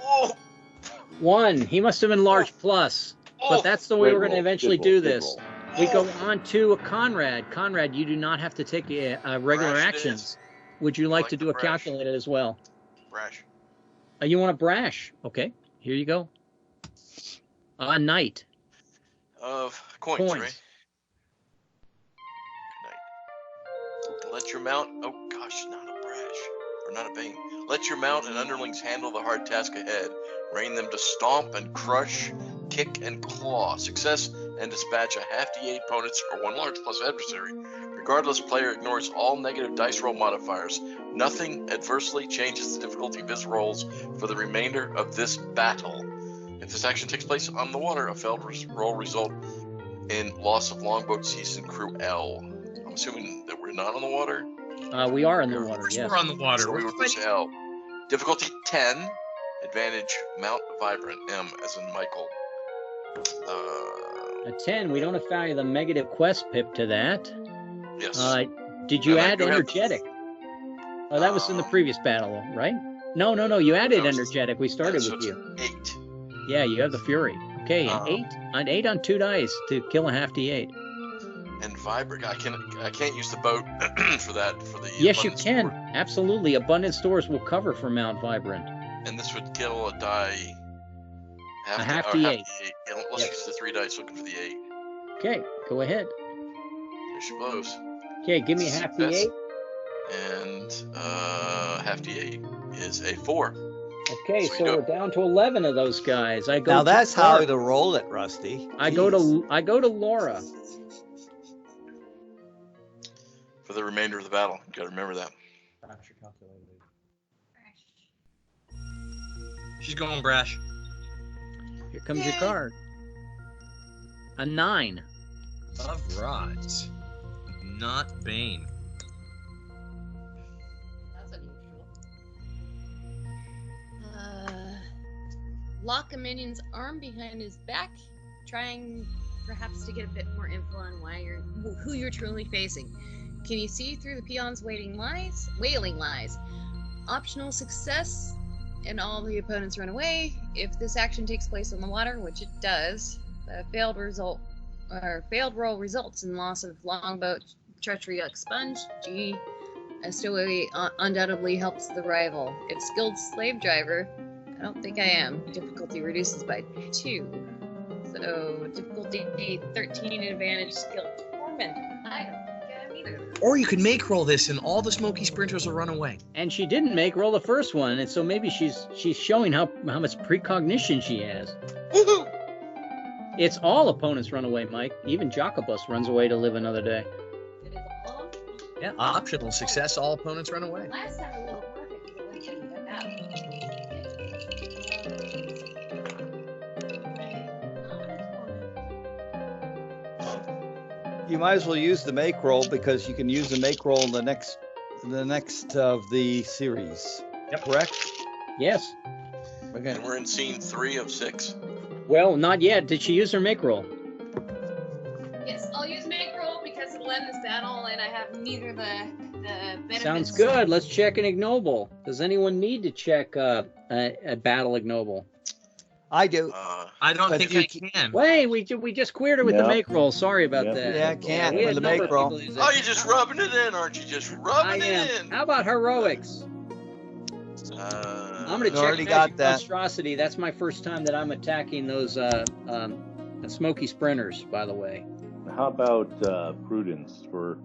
C: Whoa!
A: 1. He must have been large plus. But that's the way we're going to eventually do this. We go on to a Conrad. Conrad, you do not have to take regular actions. Would you like to do a calculated as well?
C: Brash.
A: You want a brash? Okay, here you go. Knight.
C: Of coins, right? Knight. Let your mount. Oh gosh, not a brash or not a bane. Let your mount and underlings handle the hard task ahead. Rein them to stomp and crush, kick and claw. Success and dispatch a half D8 opponents or 1 large plus adversary. Regardless, player ignores all negative dice roll modifiers. Nothing adversely changes the difficulty of his rolls for the remainder of this battle. If this action takes place on the water, a failed roll result in loss of longboat season crew L. I'm assuming that we're not on the water?
A: We are in the water, yes.
D: We're on the water.
C: So we would push L. Difficulty 10. Advantage Mount Vibrant. M as in Michael.
A: A 10. We don't have value the negative quest pip to that.
C: Yes.
A: Did you add energetic? Oh, that was in the previous battle, right? No. You added energetic. We started with you.
C: 8.
A: Yeah, you have the fury. Okay, an 8 on 2 dice to kill a half D8.
C: And vibrant. I can't use the boat for that. For the
A: yes, you can.
C: Store.
A: Absolutely, abundant stores will cover for Mount Vibrant.
C: And this would kill a die.
A: Half D8.
C: Yeah, let's use the 3 dice looking for the 8.
A: Okay, go ahead.
C: Here she blows.
A: Okay, give me a half D8.
C: And half D8 is a 4.
A: Okay, so we're down to 11 of those guys. I go.
E: Now that's how to roll it, Rusty.
A: I go to Laura.
C: For the remainder of the battle, you got to remember that.
D: She's going brash.
A: Here comes your card. A 9.
D: Of rods. Not Bane.
F: That's unusual. Lock a minion's arm behind his back, trying perhaps to get a bit more info on who you're truly facing. Can you see through the peon's wailing lies? Optional success, and all the opponents run away. If this action takes place on the water, which it does, the failed roll results in loss of longboat treachery expunged. G. A stowaway undoubtedly helps the rival. If skilled slave driver, I don't think I am. Difficulty reduces by 2. So difficulty 13, advantage skilled torment. I don't think I am either.
D: Or you could make roll this and all the smoky sprinters will run away.
A: And she didn't make roll the first one, and so maybe she's showing how much precognition she has.
C: Woohoo!
A: It's all opponents run away, Mike. Even Jokubas runs away to live another day.
F: It is all.
D: Yeah, optional success, all opponents run away.
F: Last time a little perfect to get what you got out.
E: You might as well use the make roll because you can use the make roll in the next of the series.
D: Yep.
E: Correct?
A: Yes. Okay.
C: And we're in scene 3 of 6.
A: Well, not yet. Did she use her make roll?
F: Yes, I'll use make roll because it'll end this battle, and I have neither the benefits.
A: Sounds good. Let's check an ignoble. Does anyone need to check a battle ignoble?
E: I do.
D: I don't
E: But
D: think
E: you
D: I can.
A: Wait, we just cleared it with the
B: No.
A: make roll. Sorry about
B: Yeah.
A: that.
E: Yeah, can't
A: We
E: with
A: had
E: the
A: a number
E: make
A: of
E: roll.
A: people use it.
C: Oh, you're just rubbing it in, aren't you? Just
A: I
C: rubbing
A: am.
C: it in.
A: How about heroics? I'm gonna check
E: already
A: magic
E: got that.
A: monstrosity. That's my first time that I'm attacking those smoky sprinters, by the way.
B: How about prudence for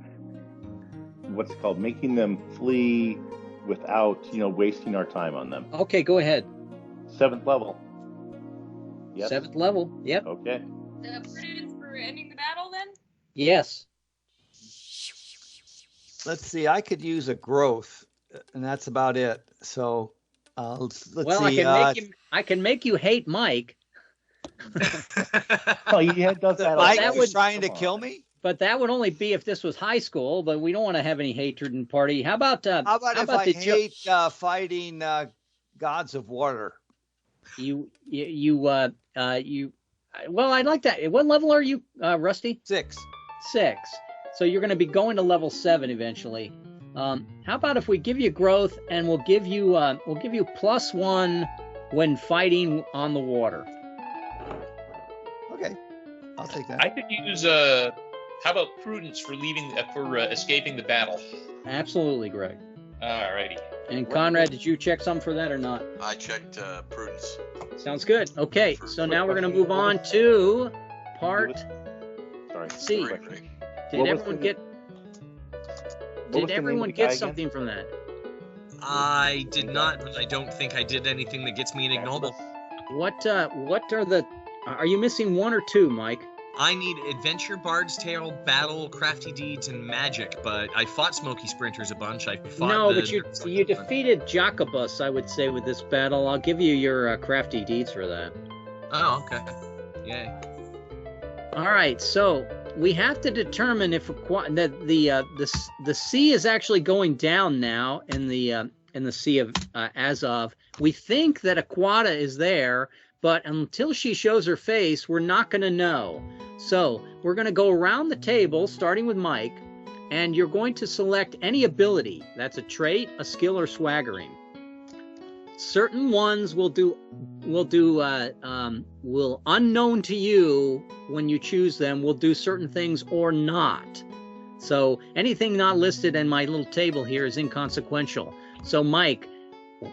B: what's it called? Making them flee without, wasting our time on them.
A: Okay, go ahead.
B: 7th level. Yes.
A: 7th level. Yep.
B: Okay.
F: Prudence for ending the battle, then?
A: Yes.
E: Let's see. I could use a growth, and that's about it. So let's
A: Well,
E: see.
A: I can make you hate Mike,
B: Oh, yeah, does that.
E: Mike
A: that
E: was
A: would-
E: trying to kill me.
A: but that would only be if this was high school. But we don't want to have any hatred in the party. How about
E: How about if I
A: the
E: hate fighting gods of water?
A: you? Well, I like that. What level are you, Rusty?
E: 6.
A: 6. So you're going to be going to level 7 eventually. How about if we give you growth and we'll give you +1 when fighting on the water.
E: Okay, I'll take that.
G: I could use how about prudence for escaping the battle?
A: Absolutely, Greg.
G: Alrighty.
A: And Conrad, did you check some for that or not?
C: I checked prudence.
A: Sounds good. Okay, so now we're going to move on to part
B: Sorry.
A: C.
C: Right, right.
A: Did everyone get something from that?
D: I did not, but I don't think I did anything that gets me an ignoble.
A: What are the? Are you missing 1 or 2, Mike?
D: I need adventure, bard's tale, battle, crafty deeds, and magic. But I fought smoky sprinters a bunch. I fought
A: But you defeated Jokubas, I would say, with this battle. I'll give you your crafty deeds for that.
D: Oh, okay. Yay.
A: All right, so we have to determine if the sea is actually going down now in the Sea of Azov. We think that Aquata is there, but until she shows her face, we're not going to know. So we're going to go around the table, starting with Mike, and you're going to select any ability. That's a trait, a skill, or swaggering. Certain ones will unknown to you when you choose them, will do certain things or not. So anything not listed in my little table here is inconsequential. So Mike,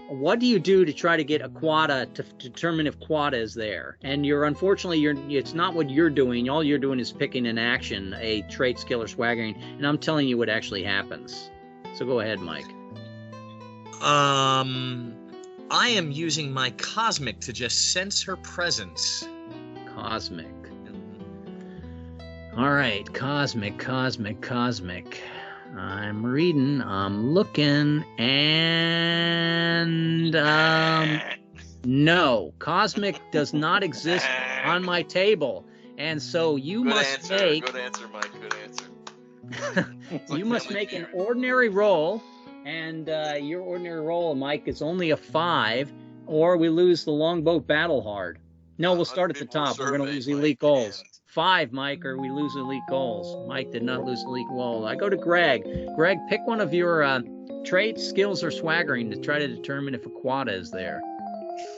A: what do you do to try to get Aquata to determine if Aquata is there? And it's not what you're doing. All you're doing is picking an action, a trait, skill, or swaggering, and I'm telling you what actually happens. So go ahead, Mike.
D: I am using my cosmic to just sense her presence.
A: Cosmic. All right, cosmic. I'm reading, I'm looking, and no, cosmic does not exist on my table, and so you must make.
C: Good answer, Mike. Good answer.
A: You must make an ordinary roll, and your ordinary roll, Mike, is only a 5, or we lose the longboat battle hard. No, we'll start at the top. We're going to lose elite goals. 5, Mike, or we lose elite goals. Mike did not lose elite goal. I go to Greg. Greg, pick one of your traits, skills, or swaggering to try to determine if Aquata is there.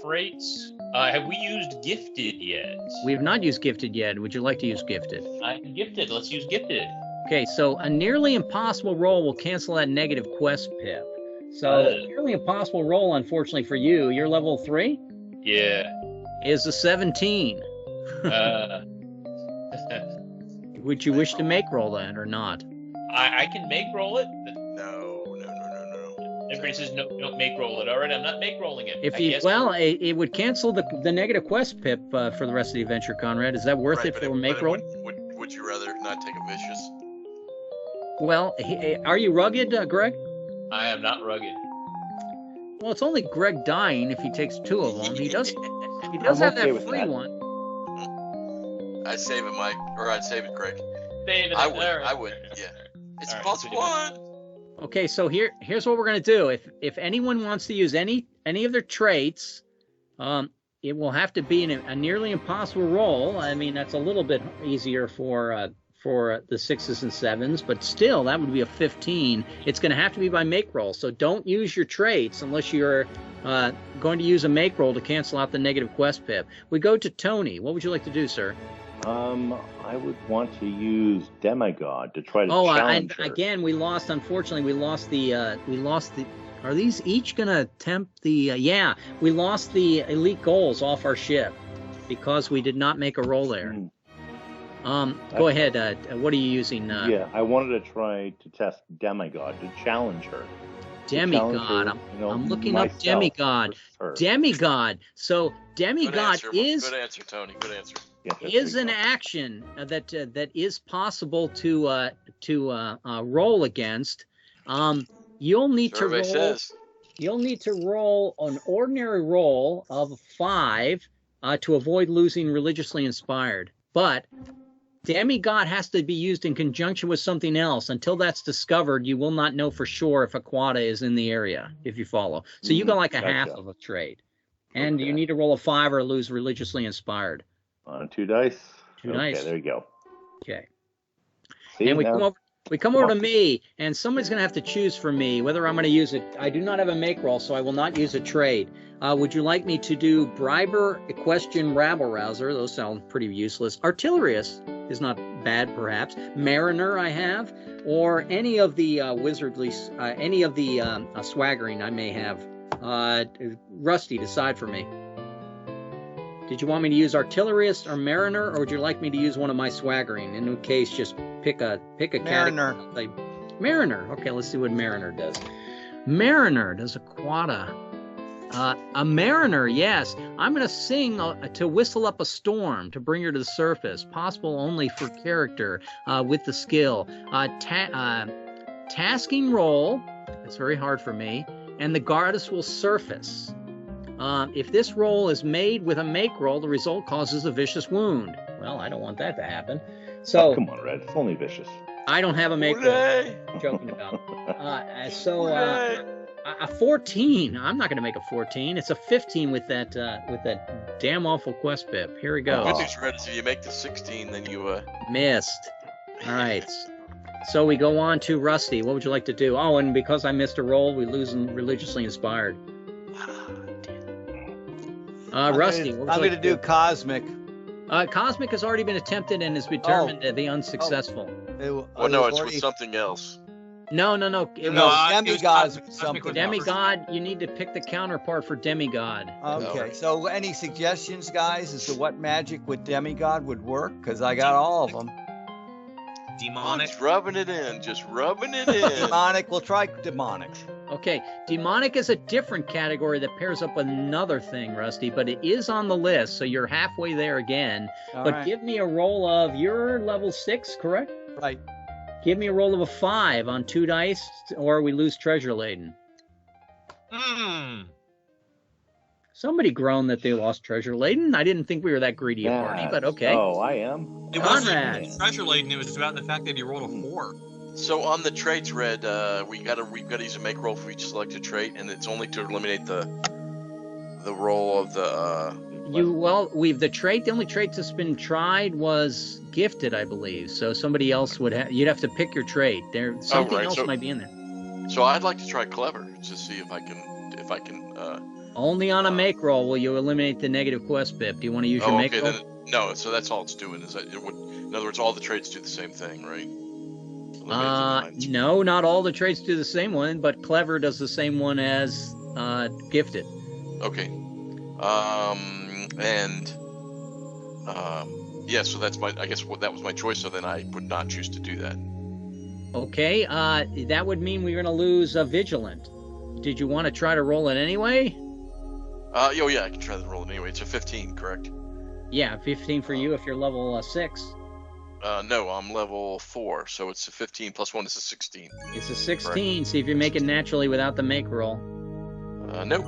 G: Traits. Have we used gifted yet?
A: We have not used gifted yet. Would you like to use gifted?
G: I'm gifted. Let's use gifted.
A: Okay, so a nearly impossible roll will cancel that negative quest pip. So nearly impossible roll, unfortunately for you, you're level 3?
G: Yeah.
A: Is a 17. Would you wish to make roll that or not?
G: I can make roll it.
C: No.
G: Everybody says no, don't make roll it. All right, I'm not make rolling it.
A: It would cancel the negative quest pip for the rest of the adventure, Conrad. Is that worth it for a make roll?
C: Would you rather not take a vicious?
A: Well, are you rugged, Greg?
G: I am not rugged.
A: Well, it's only Greg dying if he takes 2 of them. He does have
B: okay
A: that free one.
C: I'd save it, Mike, or I'd save it, Greg.
G: Save it.
C: I would. Yeah. It's +1.
A: Okay, so here's what we're gonna do. If anyone wants to use any of their traits, It will have to be a nearly impossible roll. I mean, that's a little bit easier for the 6s and 7s, but still, that would be a 15. It's going to have to be by make roll, so don't use your traits unless you're going to use a make roll to cancel out the negative quest pip. We go to Tony. What would you like to do, sir?
B: I would want to use Demigod to try to challenge her.
A: Again, we lost. Unfortunately, we lost the. Are these each going to attempt the? Yeah, we lost the elite goals off our ship because we did not make a roll there. Go ahead. What are you using?
B: Yeah, I wanted to try to test Demigod to challenge her.
A: Demigod. I'm looking up Demigod. Demigod. So Demigod is
C: good answer, Tony. Good answer.
A: Is an action that is possible to roll against. You'll need to roll. You'll need to roll an ordinary roll of 5 to avoid losing religiously inspired. But Demigod has to be used in conjunction with something else. Until that's discovered, you will not know for sure if Aquata is in the area, if you follow. So you got like a half of a trade. And you need to roll a 5 or lose religiously inspired.
B: On 2 dice?
A: 2 dice.
B: Okay, there you go.
A: Okay.
B: See,
A: and we come over to me, and somebody's going to have to choose for me whether I'm going to use it. I do not have a make roll, so I will not use a trade. Would you like me to do Briber, Equestrian, Rabble-Rouser? Those sound pretty useless. Artillerist is not bad, perhaps. Mariner I have, or any of the wizardly, any of the swaggering I may have. Rusty, decide for me. Did you want me to use Artillerist or Mariner, or would you like me to use one of my swaggering? In which case, just pick a
E: Mariner.
A: category. Mariner. Okay, let's see what Mariner does. Mariner does Aquata. A Mariner, yes. I'm going to sing to whistle up a storm to bring her to the surface. Possible only for character with the skill. Tasking roll. It's very hard for me. And the goddess will surface. If this roll is made with a make roll, the result causes a vicious wound. Well, I don't want that to happen. So
B: come on, Red. It's only vicious.
A: I don't have a make roll. I'm joking about. A 14. I'm not going to make a 14. It's a 15 with that damn awful quest pip. Here we go.
C: Good news, Red, is if you make the 16, then you
A: missed. All right. So we go on to Rusty. What would you like to do? Oh, and because I missed a roll, we lose religiously inspired. Rusty,
E: I'm going to do Cosmic.
A: Cosmic has already been attempted and is determined to be unsuccessful.
C: It's with something else.
A: No.
E: Demigod.
A: Demigod, you need to pick the counterpart for Demigod.
E: Okay, so any suggestions, guys, as to what magic with Demigod would work? Because I got all of them.
D: Demonic.
C: Just rubbing it in.
E: Demonic. We'll try demonic.
A: Okay, demonic is a different category that pairs up with another thing, Rusty, but it is on the list, so you're halfway there again. But give me a roll of, you're level 6, correct?
E: Right.
A: Give me a roll of a 5 on 2 dice, or we lose treasure laden. Somebody groaned that they lost treasure laden. I didn't think we were that greedy a party, but okay.
B: Oh, I am.
D: It wasn't treasure laden. It was about the fact that you rolled a 4.
C: So on the traits, Red, we've got to use a make roll for each selected trait, and it's only to eliminate the roll of the.
A: The trait. The only trait that's been tried was gifted, I believe. So somebody else would have. You'd have to pick your trait. Something else might be in there.
C: So I'd like to try clever to see if I can.
A: Only on a make roll will you eliminate the negative quest pip. Do you want to use your make roll?
C: No. So that's all it's doing. Is that it would. In other words, all the traits do the same thing, right?
A: No, not all the traits do the same one, but clever does the same one as gifted.
C: Okay. So that's I guess that was my choice, so then I would not choose to do that.
A: Okay, that would mean we're going to lose Vigilant. Did you want to try to roll it anyway?
C: I can try to roll it anyway. It's a 15, correct?
A: Yeah, 15 for you if you're level 6.
C: No, I'm level 4, so it's a 15 plus 1 is a 16.
A: It's a 16. Correct. See if you make it naturally without the make roll.
C: Nope.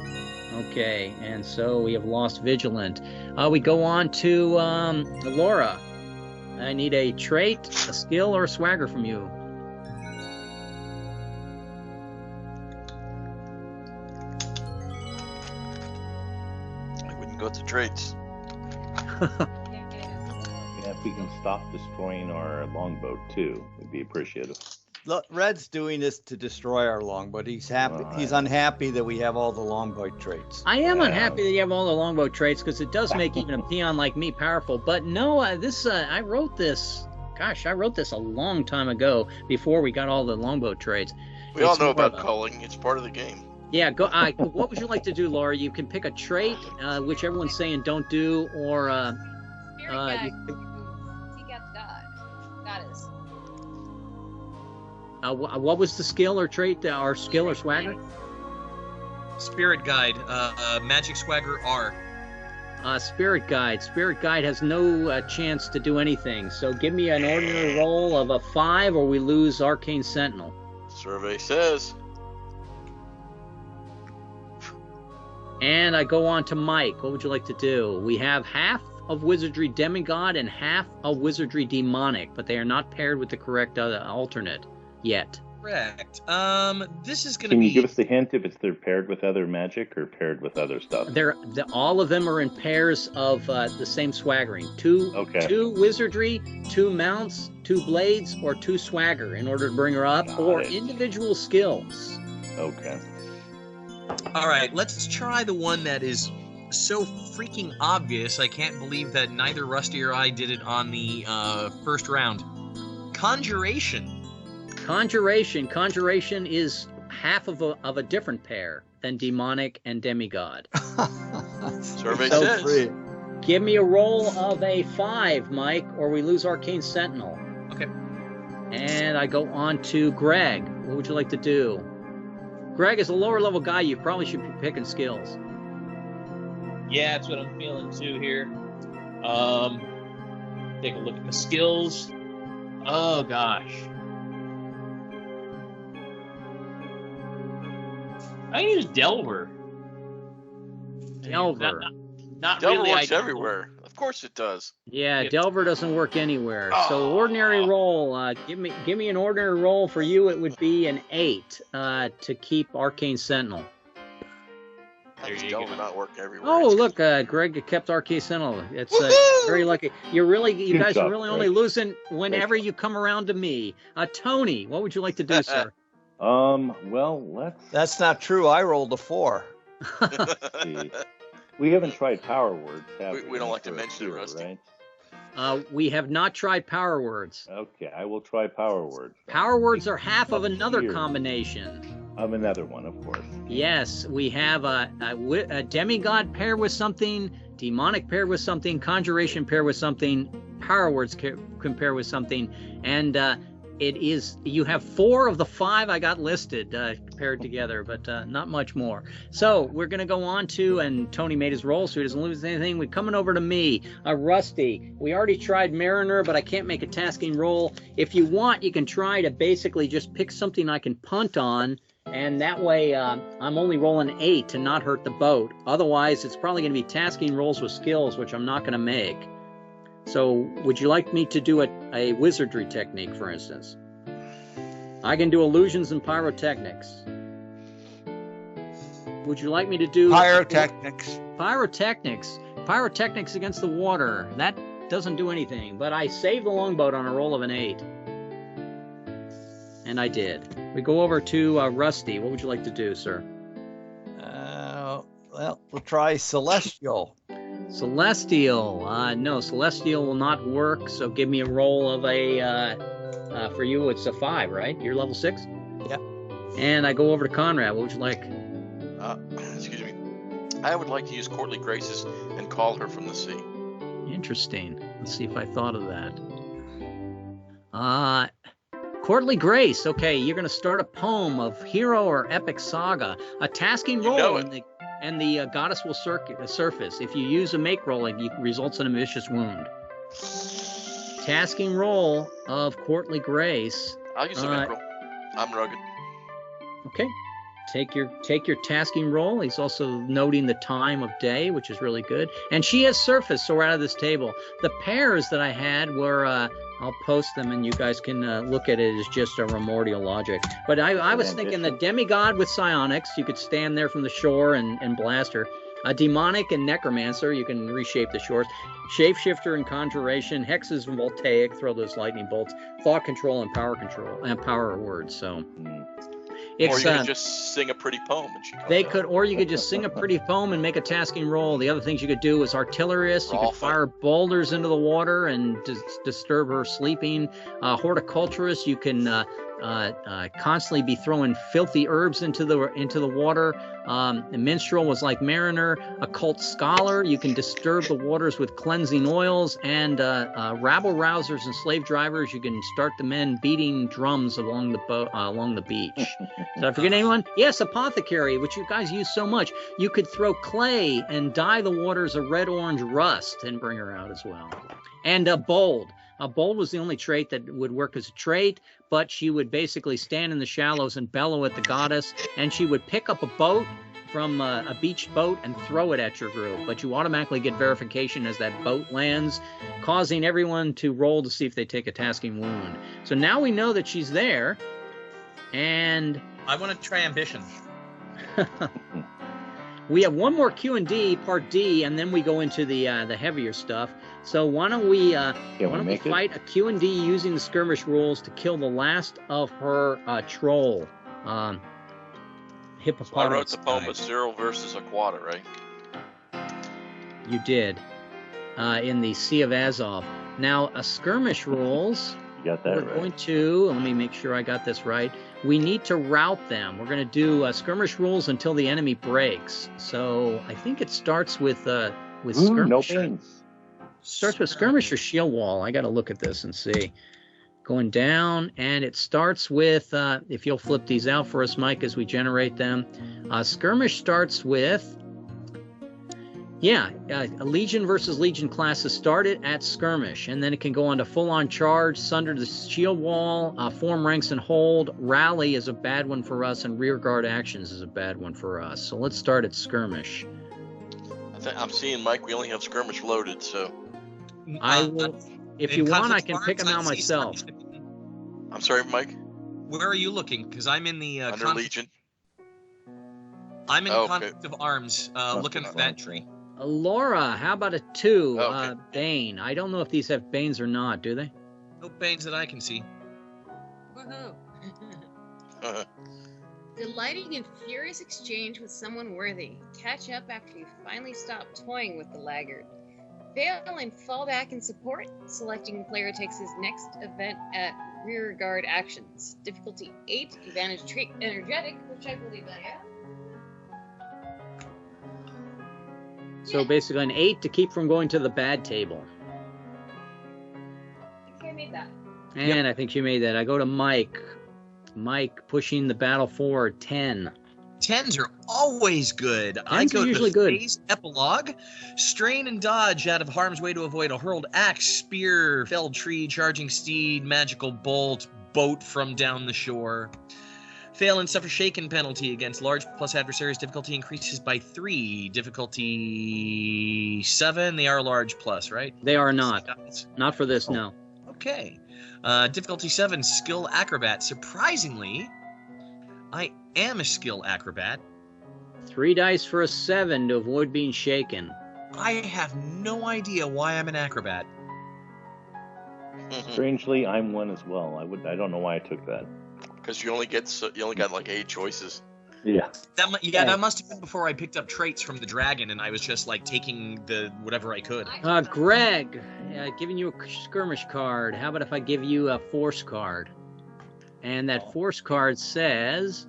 A: Okay, and so we have lost Vigilant. We go on to Laura. I need a trait, a skill, or a swagger from you.
C: lots of traits.
B: Yeah, if we can stop destroying our longboat too, we'd be appreciative.
E: Look, Red's doing this to destroy our longboat. He's happy. He's unhappy that we have all the longboat traits.
A: I am unhappy that you have all the longboat traits because it does make even a peon like me powerful. But no, I wrote this. Gosh, I wrote this a long time ago before we got all the longboat traits.
C: We all know about culling. It's part of the game.
A: Yeah. What would you like to do, Laura? You can pick a trait, which everyone's saying don't do, or
F: Seek out the goddess.
A: what was the skill or trait? Our skill or swagger?
D: Spirit Guide, Magic Swagger R.
A: Spirit Guide. Spirit Guide has no chance to do anything. So give me an ordinary roll of a 5, or we lose Arcane Sentinel.
C: Survey says.
A: And I go on to Mike. What would you like to do? We have half of Wizardry Demigod and half of Wizardry Demonic, but they are not paired with the correct alternate yet.
D: Correct. This is going to be...
B: Can you give us a hint if they're paired with other magic or paired with other stuff?
A: All of them are in pairs of the same swaggering. Two wizardry, 2 mounts, 2 blades, or 2 swagger in order to bring her up, individual skills.
B: Okay.
D: All right, let's try the one that is so freaking obvious. I can't believe that neither Rusty or I did it on the first round. Conjuration. Conjuration
A: is half of a different pair than demonic and demigod.
C: Survey says.
E: Free.
A: Give me a roll of a 5, Mike, or we lose Arcane Sentinel.
D: Okay.
A: And I go on to Greg. What would you like to do? Greg, is a lower level guy, you probably should be picking skills.
G: Yeah, that's what I'm feeling too here. Take a look at the skills. Oh gosh. I use Delver.
A: Delver.
G: Not
C: Delver
G: really.
C: works everywhere. Of course it does.
A: Yeah, Delver doesn't work anywhere. So ordinary roll. Give me an ordinary roll for you. It would be an 8 to keep Arcane Sentinel.
C: How does Delver not work everywhere?
A: Oh, look, Greg kept Arcane Sentinel. It's very lucky. You guys are really only losing whenever you come around to me. Tony, what would you like to do, sir?
B: Well,
E: That's not true. I rolled a 4.
B: see. We haven't tried power words, have we?
C: We don't like to mention it, Rusty.
B: Right?
A: We have not tried power words.
B: Okay, I will try power words.
A: Power words are half of another combination.
B: Of another one, of course.
A: Yes, we have a demigod paired with something, demonic paired with something, conjuration paired with something, power words can pair with something, and you have 4 of the 5 I got listed paired together, but not much more. So we're going to go on to, and Tony made his roll so he doesn't lose anything. We're coming over to me, Rusty. We already tried Mariner, but I can't make a tasking roll. If you want, you can try to basically just pick something I can punt on, and that way I'm only rolling 8 to not hurt the boat. Otherwise, it's probably going to be tasking rolls with skills, which I'm not going to make. So would you like me to do a wizardry technique, for instance? I can do illusions and pyrotechnics. Would you like me to do...
E: Pyrotechnics.
A: Pyrotechnics against the water. That doesn't do anything, but I saved the longboat on a roll of an 8. And I did. We go over to Rusty. What would you like to do, sir?
E: Well, we'll try Celestial.
A: Celestial. No, Celestial will not work, so give me a roll of a... for you, it's a 5, right? You're level 6?
E: Yep.
A: And I go over to Conrad. What would you like?
C: Excuse me. I would like to use Courtly Graces and call her from the sea.
A: Interesting. Let's see if I thought of that. Courtly Grace. Okay, you're going to start a poem of hero or epic saga. A tasking roll, and the goddess will surface. If you use a make roll, it results in a vicious wound. Tasking roll of Courtly Grace.
C: I'll use a make roll. I'm rugged.
A: Okay. Take your tasking roll. He's also noting the time of day, which is really good. And she has surfaced, so we're out of this table. The pairs that I had were, I'll post them and you guys can look at it as just a remordial logic. But I was thinking the demigod with psionics, you could stand there from the shore and blast her. A demonic and necromancer, you can reshape the shores. Shapeshifter and conjuration, hexes and voltaic, throw those lightning bolts, thought control and power words. So
C: or you could just sing a pretty poem and she comes out.
A: Or you could just sing a pretty poem and make a tasking roll. The other things you could do is artillerist. You could fire boulders into the water and disturb her sleeping. Horticulturist, you can constantly be throwing filthy herbs into the water. The minstrel was like mariner. Occult scholar, you can disturb the waters with cleansing oils. And rabble rousers and slave drivers, you can start the men beating drums along the beach. Did I forget anyone? Yes, apothecary, which you guys use so much. You could throw clay and dye the waters a red-orange rust and bring her out as well. And bold. Bold was the only trait that would work as a trait, but she would basically stand in the shallows and bellow at the goddess, and she would pick up a boat from a beach boat and throw it at your group. But you automatically get verification as that boat lands, causing everyone to roll to see if they take a tasking wound. So now we know that she's there, and
D: I want to try ambition.
A: We have one more Q&D, part D, and then we go into the heavier stuff. So why don't we fight a Q&D using the skirmish rules to kill the last of her troll, hippopotamus.
C: So I wrote the poem with Cyril versus Aquata, right?
A: You did, in the Sea of Azov. Now, skirmish rules.
B: You got that right.
A: We're going to, let me make sure I got this right. We need to rout them. We're going to do skirmish rules until the enemy breaks. So I think it starts with skirmish.
B: No pains.
A: Starts with skirmish or shield wall. I got to look at this and see. Going down, and it starts with, if you'll flip these out for us, Mike, as we generate them. Skirmish starts with, a Legion versus Legion classes started at skirmish, and then it can go on to full-on charge, sunder the shield wall, form ranks and hold. Rally is a bad one for us, and rear guard actions is a bad one for us. So let's start at skirmish.
C: I'm seeing, Mike, we only have skirmish loaded, so...
A: I will, if you want, I can pick them out myself.
C: I'm sorry, Mike?
D: Where are you looking? Because I'm in the...
C: Under Legion.
D: I'm in Conflict of Arms, looking for that tree.
A: Laura, how about a 2? Okay. Bane. I don't know if these have Banes or not, do they?
D: No Banes that I can see.
F: Woohoo. Delighting in furious exchange with someone worthy. Catch up after you finally stop toying with the laggard. Fail and fall back in support. Selecting player takes his next event at rear guard actions. Difficulty 8, advantage trait energetic, which I believe I have.
A: So basically an 8 to keep from going to the bad table.
F: I think I made that.
A: And I think you made that. I go to Mike. Mike pushing the battle forward, 10.
D: 10s are always good.
A: 10s
D: I go
A: are usually
D: to the
A: good.
D: phase epilogue. Strain and dodge out of harm's way to avoid a hurled axe, spear, felled tree, charging steed, magical bolt, boat from down the shore. Fail and suffer shaken penalty against large plus adversaries. Difficulty increases by 3. Difficulty 7. They are large plus, right?
A: They are not. Not for this, no.
D: Okay. Difficulty 7, skill acrobat. Surprisingly, I am a skill acrobat.
A: 3 dice for a 7 to avoid being shaken.
D: I have no idea why I'm an acrobat.
B: Strangely, I'm one as well. I don't know why I took that.
C: Because you only got like 8 choices.
B: Yeah.
D: That must have been before I picked up traits from the dragon, and I was just like taking the whatever I could.
A: Greg, giving you a skirmish card. How about if I give you a force card? And that force card says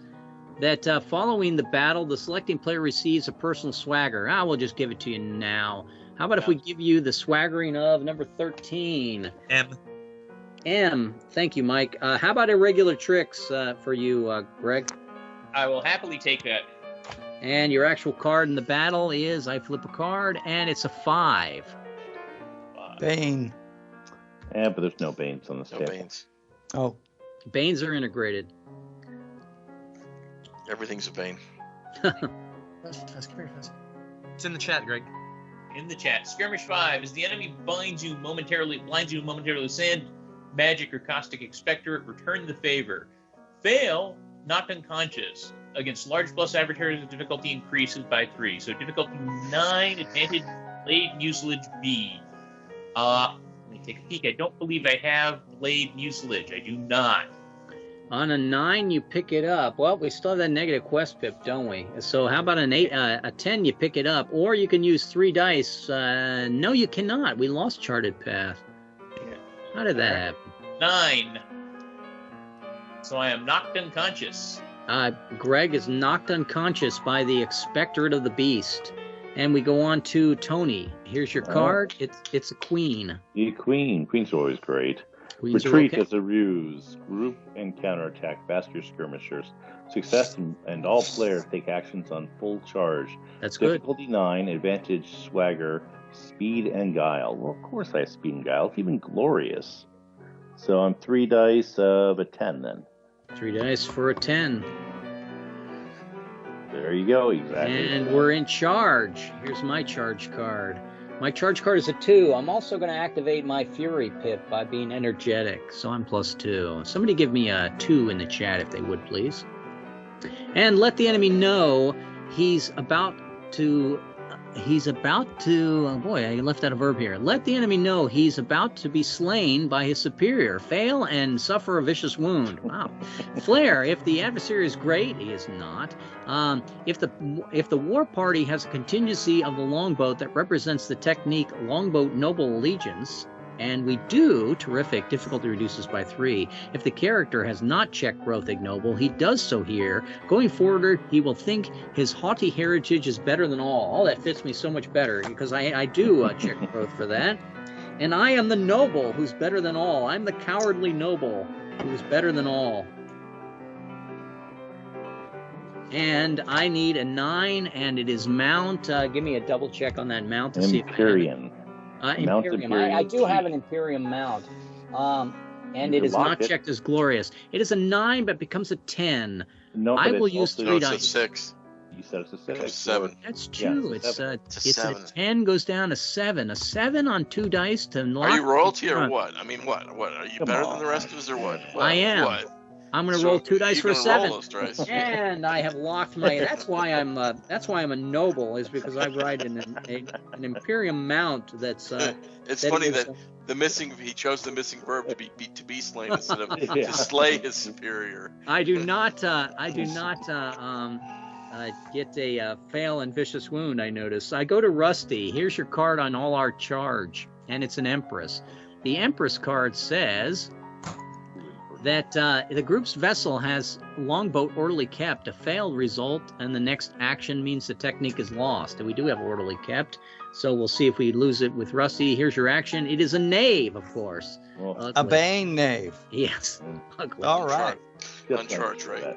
A: that following the battle, the selecting player receives a personal swagger. We'll just give it to you now. How about if we give you the swaggering of number 13? M. Thank you, Mike. How about irregular tricks for you, Greg?
G: I will happily take that.
A: And your actual card in the battle is, I flip a card, and it's a 5.
E: Bane.
B: Yeah, but there's no Banes on this table.
C: No Banes.
E: Oh.
A: Banes are integrated.
C: Everything's a Bane.
D: It's in the chat, Greg.
G: In the chat. Skirmish 5. As the enemy blinds you momentarily with sand, magic, or caustic expectorate, return the favor. Fail, knocked unconscious. Against large plus average areas, the difficulty increases by 3. So difficulty 9, advantage blade mucilage B. Let me take a peek. I don't believe I have blade mucilage. I do not.
A: On a 9, you pick it up. Well, we still have that negative quest pip, don't we? So how about a 10, you pick it up, or you can use 3 dice. No, you cannot. We lost Charted Path.
G: Yeah.
A: How did that happen?
G: 9. So I am knocked unconscious.
A: Greg is knocked unconscious by the expectorate of the beast. And we go on to Tony. Here's your card. It's a queen.
B: The queen. Queen's always great.
A: Queens
B: Retreat
A: are okay.
B: as a ruse. Group and counterattack faster skirmishers. Success and all players take actions on full charge.
A: That's good.
B: Difficulty 9, advantage swagger, speed and guile. Well, of course I have speed and guile. It's even glorious. So I'm 3 dice of a 10 then.
A: 3 dice for a 10.
B: There you go, exactly.
A: And we're in charge. Here's my charge card. My charge card is a 2. I'm also going to activate my Fury Pip by being energetic, so I'm +2. Somebody give me a 2 in the chat if they would, please. And let the enemy know he's about to... oh boy, I left out a verb here. Let the enemy know he's about to be slain by his superior. Fail and suffer a vicious wound. Wow. Flair, if the adversary is great, he is not. If the war party has a contingency of the longboat that represents the technique Longboat Noble Allegiance, and we do, terrific, difficulty reduces by 3. If the character has not checked growth ignoble, he does so here. Going forward, he will think his haughty heritage is better than all. Oh, that fits me so much better, because I do check growth for that. And I am the noble who's better than all. I'm the cowardly noble who's better than all. And I need a 9, and it is mount. Give me a double check on that mount to see if
B: Empyrean.
A: Imperium. I do have an Imperium mount. And it is not checked as glorious. It is a 9, but becomes a 10.
B: No,
A: I will use 3 dice.
C: It's a 6.
B: You said it's a 6.
C: It's a 7.
A: That's true.
B: Yeah,
A: It's a
C: 7.
A: 10 goes down to 7. A 7 on 2 dice to lock.
C: Are you royalty or what? I mean, what? Are you better than the rest of us or what?
A: I am.
C: What?
A: I'm going to roll 2 dice for a 7.
C: Roll those dice.
A: And I have locked my. That's why I'm a noble, is because I ride an Imperium mount. That's.
C: It's funny that he chose the missing verb to be slain instead of to slay his superior.
A: I do not get a fail and vicious wound. I notice. I go to Rusty. Here's your card on all our charge, and it's an Empress. The Empress card says that the group's vessel has longboat orderly kept. A failed result, and the next action means the technique is lost. And we do have orderly kept, so we'll see if we lose it with Rusty. Here's your action. It is a knave, of course.
B: Well,
E: a Bane knave.
A: Yes. Ugly.
E: All right.
C: On charge, right?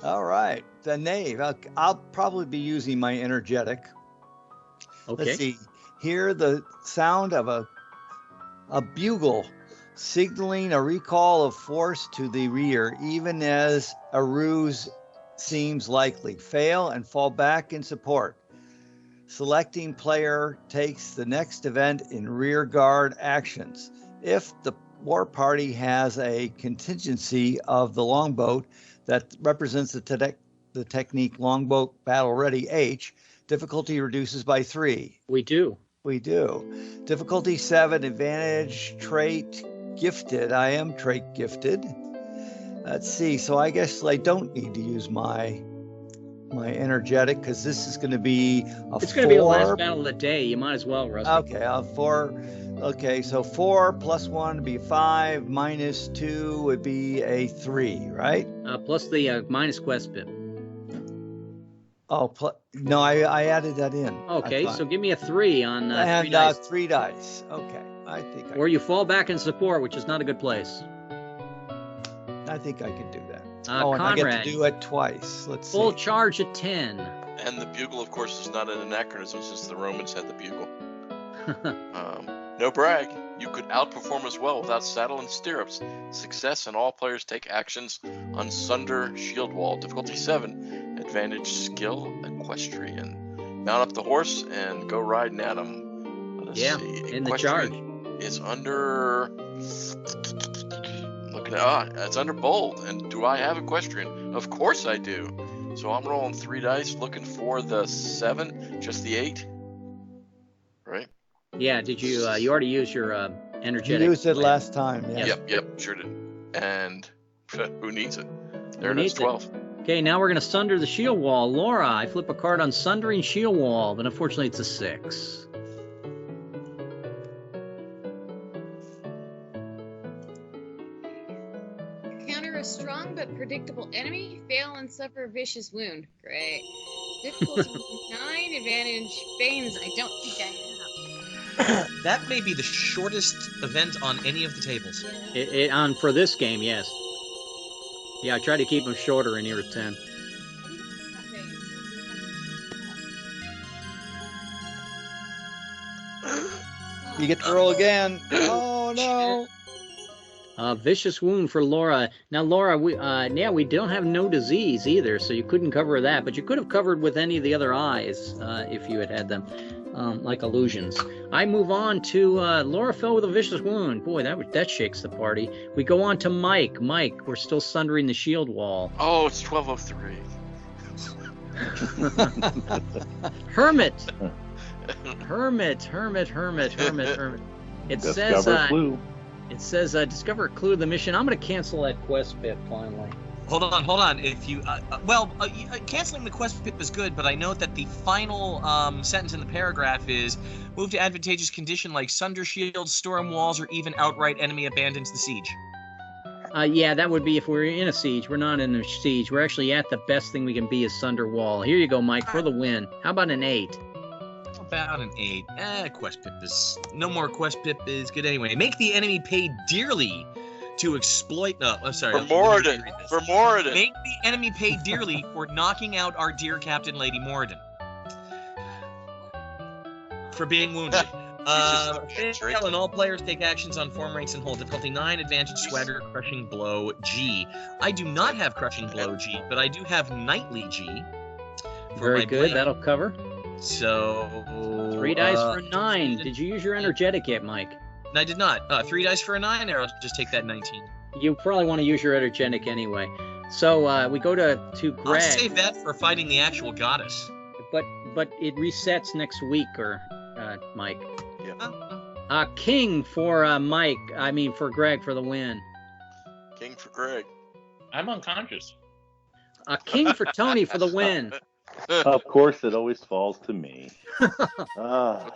E: All right. The knave. I'll probably be using my energetic.
A: Okay.
E: Let's see. Hear the sound of a bugle signaling a recall of force to the rear, even as a ruse seems likely. Fail and fall back in support. Selecting player takes the next event in rear guard actions. If the war party has a contingency of the longboat that represents the technique Longboat Battle Ready H, difficulty reduces by 3.
A: We do.
E: Difficulty 7, advantage trait gifted. I am trait gifted. Let's see. So I guess I don't need to use my energetic, because this is going to be
A: It's going to be the last battle of the day. You might as well, Rusty.
E: Okay, 4. Okay, so 4 plus 1 would be 5, minus 2 would be a 3, right?
A: Plus the minus quest pip.
E: Oh, no, I added that in.
A: Okay, so give me a 3 on 3
E: and
A: dice.
E: 3 dice. Okay, I think.
A: Or you fall back in support, which is not a good place.
E: I think I can do that.
A: Conrad,
E: and I get to do it twice. Let's see.
A: Full charge at 10.
C: And the bugle, of course, is not an anachronism since the Romans had the bugle. No brag. You could outperform as well without saddle and stirrups. Success, and all players take actions on Sunder Shield Wall. Difficulty 7. Advantage skill equestrian. Mount up the horse and go riding at him.
A: Yeah, in the charge.
C: Is under... It's under bold. And do I have equestrian? Of course I do. So I'm rolling 3 dice, looking for the 7, just the 8. Right?
A: Yeah. Did you? You already used your energetic.
E: You used it last time. Yeah.
C: Yep, sure did. And who needs it? There
A: Who
C: it is,
A: needs it?
C: 12.
A: Okay, now we're going to sunder the shield wall. Laura, I flip a card on sundering shield wall, but unfortunately it's a 6.
F: Counter a strong but predictable enemy. Fail and suffer a vicious wound. Great. Difficulty 9, advantage Banes. I don't think I have.
D: That may be the shortest event on any of the tables.
A: On for this game, yes. Yeah, I try to keep them shorter in here at 10.
E: You get to roll again. Oh no!
A: Vicious wound for Laura. Now, Laura, we don't have no disease either, so you couldn't cover that, but you could have covered with any of the other eyes if you had them, like illusions. I move on to Laura fell with a vicious wound. Boy, that shakes the party. We go on to Mike. Mike, we're still sundering the shield wall.
C: Oh, it's 12:03.
A: Hermit. It says discover a clue to the mission. I'm going to cancel that quest bit finally.
D: Hold on. If you, canceling the quest pip is good, but I note that the final sentence in the paragraph is move to advantageous condition like sunder shields, storm walls, or even outright enemy abandons the siege.
A: Yeah, that would be if we're in a siege. We're not in a siege. We're actually at the best thing we can be is sunder wall. Here you go, Mike, for the win. How about an 8?
D: About an 8. Quest pip is no more. Quest pip is good anyway. Make the enemy pay dearly to exploit. No, I'm sorry.
C: For Moradin.
D: Make the enemy pay dearly for knocking out our dear Captain Lady Moradin. For being wounded. Fail and all players take actions on form ranks and hold. Difficulty 9, advantage swagger, crushing blow G. I do not have crushing blow G, but I do have knightly G.
A: Very good. Blade. That'll cover.
D: So
A: 3 dice for 9. Did you use your energetic yet, Mike?
D: I did not. 3 dice for a 9, or I'll just take that 19.
A: You probably want to use your energetic anyway. So we go to Greg.
D: I'll save that for fighting the actual goddess.
A: But it resets next week, or Mike.
C: Yeah.
A: King for Mike. I mean for Greg for the win.
C: King for Greg.
G: I'm unconscious.
A: King for Tony for the win.
B: Of course, it always falls to me.
C: What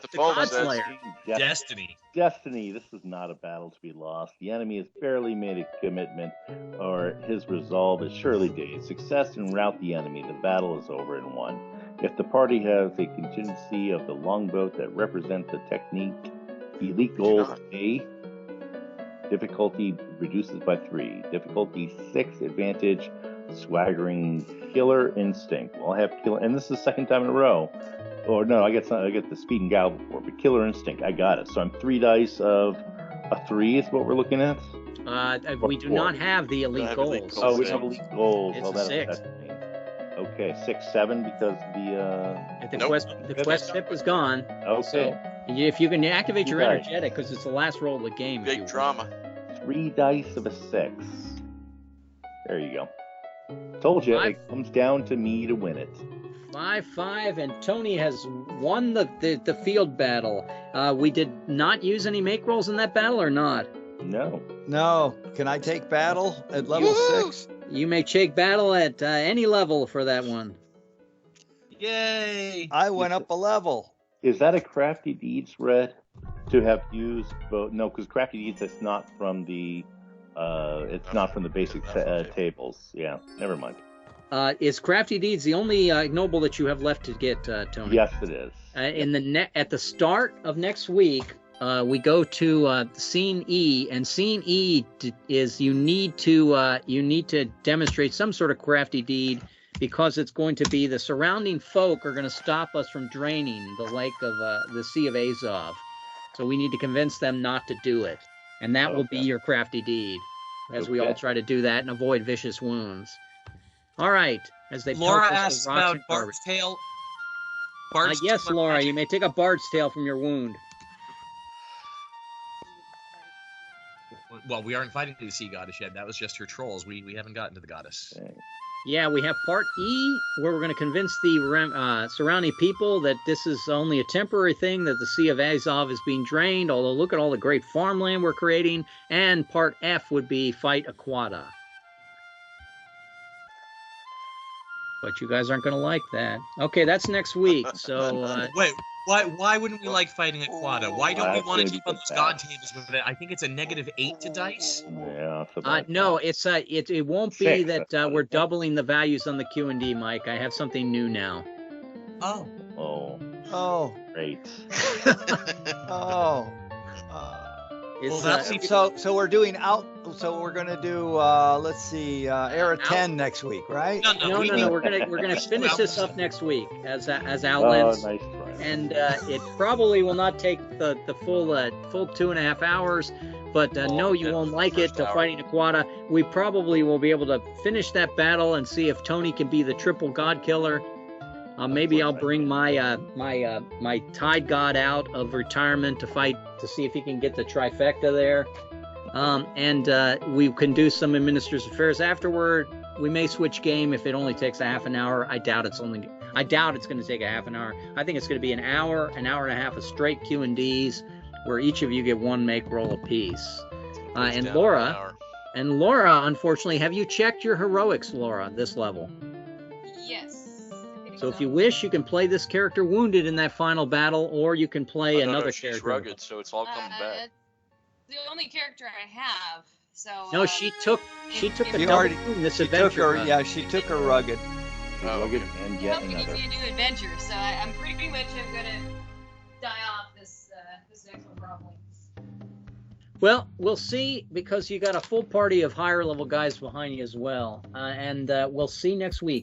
C: the phone says.
D: Destiny.
B: Destiny. This is not a battle to be lost. The enemy has barely made a commitment, or his resolve is surely dazed. Success and rout the enemy. The battle is over and won. If the party has a contingency of the longboat that represents the technique, elite goals A. Difficulty reduces by 3. Difficulty 6. Advantage. Swaggering killer instinct. Well, I have killer, and this is the second time in a row. Or no, I get the speed and gal before, but killer instinct, I got it. So I'm 3 dice of a 3 is what we're looking at.
A: We do not have the elite goals.
B: Oh, we don't have elite goals.
A: It's
B: oh,
A: a 6.
B: Okay, 6, 7 because
A: the quest tip was gone.
B: Okay.
A: So if you can activate your energetic, because it's the last roll of the game.
C: Big drama.
B: 3 dice of a 6. There you go. Told you, it comes down to me to win it.
A: 5-5, and Tony has won the field battle. We did not use any make rolls in that battle, or not?
B: No.
E: Can I take battle at level 6?
A: You may take battle at any level for that one.
D: Yay!
E: I went up a level.
B: Is that a Crafty Deeds red to have used both? No, because Crafty Deeds is not from the. It's not from the basic tables. Yeah, never mind.
A: Is Crafty Deeds the only noble that you have left to get, Tony?
B: Yes, it is.
A: At the start of next week, we go to Scene E, and Scene E is you need to demonstrate some sort of crafty deed, because it's going to be the surrounding folk are going to stop us from draining the lake of the Sea of Azov. So we need to convince them not to do it. And that will be your crafty deed, as we all try to do that and avoid vicious wounds. All right. As they
D: Laura asks about Bard's Tale.
A: Yes, Laura, you may take a Bard's Tale from your wound.
D: well, we aren't fighting the sea goddess yet. That was just her trolls. We haven't gotten to the goddess.
A: Yeah, we have part E, where we're going to convince the surrounding people that this is only a temporary thing, that the Sea of Azov is being drained, although look at all the great farmland we're creating. And part F would be fight Aquata. But you guys aren't going to like that. Okay, that's next week. So
D: Wait, why wouldn't we like fighting Aquata? Why don't we want to keep on those god tables with it? I think it's a -8 to dice.
B: Yeah.
A: no, it won't be that we're doubling the values on the Q&D, Mike. I have something new now.
D: Oh.
E: Oh.
B: Great.
E: Oh.
A: It's,
E: So we're doing out. So we're gonna do. Let's see. Era 10 next week, right?
A: No. We're gonna finish this up next week as Outlands.
B: Oh, nice try.
A: And it probably will not take the full 2.5 hours. But no, you won't like it. Fighting Aquata, we probably will be able to finish that battle and see if Tony can be the triple god killer. Maybe I'll bring my my Tide God out of retirement to fight to see if he can get the trifecta there. And we can do some Administrator's Affairs afterward. We may switch game if it only takes a half an hour. I doubt it's going to take a half an hour. I think it's going to be an hour and a half of straight Q&Ds, where each of you get one make roll apiece. And Laura, unfortunately, have you checked your heroics, Laura, this level?
F: Yes.
A: So if you wish, you can play this character wounded in that final battle, or you can play another
C: she's
A: character.
C: Rugged, so it's all coming back.
F: The only character I have. So
A: no, she took a
E: She
A: double
E: already-
A: in this
E: She
A: adventure.
E: took her. She took her rugged.
B: Rugged and yet
F: helping
B: another.
F: me a new adventure. So I'm pretty much gonna die off this next one probably.
A: Well, we'll see, because you got a full party of higher level guys behind you as well, and we'll see next week.